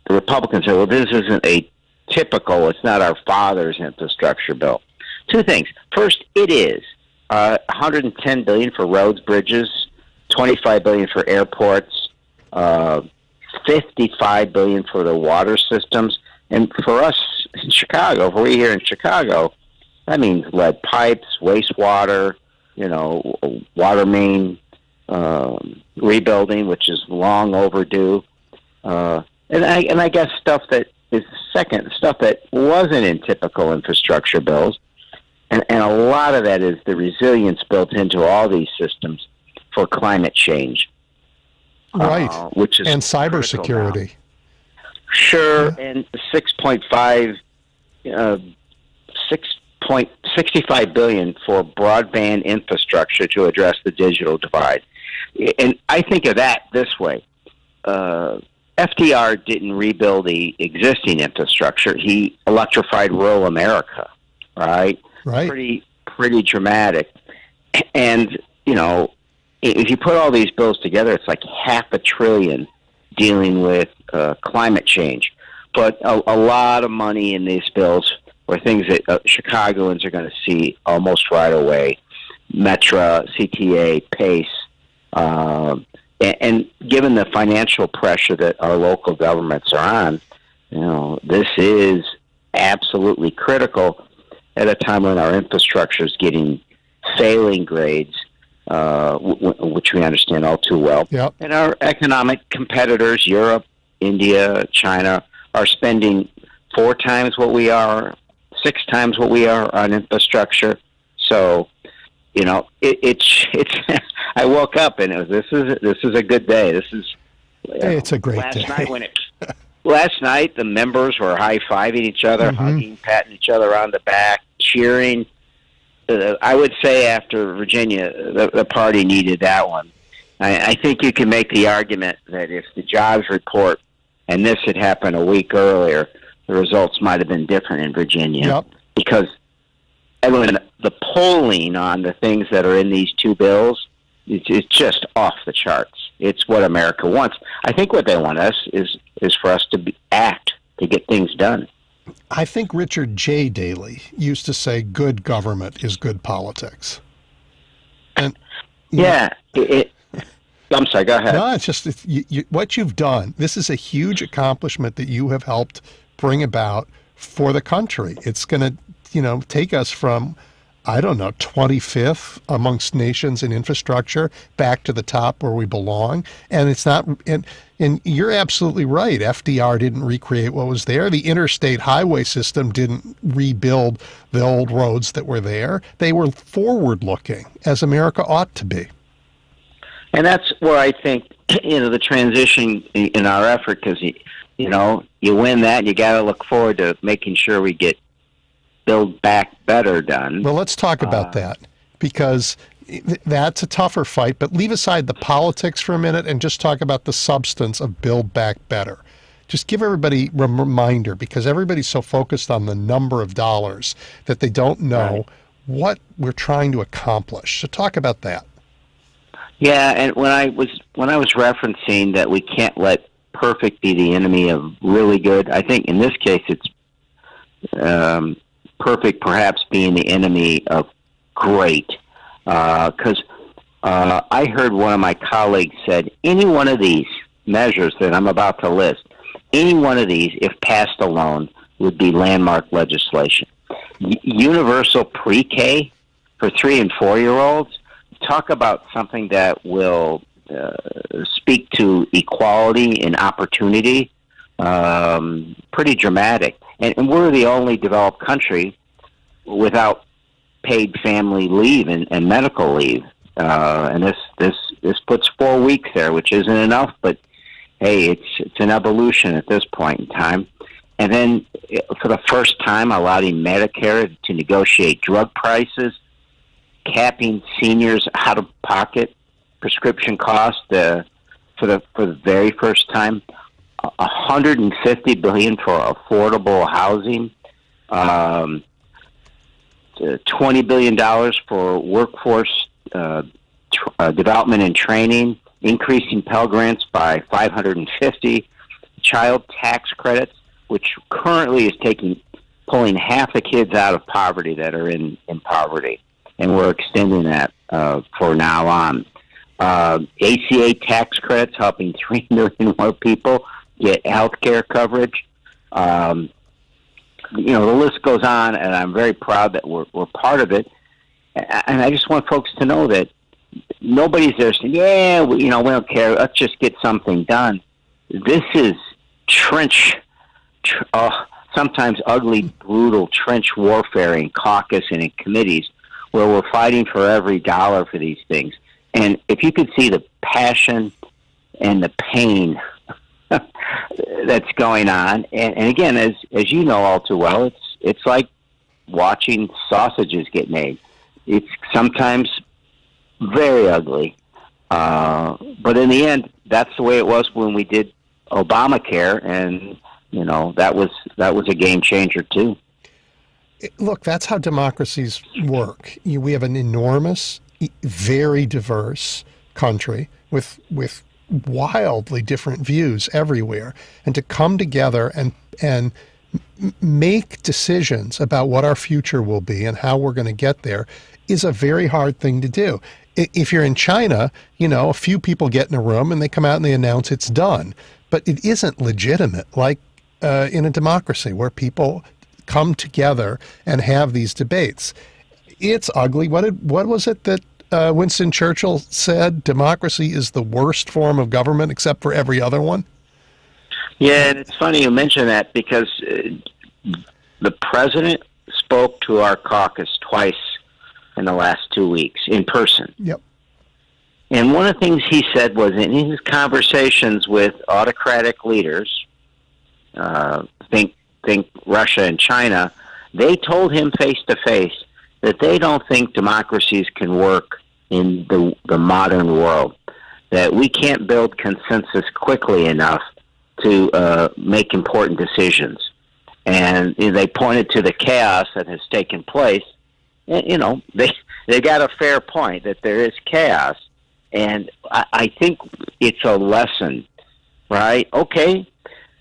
Republicans say, well, this isn't it's not our father's infrastructure bill. Two things. First, it is $110 billion for roads, bridges, $25 billion for airports, $55 billion for the water systems. And for us in Chicago, if we're here in Chicago, that means lead pipes, wastewater, water main rebuilding, which is long overdue. And I guess stuff that is second, stuff that wasn't in typical infrastructure bills. And a lot of that is the resilience built into all these systems for climate change. Right. Which is and cybersecurity. Sure. Yeah. And 6.65 billion for broadband infrastructure to address the digital divide. And I think of that this way. FDR didn't rebuild the existing infrastructure. He electrified rural America, right? Right. Pretty dramatic. And, if you put all these bills together, it's like $500 billion dealing with climate change. But a lot of money in these bills are things that Chicagoans are going to see almost right away. Metra, CTA, PACE. And given the financial pressure that our local governments are on, this is absolutely critical at a time when our infrastructure is getting failing grades, which we understand all too well. Yep. And our economic competitors, Europe, India, China, are spending 4 times what we are, 6 times what we are on infrastructure. So, it's I woke up and this is a good day. This is it's a great day. Last night the members were high-fiving each other, hugging, patting each other on the back, cheering. I would say after Virginia, the party needed that one. I think you can make the argument that if the jobs report and this had happened a week earlier, the results might have been different in Virginia. Yep. Because the polling on the things that are in these 2 bills, it's just off the charts. It's what America wants. I think what they want us is for us to act, to get things done. I think Richard J. Daley used to say good government is good politics. And I'm sorry, go ahead. No, it's just what you've done. This is a huge accomplishment that you have helped bring about for the country. It's going to, take us from, 25th amongst nations in infrastructure back to the top where we belong. And it's not, and you're absolutely right. FDR didn't recreate what was there. The interstate highway system didn't rebuild the old roads that were there. They were forward looking, as America ought to be. And that's where I think, the transition in our effort, because, you win that, you got to look forward to making sure we get Build Back Better done. Well, let's talk about that, because that's a tougher fight. But leave aside the politics for a minute and just talk about the substance of Build Back Better. Just give everybody a reminder, because everybody's so focused on the number of dollars that they don't know what we're trying to accomplish. So talk about that. Yeah, and when I was referencing that we can't let perfect be the enemy of really good, I think in this case it's perfect perhaps being the enemy of great. Because I heard one of my colleagues said, any one of these measures that I'm about to list, any one of these, if passed alone, would be landmark legislation. Universal pre-K for 3- and 4-year-olds, talk about something that will speak to equality and opportunity. Pretty dramatic. And we're the only developed country without paid family leave and medical leave. And this puts 4 weeks there, which isn't enough, but hey, it's an evolution at this point in time. And then for the first time, allowing Medicare to negotiate drug prices, capping seniors out-of-pocket prescription costs for the very first time, $150 billion for affordable housing, $20 billion for workforce development and training, increasing Pell Grants by 550, child tax credits, which currently is pulling half the kids out of poverty that are in poverty, and we're extending that for now on. ACA tax credits helping 3 million more people get health care coverage. The list goes on, and I'm very proud that we're part of it. And I just want folks to know that nobody's there saying, we don't care, let's just get something done. This is sometimes ugly, brutal trench warfare in caucus and in committees where we're fighting for every dollar for these things. And if you could see the passion and the pain that's going on, and again, as you know all too well, it's like watching sausages get made. It's sometimes very ugly, but in the end, that's the way it was when we did Obamacare, and that was a game changer too. Look, that's how democracies work. We have an enormous, very diverse country with wildly different views everywhere, and to come together and make decisions about what our future will be and how we're going to get there is a very hard thing to do. If you're in China, a few people get in a room and they come out and they announce it's done. But it isn't legitimate like in a democracy where people come together and have these debates. It's ugly. What was it that Winston Churchill said? Democracy is the worst form of government except for every other one. Yeah, and it's funny you mention that because the president spoke to our caucus twice in the last 2 weeks in person. Yep. And one of the things he said was in his conversations with autocratic leaders, think Russia and China, they told him face to face that they don't think democracies can work in the modern world, that we can't build consensus quickly enough to make important decisions. And they pointed to the chaos that has taken place. And, they got a fair point that there is chaos. And I think it's a lesson, right? Okay,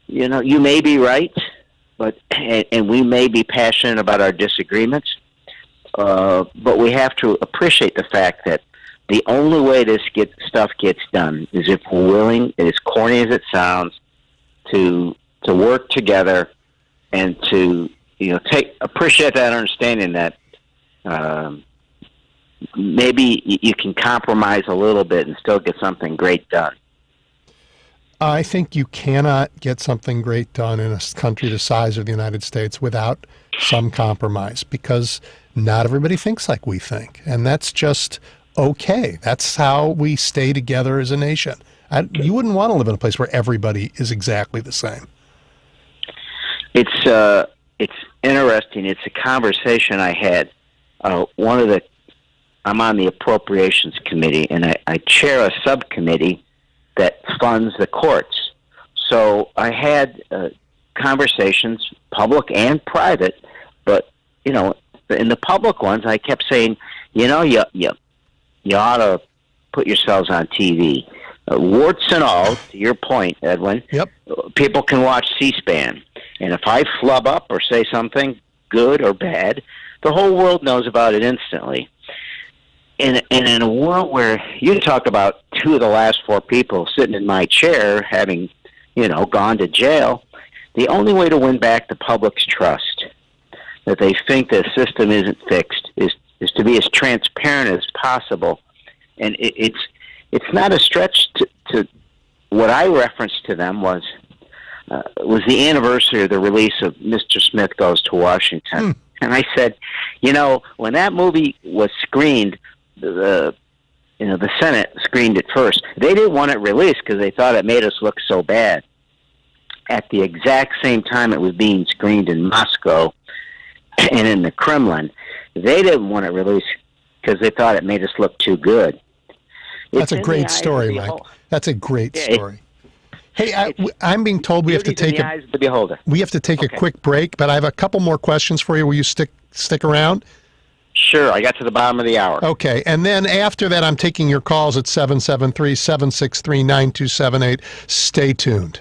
you may be right, and we may be passionate about our disagreements, but we have to appreciate the fact that the only way this stuff gets done is if we're willing, as corny as it sounds, to work together and to appreciate that understanding that maybe you can compromise a little bit and still get something great done. I think you cannot get something great done in a country the size of the United States without some compromise, because not everybody thinks like we think, and that's just okay. That's how we stay together as a nation. You wouldn't want to live in a place where everybody is exactly the same. It's interesting. It's a conversation I had. I'm on the Appropriations Committee, and I chair a subcommittee that funds the courts. So I had conversations, public and private, but, in the public ones, I kept saying, you ought to put yourselves on TV. Warts and all, to your point, Edwin, yep. People can watch C-SPAN. And if I flub up or say something good or bad, the whole world knows about it instantly. And in a world where you talk about two of the last four people sitting in my chair having, gone to jail, the only way to win back the public's trust, that they think the system isn't fixed, is to be as transparent as possible. And it's not a stretch to what I referenced to them was the anniversary of the release of Mr. Smith Goes to Washington. And I said, when that movie was screened, the Senate screened it first. They didn't want it released because they thought it made us look so bad. At the exact same time it was being screened in Moscow and in the Kremlin, they didn't want it released because they thought it made us look too good. That's a great story, Mike. That's a great story. Hey, I'm being told we have to take a quick break, but I have a couple more questions for you. Will you stick around? Sure, I got to the bottom of the hour. Okay, and then after that, I'm taking your calls at 773-763-9278. Stay tuned.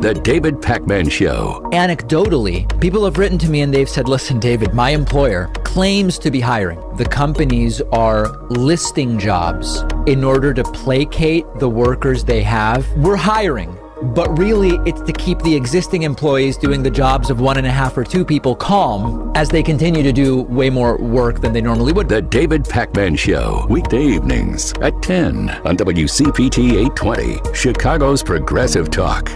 The David Pakman Show. Anecdotally, people have written to me and they've said, listen, David, my employer claims to be hiring. The companies are listing jobs in order to placate the workers they have. We're hiring, but really it's to keep the existing employees doing the jobs of 1.5 or 2 people calm as they continue to do way more work than they normally would. The David Pakman Show, weekday evenings at 10 on WCPT 820, Chicago's Progressive Talk.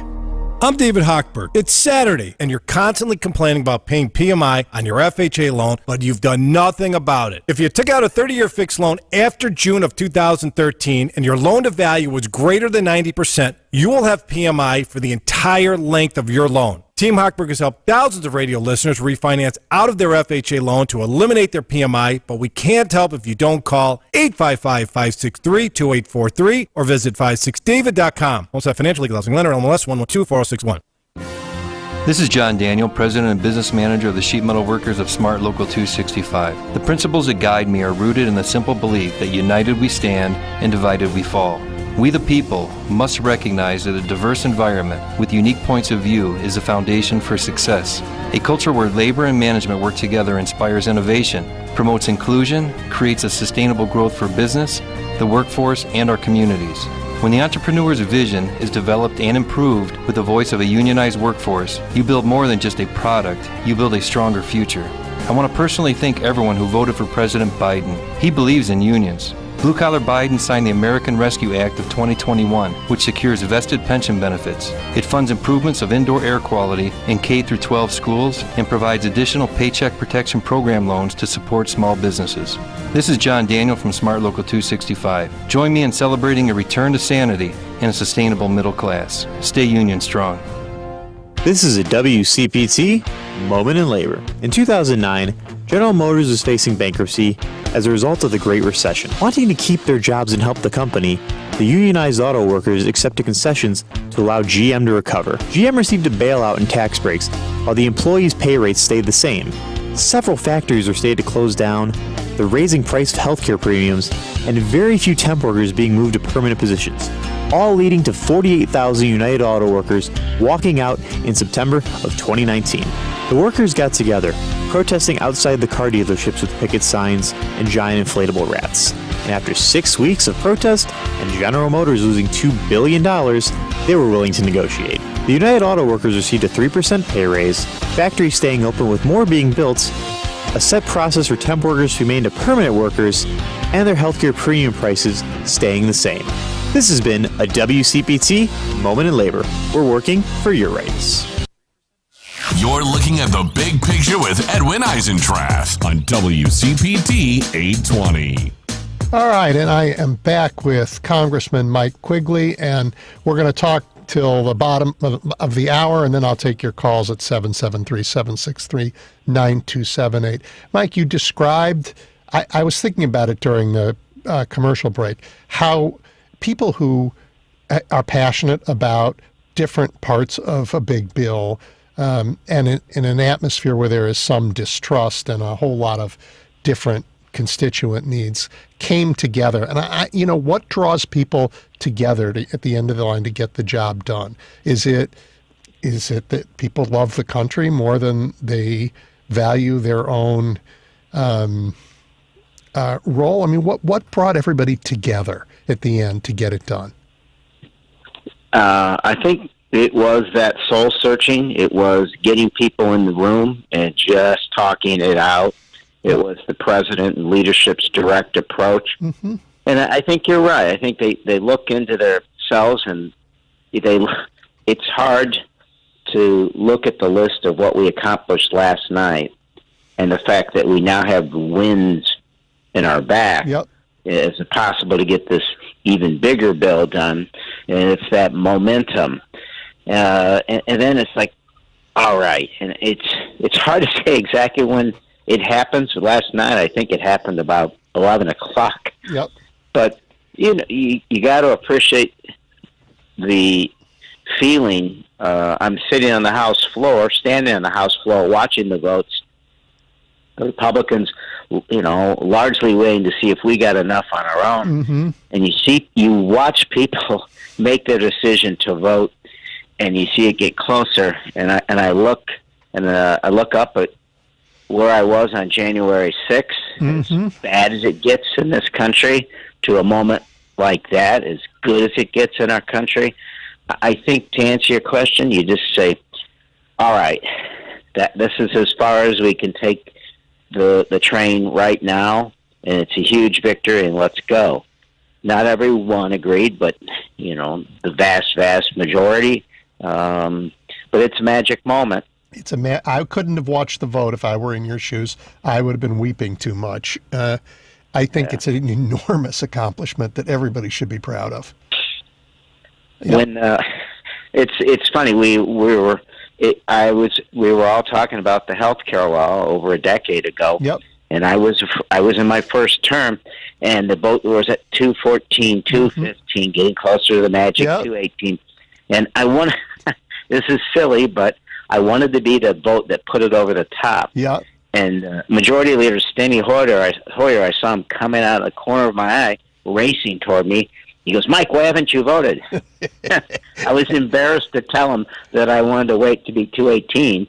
I'm David Hochberg. It's Saturday, and you're constantly complaining about paying PMI on your FHA loan, but you've done nothing about it. If you took out a 30-year fixed loan after June of 2013 and your loan-to-value was greater than 90%, you will have PMI for the entire length of your loan. Team Hochberg has helped thousands of radio listeners refinance out of their FHA loan to eliminate their PMI, but we can't help if you don't call 855-563-2843 or visit 56david.com. Also, financial legal housing lender, MLS 1124061. This is John Daniel, President and Business Manager of the Sheet Metal Workers of Smart Local 265. The principles that guide me are rooted in the simple belief that united we stand and divided we fall. We the people must recognize that a diverse environment with unique points of view is the foundation for success. A culture where labor and management work together inspires innovation, promotes inclusion, creates a sustainable growth for business, the workforce, and our communities. When the entrepreneur's vision is developed and improved with the voice of a unionized workforce, you build more than just a product, you build a stronger future. I want to personally thank everyone who voted for President Biden. He believes in unions. Blue Collar Biden signed the American Rescue Act of 2021, which secures vested pension benefits. It funds improvements of indoor air quality in K-12 schools and provides additional Paycheck Protection Program loans to support small businesses. This is John Daniel from Smart Local 265. Join me in celebrating a return to sanity and a sustainable middle class. Stay union strong. This is a WCPT Moment in Labor. In 2009, General Motors was facing bankruptcy as a result of the Great Recession. Wanting to keep their jobs and help the company, the unionized auto workers accepted concessions to allow GM to recover. GM received a bailout and tax breaks, while the employees' pay rates stayed the same. Several factories were stated to close down, the raising price of healthcare premiums, and very few temp workers being moved to permanent positions, all leading to 48,000 United Auto Workers walking out in September of 2019. The workers got together, protesting outside the car dealerships with picket signs and giant inflatable rats. And after 6 weeks of protest and General Motors losing $2 billion, they were willing to negotiate. The United Auto Workers received a 3% pay raise, factories staying open with more being built, a set process for temp workers who remained to permanent workers, and their healthcare premium prices staying the same. This has been a WCPT Moment in Labor. We're working for your rights. You're looking at the big picture with Edwin Eisendrath on WCPT 820. All right, and I am back with Congressman Mike Quigley, and we're going to talk till the bottom of the hour, and then I'll take your calls at 773-763-9278. Mike, you described, I was thinking about it during the commercial break, how people who are passionate about different parts of a big bill, and in an atmosphere where there is some distrust and a whole lot of different constituent needs, came together. And what draws people together at the end of the line to get the job done? Is it that people love the country more than they value their own role? I mean, what brought everybody together at the end to get it done? I think it was that soul searching. It was getting people in the room and just talking it out. It was the president and leadership's direct approach. Mm-hmm. And I think you're right. I think they look into themselves, and it's hard to look at the list of what we accomplished last night and the fact that we now have winds in our back. Yep. Is it possible to get this even bigger bill done? And it's that momentum. And then it's like, all right. And it's hard to say exactly when it happens. Last night, I think it happened about 11 o'clock. Yep. But, you got to appreciate the feeling. I'm sitting on the House floor, standing on the House floor, watching the votes. The Republicans largely waiting to see if we got enough on our own. Mm-hmm. And you watch people make their decision to vote, and you see it get closer. And I look up at where I was on January 6th, Mm-hmm. as bad as it gets in this country, to a moment like that, as good as it gets in our country. I think, to answer your question, you just say, all right, this is as far as we can take the train right now, and it's a huge victory, and let's go. Not everyone agreed, but, the vast majority. But it's a magic moment. I couldn't have watched the vote if I were in your shoes. I would have been weeping too much. I think it's an enormous accomplishment that everybody should be proud of. Yeah. When it's funny, we were all talking about the health care law over a decade ago. Yep. And I was in my first term, and the vote was at 214, 215, getting closer to the magic 218. And I wanted, this is silly, but I wanted to be the vote that put it over the top. Yeah. And Majority Leader Steny Hoyer, I saw him coming out of the corner of my eye, racing toward me. He goes, Mike, why haven't you voted? I was embarrassed to tell him that I wanted to wait to be 218,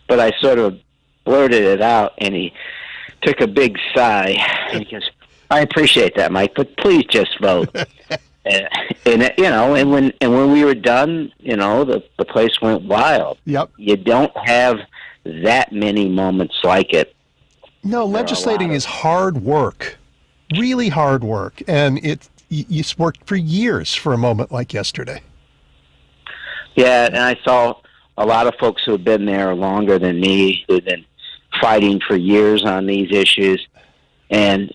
but I sort of blurted it out, and he took a big sigh, and he goes, I appreciate that, Mike, but please just vote. And when we were done, the place went wild. Yep. You don't have that many moments like it. No, legislating is hard work, really hard work, and you worked for years for a moment like yesterday. Yeah, and I saw a lot of folks who have been there longer than me, who've been fighting for years on these issues, and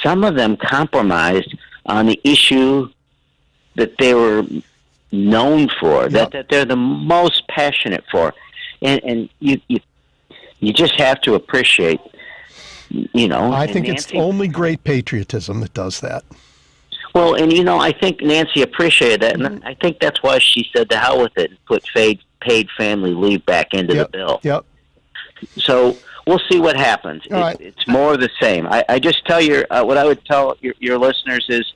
some of them compromised on the issue that they were known for, that they're the most passionate for, and you just have to appreciate. I think it's only great patriotism that does that. Well, and I think Nancy appreciated that, and I think that's why she said to hell with it and put paid family leave back into the bill. Yep. So we'll see what happens. It's more of the same. I just tell what I would tell your listeners is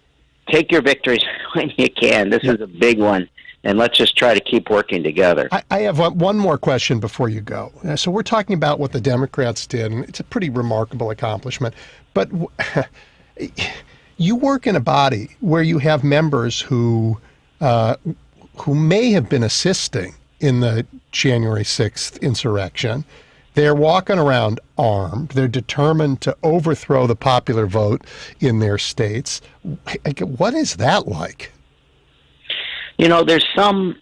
take your victories when you can. This is a big one, and let's just try to keep working together. I have one more question before you go. So we're talking about what the Democrats did, and it's a pretty remarkable accomplishment. But you work in a body where you have members who may have been assisting in the January 6th insurrection. They're walking around armed. They're determined to overthrow the popular vote in their states. What is that like? There's some,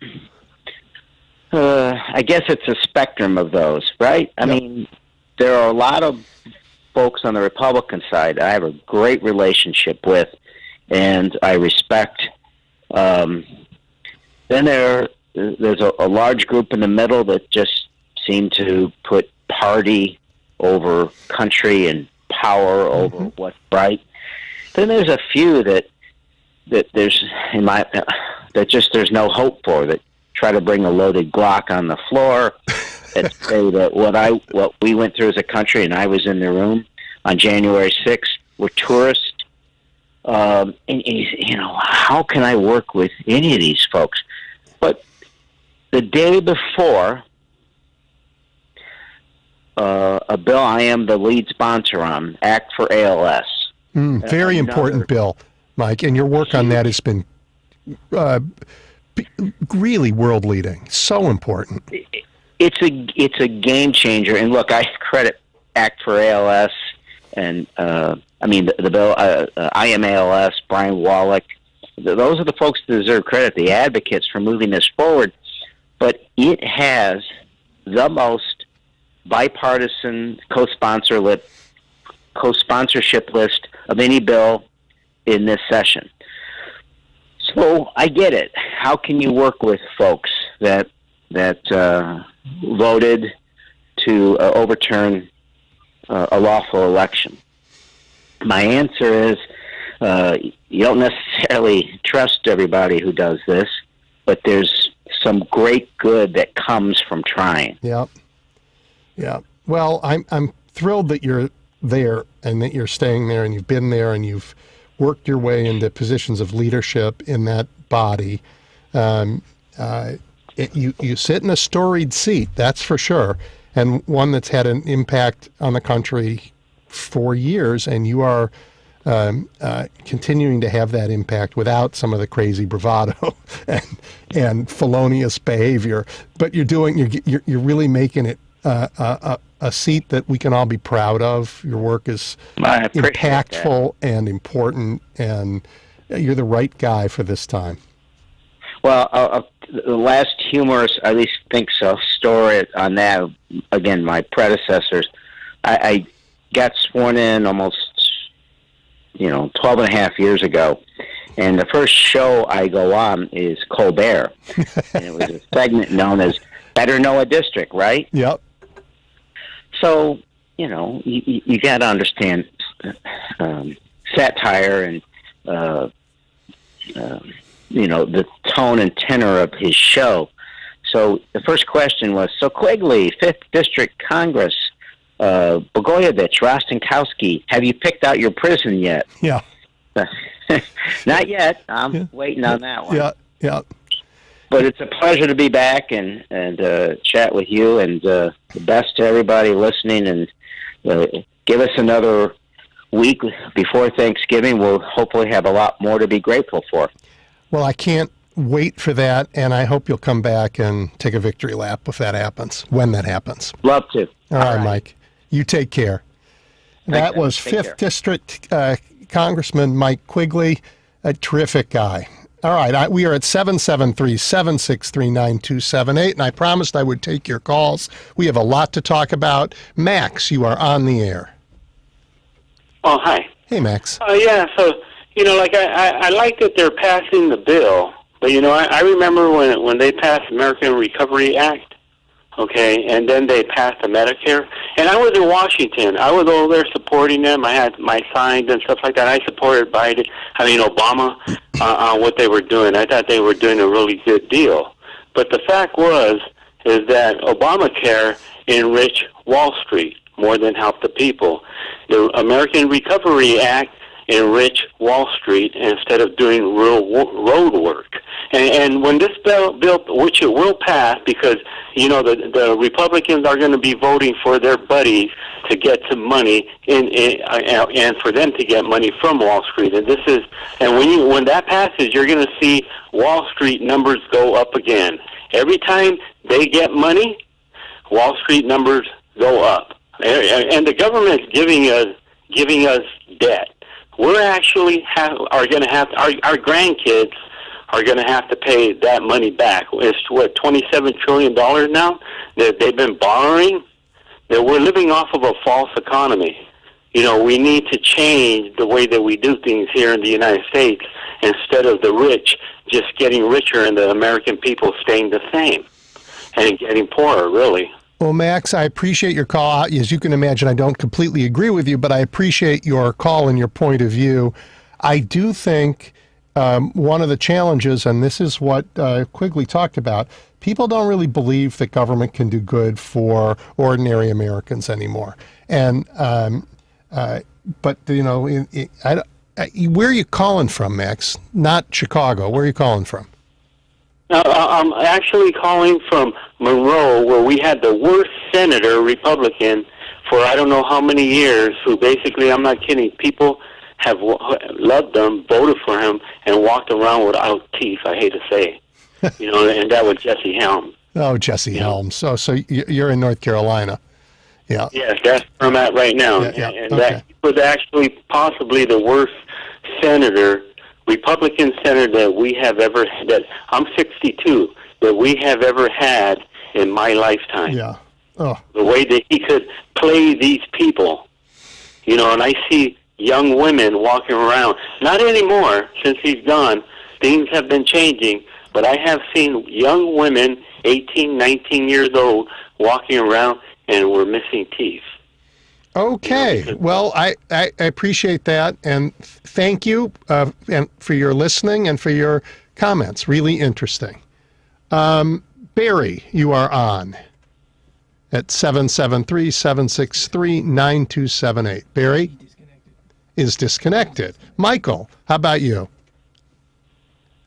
I guess it's a spectrum of those, right? I mean, there are a lot of folks on the Republican side I have a great relationship with, and I respect. Then there's a large group in the middle that just seem to put party over country and power over what's right. Then there's a few that there's there's no hope for, that try to bring a loaded Glock on the floor, that say that what we went through as a country, and I was in the room on January 6th, were tourists. And how can I work with any of these folks? But the day before, a bill I am the lead sponsor on, Act for ALS. Very important bill, Mike, and your work on that has been really world-leading. So important. It's a game changer. And look, I credit Act for ALS and the bill, I am ALS, Brian Wallach. Those are the folks that deserve credit, the advocates for moving this forward. But it has the most bipartisan co-sponsorship list of any bill in this session. So I get it. How can you work with folks that voted to overturn a lawful election? My answer is you don't necessarily trust everybody who does this, but there's some great good that comes from trying. Yeah. Well, I'm thrilled that you're there and that you're staying there and you've been there and you've worked your way into positions of leadership in that body. You sit in a storied seat, that's for sure, and one that's had an impact on the country for years, and you are continuing to have that impact without some of the crazy bravado and felonious behavior. But you're really making it a seat that we can all be proud of. Your work is impactful and important, and you're the right guy for this time. Well, the last humorous, at least think so, story on that, again, my predecessors, I got sworn in almost, 12 and a half years ago. And the first show I go on is Colbert. And it was a segment known as Better Know a District, right? Yep. So, you got to understand satire and, the tone and tenor of his show. So the first question was, so Quigley, 5th District Congress, Blagojevich, Rostenkowski, have you picked out your prison yet? Yeah. Not yet. I'm waiting on that one. Yeah. But it's a pleasure to be back and chat with you, and the best to everybody listening, and give us another week before Thanksgiving. We'll hopefully have a lot more to be grateful for. Well, I can't wait for that, and I hope you'll come back and take a victory lap if that happens, when that happens. Love to. All right, Mike. You take care. That was 5th District Congressman Mike Quigley, a terrific guy. All right, we are at 773-763-9278, and I promised I would take your calls. We have a lot to talk about. Max, you are on the air. Oh, hi. Hey, Max. Yeah, so, I like that they're passing the bill, but, I remember when they passed the American Recovery Act, okay, and then they passed the Medicare, and I was in Washington. I was over there supporting them. I had my signs and stuff like that. I supported Obama on what they were doing. I thought they were doing a really good deal. But the fact is that Obamacare enriched Wall Street more than helped the people. The American Recovery Act enrich Wall Street instead of doing real road work. And when this bill, which it will pass, because the Republicans are going to be voting for their buddies to get some money and for them to get money from Wall Street. And when that passes, you're going to see Wall Street numbers go up again. Every time they get money, Wall Street numbers go up. And the government's giving us debt. We're actually are going to have our grandkids are going to have to pay that money back. It's $27 trillion now that they've been borrowing. That we're living off of a false economy. We need to change the way that we do things here in the United States, instead of the rich just getting richer and the American people staying the same and getting poorer, really. Well, Max, I appreciate your call. As you can imagine, I don't completely agree with you, but I appreciate your call and your point of view. I do think one of the challenges, and this is what Quigley talked about, people don't really believe that government can do good for ordinary Americans anymore. And but where are you calling from, Max? Not Chicago. Where are you calling from? I'm actually calling from Monroe, where we had the worst senator, Republican, for I don't know how many years, who basically, I'm not kidding, people have loved him, voted for him, and walked around without teeth, I hate to say. And that was Jesse Helms. Oh, Jesse Helms. So you're in North Carolina. Yeah. Yes, that's where I'm at right now. Yeah. And that was actually possibly the worst senator, Republican senator that we have ever had. I'm 62, that we have ever had in my lifetime. Yeah. Oh. The way that he could play these people, and I see young women walking around. Not anymore, since he's gone. Things have been changing, but I have seen young women, 18, 19 years old, walking around and were missing teeth. Okay. Well, I appreciate that, and thank you and for your listening and for your comments. Really interesting. Barry, you are on. at 773-763-9278. Barry is disconnected. Michael, how about you?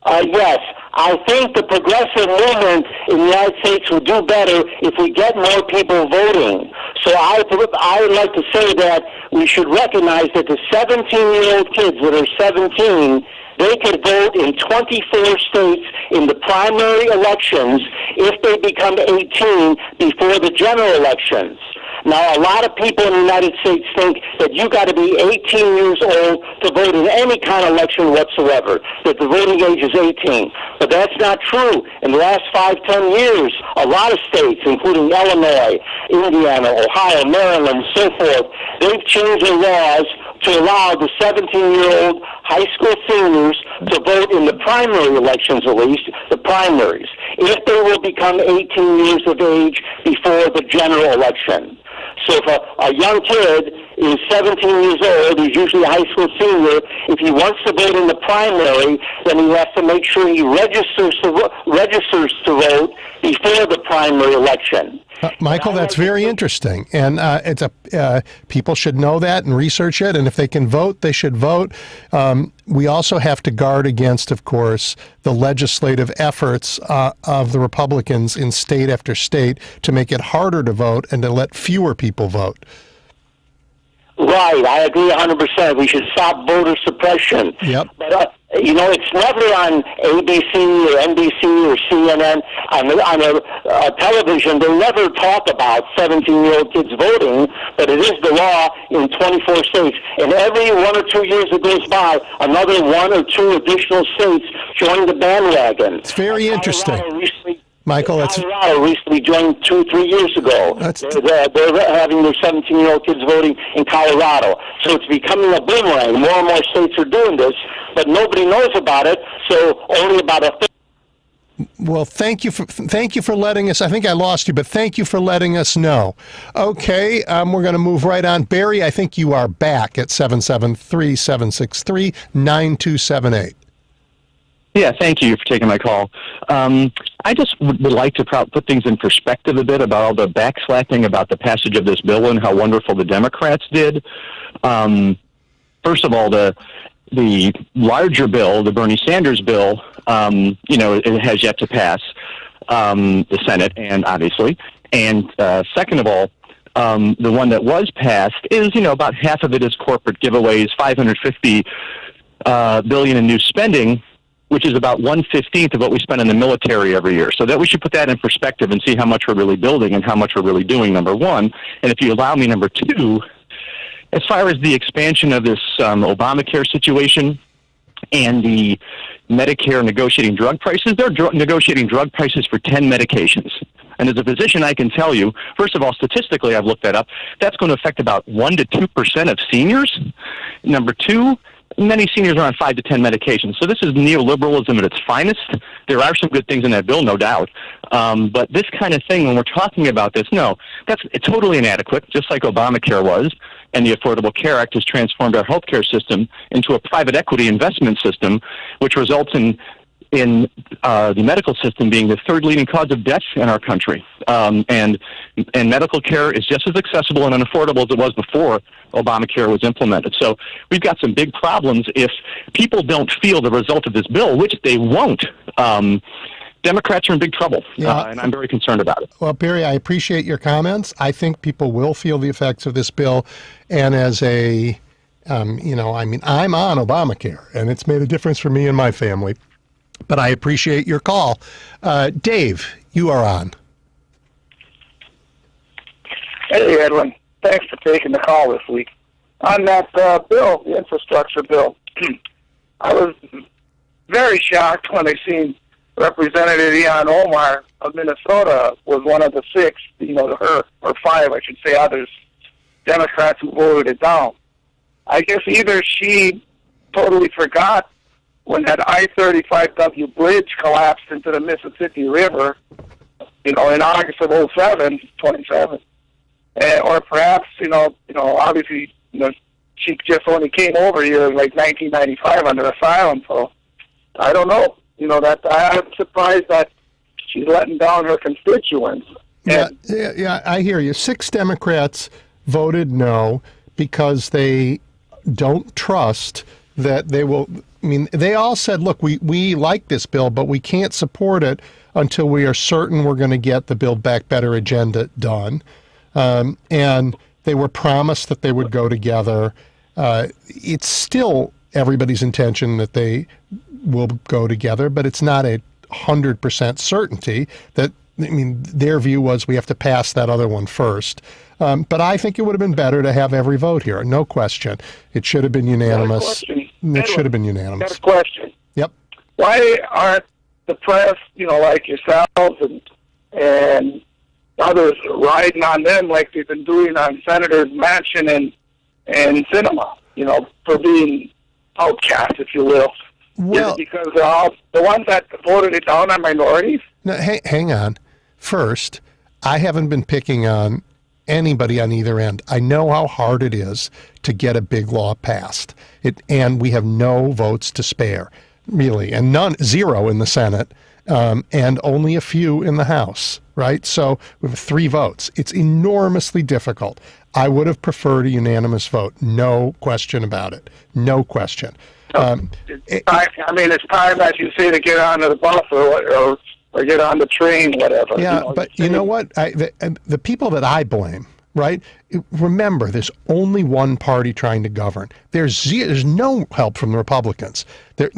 Yes, I think the progressive movement in the United States will do better if we get more people voting. So I would like to say that we should recognize that the 17-year-old kids that are 17, they could vote in 24 states in the primary elections if they become 18 before the general elections. Now, a lot of people in the United States think that you got to be 18 years old to vote in any kind of election whatsoever, that the voting age is 18. But that's not true. In the last 5-10 years, a lot of states, including Illinois, Indiana, Ohio, Maryland, and so forth, they've changed their laws to allow the 17-year-old high school seniors to vote in the primary elections, at least, the primaries, if they will become 18 years of age before the general election. So if a young kid is 17 years old, he's usually a high school senior, if he wants to vote in the primary, then he has to make sure he registers to vote before the primary election. Michael, that's very interesting, and people should know that and research it, and if they can vote, they should vote. We also have to guard against, of course, the legislative efforts of the Republicans in state after state to make it harder to vote and to let fewer people vote. Right, I agree 100%. We should stop voter suppression. Yep. But, it's never on ABC or NBC or CNN. On television, they never talk about 17-year-old kids voting, but it is the law in 24 states. And every 1 or 2 years that goes by, another 1 or 2 additional states join the bandwagon. It's very interesting. Michael, Colorado recently joined 2 or 3 years ago. They're having their 17-year-old kids voting in Colorado. So it's becoming a boomerang. More and more states are doing this, but nobody knows about it, so only about a third. Well, thank you for letting us. I think I lost you, but thank you for letting us know. Okay, we're going to move right on. Barry, I think you are back at 773-763-9278. Yeah, thank you for taking my call. I just would like to put things in perspective a bit about all the backslapping about the passage of this bill and how wonderful the Democrats did. First of all, the larger bill, the Bernie Sanders bill, it has yet to pass the Senate, and obviously. And second of all, the one that was passed is, about half of it is corporate giveaways, $550 billion in new spending, which is about 1/15 of what we spend in the military every year. So that we should put that in perspective and see how much we're really building and how much we're really doing, number one. And if you allow me, number two, as far as the expansion of this Obamacare situation and the Medicare negotiating drug prices, they're negotiating drug prices for 10 medications. And as a physician, I can tell you, first of all, statistically, I've looked that up, that's going to affect about 1 to 2% of seniors. Number two, many seniors are on 5 to 10 medications. So this is neoliberalism at its finest. There are some good things in that bill, no doubt. But this kind of thing, when we're talking about this, it's totally inadequate, just like Obamacare was. And the Affordable Care Act has transformed our healthcare system into a private equity investment system, which results in the medical system being the third leading cause of death in our country. And medical care is just as accessible and unaffordable as it was before Obamacare was implemented. So we've got some big problems if people don't feel the result of this bill, which they won't. Democrats are in big trouble, and I'm very concerned about it. Well, Barry, I appreciate your comments. I think people will feel the effects of this bill, and as I'm on Obamacare, and it's made a difference for me and my family. But I appreciate your call. Dave, you are on. Hey, Edwin. Thanks for taking the call this week. On that bill, the infrastructure bill, I was very shocked when I seen Representative Ian Omar of Minnesota was one of the 6, or 5, I should say, others, Democrats who voted it down. I guess either she totally forgot when that I-35W bridge collapsed into the Mississippi River, in August of 27, or perhaps, obviously, she just only came over here in like 1995 under asylum, so I don't know. I'm surprised that she's letting down her constituents. Yeah, I hear you. 6 Democrats voted no because they don't trust that they will. I mean, they all said, look, we like this bill, but we can't support it until we are certain we're going to get the Build Back Better agenda done. And they were promised that they would go together. It's still everybody's intention that they will go together, but it's not a 100% certainty that, I mean, their view was we have to pass that other one first. But I think it would have been better to have every vote here, no question. It should have been unanimous. It should have been unanimous. Got a question. Yep. Why aren't the press, like yourselves and others, riding on them like they've been doing on Senators Manchin and Sinema, for being outcast, if you will? Well, because the ones that voted it down are minorities? No, hang on. First, I haven't been picking on anybody on either end. I know how hard it is to get a big law passed. And we have no votes to spare, really, and zero in the Senate, and only a few in the House, right? So we have 3 votes. It's enormously difficult. I would have preferred a unanimous vote. No question about it. No question. It's time, as you say, to get onto the bus or get on the train, whatever. Yeah, but you know what? The people that I blame, right? Remember, there's only one party trying to govern. There's no help from the Republicans. They're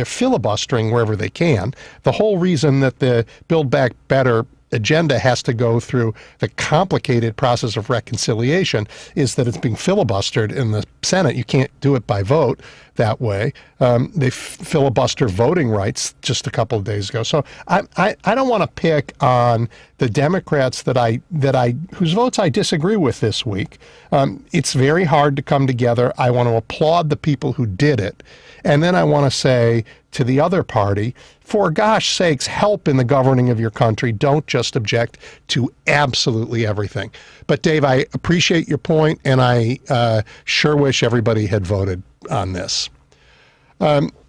filibustering wherever they can. The whole reason that the Build Back Better agenda has to go through the complicated process of reconciliation is that it's being filibustered in the Senate. You can't do it by vote that way. They filibuster voting rights just a couple of days ago. So I don't want to pick on the Democrats whose votes I disagree with this week. It's very hard to come together. I want to applaud the people who did it. And then I want to say to the other party, for gosh sakes, help in the governing of your country. Don't just object to absolutely everything. But Dave, I appreciate your point, and I sure wish everybody had voted on this.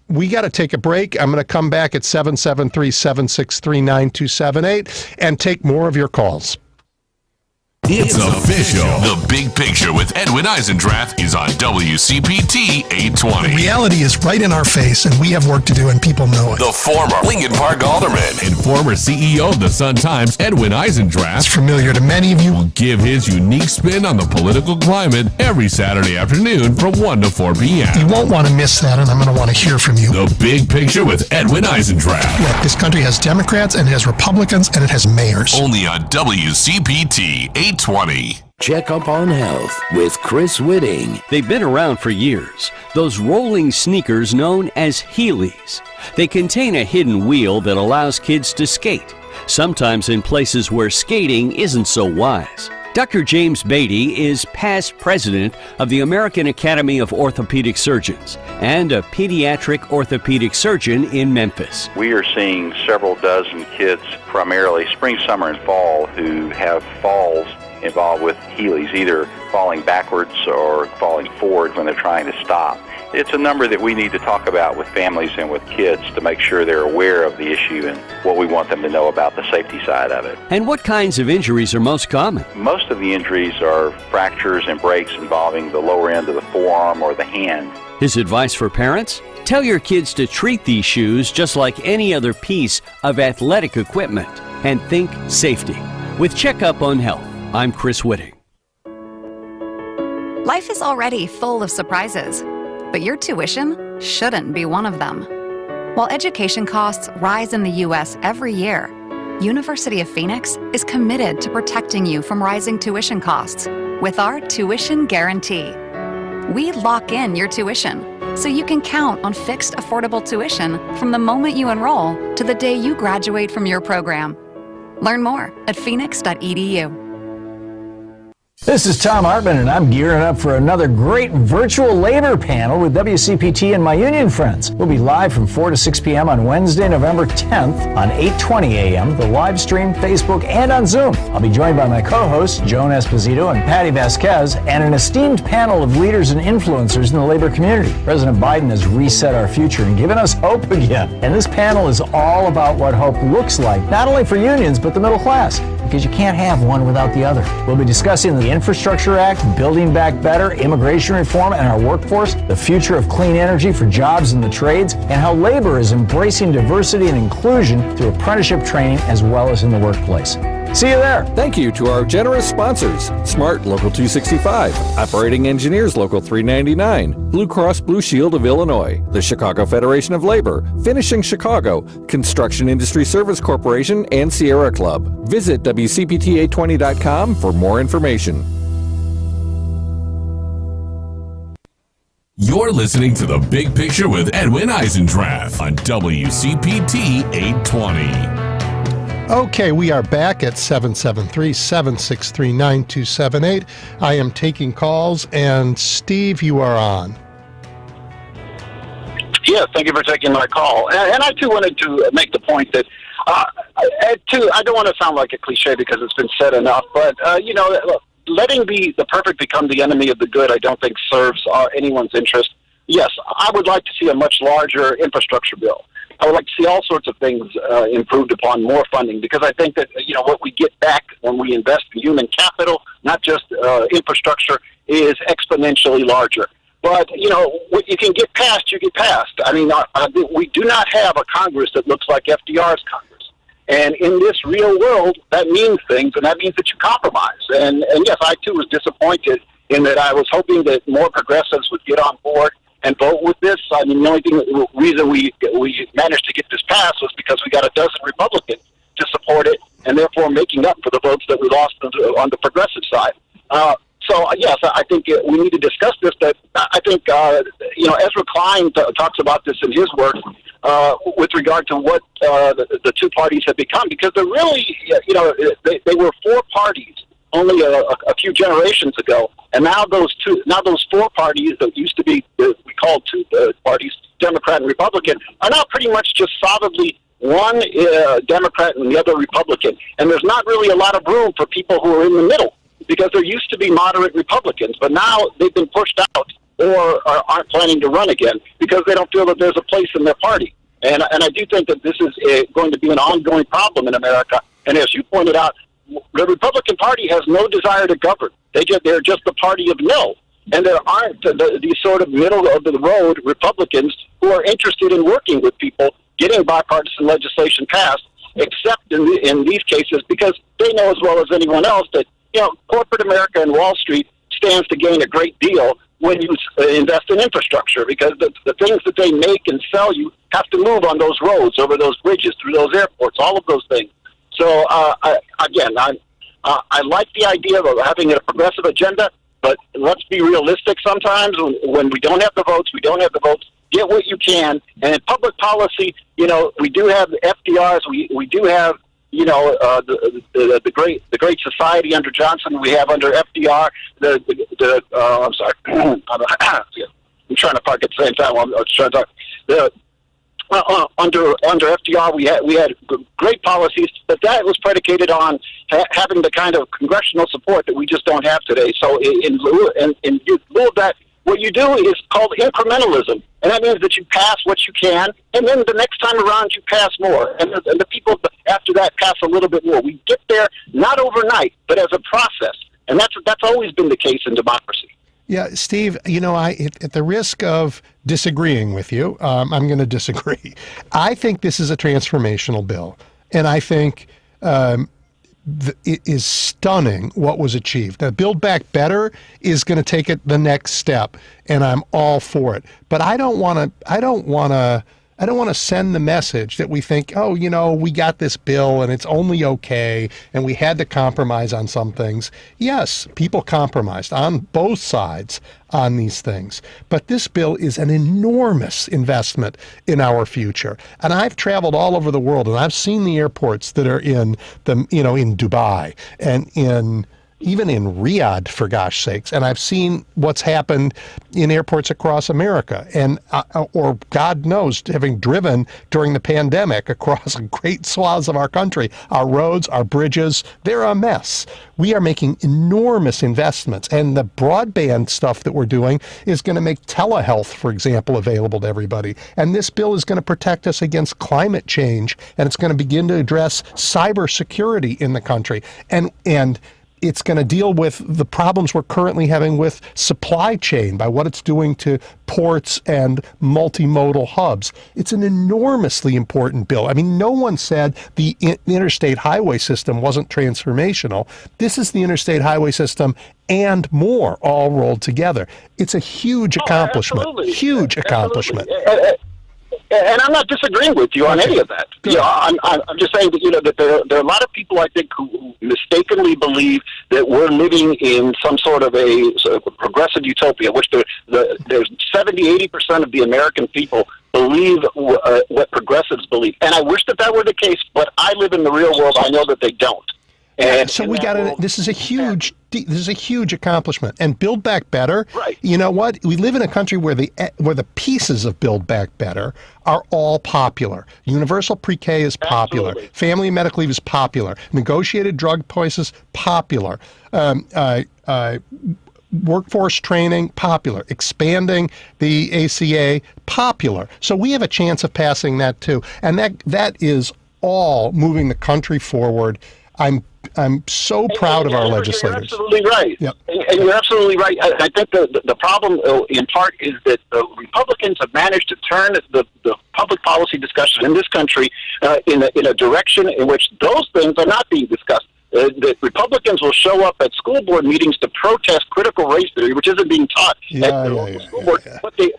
We got to take a break. I'm going to come back at 773-763-9278 and take more of your calls. It's official. The Big Picture with Edwin Eisendrath is on WCPT 820. The reality is right in our face, and we have work to do, and people know it. The former Lincoln Park alderman and former CEO of the Sun-Times, Edwin Eisendrath, it's familiar to many of you, will give his unique spin on the political climate every Saturday afternoon from 1 to 4 p.m. You won't want to miss that, and I'm going to want to hear from you. The Big Picture with Edwin Eisendrath. Look, this country has Democrats, and it has Republicans, and it has mayors. Only on WCPT 820. Check Up on Health with Chris Whitting. They've been around for years. Those rolling sneakers known as Heelys. They contain a hidden wheel that allows kids to skate, sometimes in places where skating isn't so wise. Dr. James Beatty is past president of the American Academy of Orthopedic Surgeons and a pediatric orthopedic surgeon in Memphis. We are seeing several dozen kids, primarily spring, summer, and fall, who have falls involved with Heelys, either falling backwards or falling forward when they're trying to stop. It's a number that we need to talk about with families and with kids to make sure they're aware of the issue and what we want them to know about the safety side of it. And what kinds of injuries are most common? Most of the injuries are fractures and breaks involving the lower end of the forearm or the hand. His advice for parents? Tell your kids to treat these shoes just like any other piece of athletic equipment and think safety. With Checkup on Health, I'm Chris Whitting. Life is already full of surprises, but your tuition shouldn't be one of them. While education costs rise in the U.S. every year, University of Phoenix is committed to protecting you from rising tuition costs with our tuition guarantee. We lock in your tuition so you can count on fixed, affordable tuition from the moment you enroll to the day you graduate from your program. Learn more at phoenix.edu. This is Tom Hartman, and I'm gearing up for another great virtual labor panel with WCPT and my union friends. We'll be live from 4 to 6 p.m. on Wednesday, November 10th on 8:20 a.m., the live stream, Facebook, and on Zoom. I'll be joined by my co-hosts, Joan Esposito and Patty Vasquez, and an esteemed panel of leaders and influencers in the labor community. President Biden has reset our future and given us hope again. And this panel is all about what hope looks like, not only for unions, but the middle class. because you can't have one without the other. We'll be discussing the Infrastructure Act, Building Back Better, immigration reform and our workforce, the future of clean energy for jobs in the trades, and how labor is embracing diversity and inclusion through apprenticeship training as well as in the workplace. See you there. Thank you to our generous sponsors: Smart Local 265, Operating Engineers Local 399, Blue Cross Blue Shield of Illinois, the Chicago Federation of Labor, Finishing Chicago, Construction Industry Service Corporation, and Sierra Club. Visit WCPT820.com for more information. You're listening to The Big Picture with Edwin Eisendrath on WCPT 820. Okay, we are back at 773-763-9278. I am taking calls, and Steve, you are on. Yes, thank you for taking my call. And I, too, wanted to make the point that, I don't want to sound like a cliche because it's been said enough, but, letting the perfect become the enemy of the good I don't think serves anyone's interest. Yes, I would like to see a much larger infrastructure bill. I would like to see all sorts of things improved upon, more funding, because I think that, what we get back when we invest in human capital, not just infrastructure, is exponentially larger. But, what you can get past, you get past. I mean, we do not have a Congress that looks like FDR's Congress. And in this real world, that means things, and that means that you compromise. And yes, I, too, was disappointed in that I was hoping that more progressives would get on board and vote with this. I mean, the only reason we managed to get this passed was because we got a dozen Republicans to support it, and therefore making up for the votes that we lost on the progressive side. So, yes, I think we need to discuss this. But I think, Ezra Klein talks about this in his work with regard to what the two parties have become, because they're really, they were four parties only a few generations ago, and now those four parties that used to be we called two parties, Democrat and Republican, are now pretty much just solidly one Democrat and the other Republican, and there's not really a lot of room for people who are in the middle, because there used to be moderate Republicans, but now they've been pushed out or aren't planning to run again because they don't feel that there's a place in their party. And I do think that this is going to be an ongoing problem in America. And as you pointed out, the Republican Party has no desire to govern. They're just the party of no. And there aren't these sort of middle-of-the-road Republicans who are interested in working with people, getting bipartisan legislation passed, except in these cases, because they know as well as anyone else that, corporate America and Wall Street stands to gain a great deal when you invest in infrastructure, because the things that they make and sell you have to move on those roads, over those bridges, through those airports, all of those things. So, I like the idea of having a progressive agenda, but let's be realistic sometimes. When we don't have the votes, we don't have the votes. Get what you can. And in public policy, we do have FDRs. We do have, the Great Society under Johnson. We have under FDR. I'm sorry. I'm trying to park at the same time. I'm trying to talk. Under FDR, we had great policies, but that was predicated on having the kind of congressional support that we just don't have today. So in lieu of that, what you do is called incrementalism, and that means that you pass what you can, and then the next time around you pass more, and the people after that pass a little bit more. We get there not overnight, but as a process, and that's always been the case in democracy. Yeah, Steve, at the risk of disagreeing with you, I'm going to disagree. I think this is a transformational bill, and I think it is stunning what was achieved. Now, Build Back Better is going to take it the next step, and I'm all for it. But I don't want to send the message that we think, we got this bill and it's only okay, and we had to compromise on some things. Yes, people compromised on both sides on these things. But this bill is an enormous investment in our future. And I've traveled all over the world, and I've seen the airports that are in in Dubai and in even in Riyadh, for gosh sakes. And I've seen what's happened in airports across America. And, or God knows, having driven during the pandemic across great swaths of our country, our roads, our bridges, they're a mess. We are making enormous investments. And the broadband stuff that we're doing is going to make telehealth, for example, available to everybody. And this bill is going to protect us against climate change. And it's going to begin to address cybersecurity in the country. And it's going to deal with the problems we're currently having with supply chain by what it's doing to ports and multimodal hubs. It's an enormously important bill. I mean, no one said the interstate highway system wasn't transformational. This is the interstate highway system and more all rolled together. It's a huge accomplishment. Absolutely. Huge accomplishment. And I'm not disagreeing with you on any of that. You know, I'm just saying that, you know, that there are a lot of people, I think, who mistakenly believe that we're living in some sort of a progressive utopia, which there's 70-80% of the American people believe what progressives believe. And I wish that were the case, but I live in the real world. I know that they don't. And so we got to. This is a huge accomplishment. And Build Back Better. Right. You know what? We live in a country where the pieces of Build Back Better are all popular. Universal pre-K is popular. Absolutely. Family and medical leave is popular. Negotiated drug prices popular. Workforce training popular. Expanding the ACA popular. So we have a chance of passing that too. And that is all moving the country forward. I'm so proud of our legislators. You're absolutely right. Yep. And you're absolutely right. I think the problem, in part, is that the Republicans have managed to turn the public policy discussion in this country in a direction in which those things are not being discussed. The Republicans will show up at school board meetings to protest critical race theory, which isn't being taught at the school board.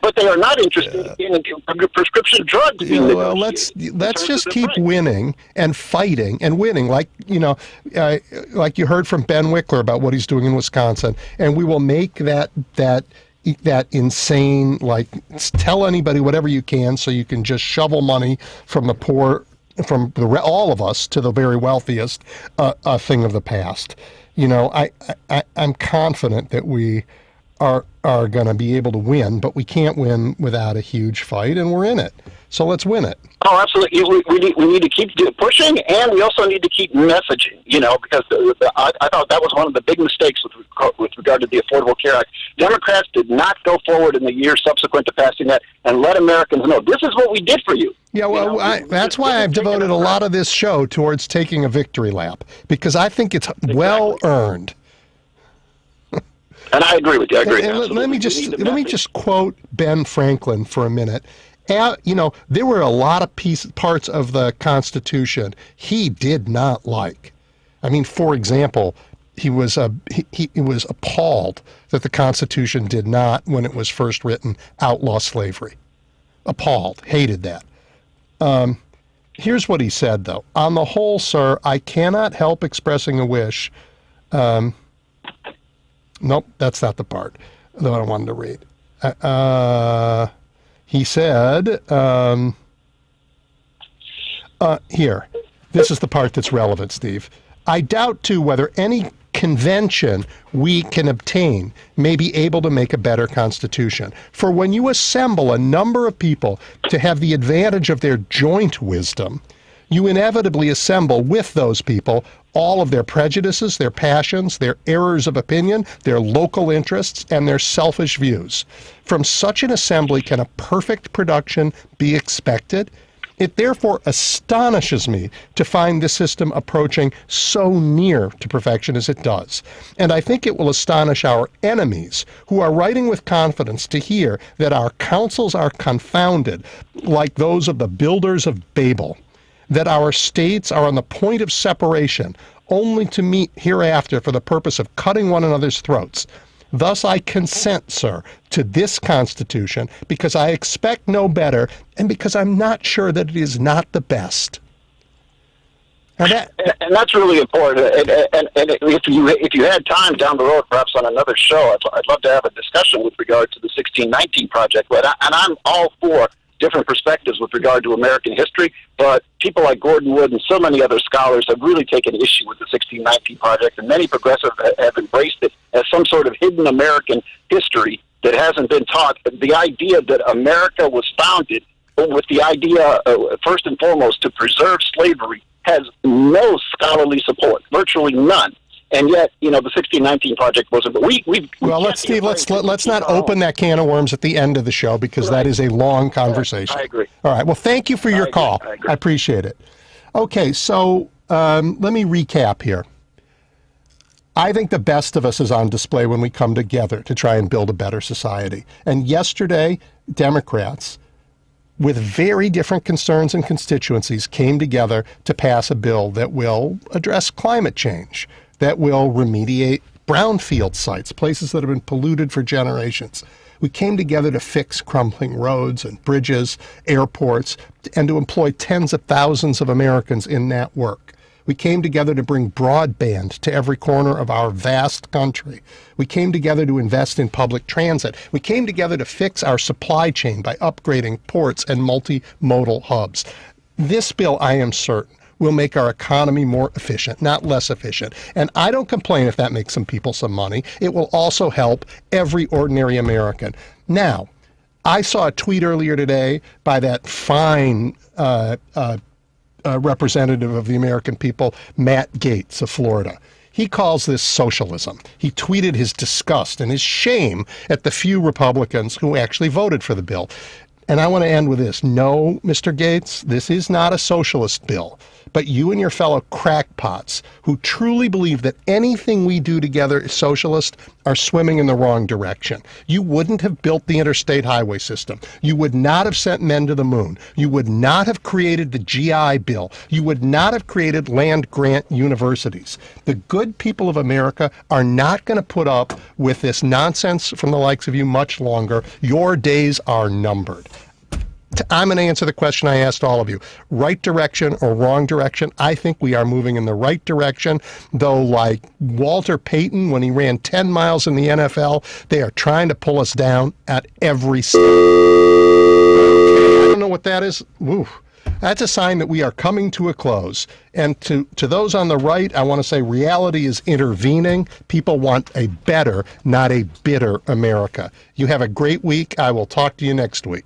But they are not interested in prescription drugs. Well, let's just keep winning and fighting and winning, like you heard from Ben Wikler about what he's doing in Wisconsin, and we will make that insane, like, tell anybody whatever you can so you can just shovel money from the poor, from all of us to the very wealthiest, a thing of the past. You know, I'm confident that we are going to be able to win, but we can't win without a huge fight, and we're in it. So let's win it. Oh, absolutely. We need to keep pushing, and we also need to keep messaging, you know, because I thought that was one of the big mistakes with regard to the Affordable Care Act. Democrats did not go forward in the years subsequent to passing that and let Americans know this is what we did for you. Yeah, well, that's why I've devoted a lot of this show towards taking a victory lap, because I think it's well earned. And I agree with you. I agree. Let me just quote Ben Franklin for a minute. You know, there were a lot of parts of the Constitution he did not like. I mean, for example, he was appalled that the Constitution did not, when it was first written, outlaw slavery. Appalled, hated that. Here's what he said, though. On the whole, sir, I cannot help expressing a wish. Nope, that's not the part that I wanted to read. He said, here, this is the part that's relevant, Steve. I doubt, too, whether any convention we can obtain may be able to make a better constitution. For when you assemble a number of people to have the advantage of their joint wisdom, you inevitably assemble with those people all of their prejudices, their passions, their errors of opinion, their local interests, and their selfish views. From such an assembly can a perfect production be expected? It therefore astonishes me to find this system approaching so near to perfection as it does. And I think it will astonish our enemies, who are writing with confidence, to hear that our counsels are confounded, like those of the builders of Babel, that our states are on the point of separation, only to meet hereafter for the purpose of cutting one another's throats. Thus I consent, sir, to this Constitution, because I expect no better, and because I'm not sure that it is not the best. And that's really important. And if you had time down the road, perhaps on another show, I'd love to have a discussion with regard to the 1619 project. And I'm all for different perspectives with regard to American history, but people like Gordon Wood and so many other scholars have really taken issue with the 1619 Project, and many progressives have embraced it as some sort of hidden American history that hasn't been taught. The idea that America was founded with the idea, first and foremost, to preserve slavery has no scholarly support, virtually none. And yet, the 1619 Project wasn't. But let's not open that can of worms at the end of the show, because that is a long conversation. I agree. All right. Well, thank you for your call. I appreciate it. Okay, so let me recap here. I think the best of us is on display when we come together to try and build a better society. And yesterday, Democrats, with very different concerns and constituencies, came together to pass a bill that will address climate change, that will remediate brownfield sites, places that have been polluted for generations. We came together to fix crumbling roads and bridges, airports, and to employ tens of thousands of Americans in that work. We came together to bring broadband to every corner of our vast country. We came together to invest in public transit. We came together to fix our supply chain by upgrading ports and multimodal hubs. This bill, I am certain, will make our economy more efficient, not less efficient. And I don't complain if that makes some people some money. It will also help every ordinary American. Now, I saw a tweet earlier today by that fine representative of the American people, Matt Gaetz of Florida. He calls this socialism. He tweeted his disgust and his shame at the few Republicans who actually voted for the bill. And I want to end with this. No, Mr. Gaetz, this is not a socialist bill. But you and your fellow crackpots who truly believe that anything we do together is socialist are swimming in the wrong direction. You wouldn't have built the interstate highway system. You would not have sent men to the moon. You would not have created the GI Bill. You would not have created land-grant universities. The good people of America are not going to put up with this nonsense from the likes of you much longer. Your days are numbered. I'm going to answer the question I asked all of you. Right direction or wrong direction? I think we are moving in the right direction, though like Walter Payton when he ran 10 miles in the NFL, they are trying to pull us down at every step. Okay, I don't know what that is. Woo. That's a sign that we are coming to a close. And to those on the right, I want to say reality is intervening. People want a better, not a bitter America. You have a great week. I will talk to you next week.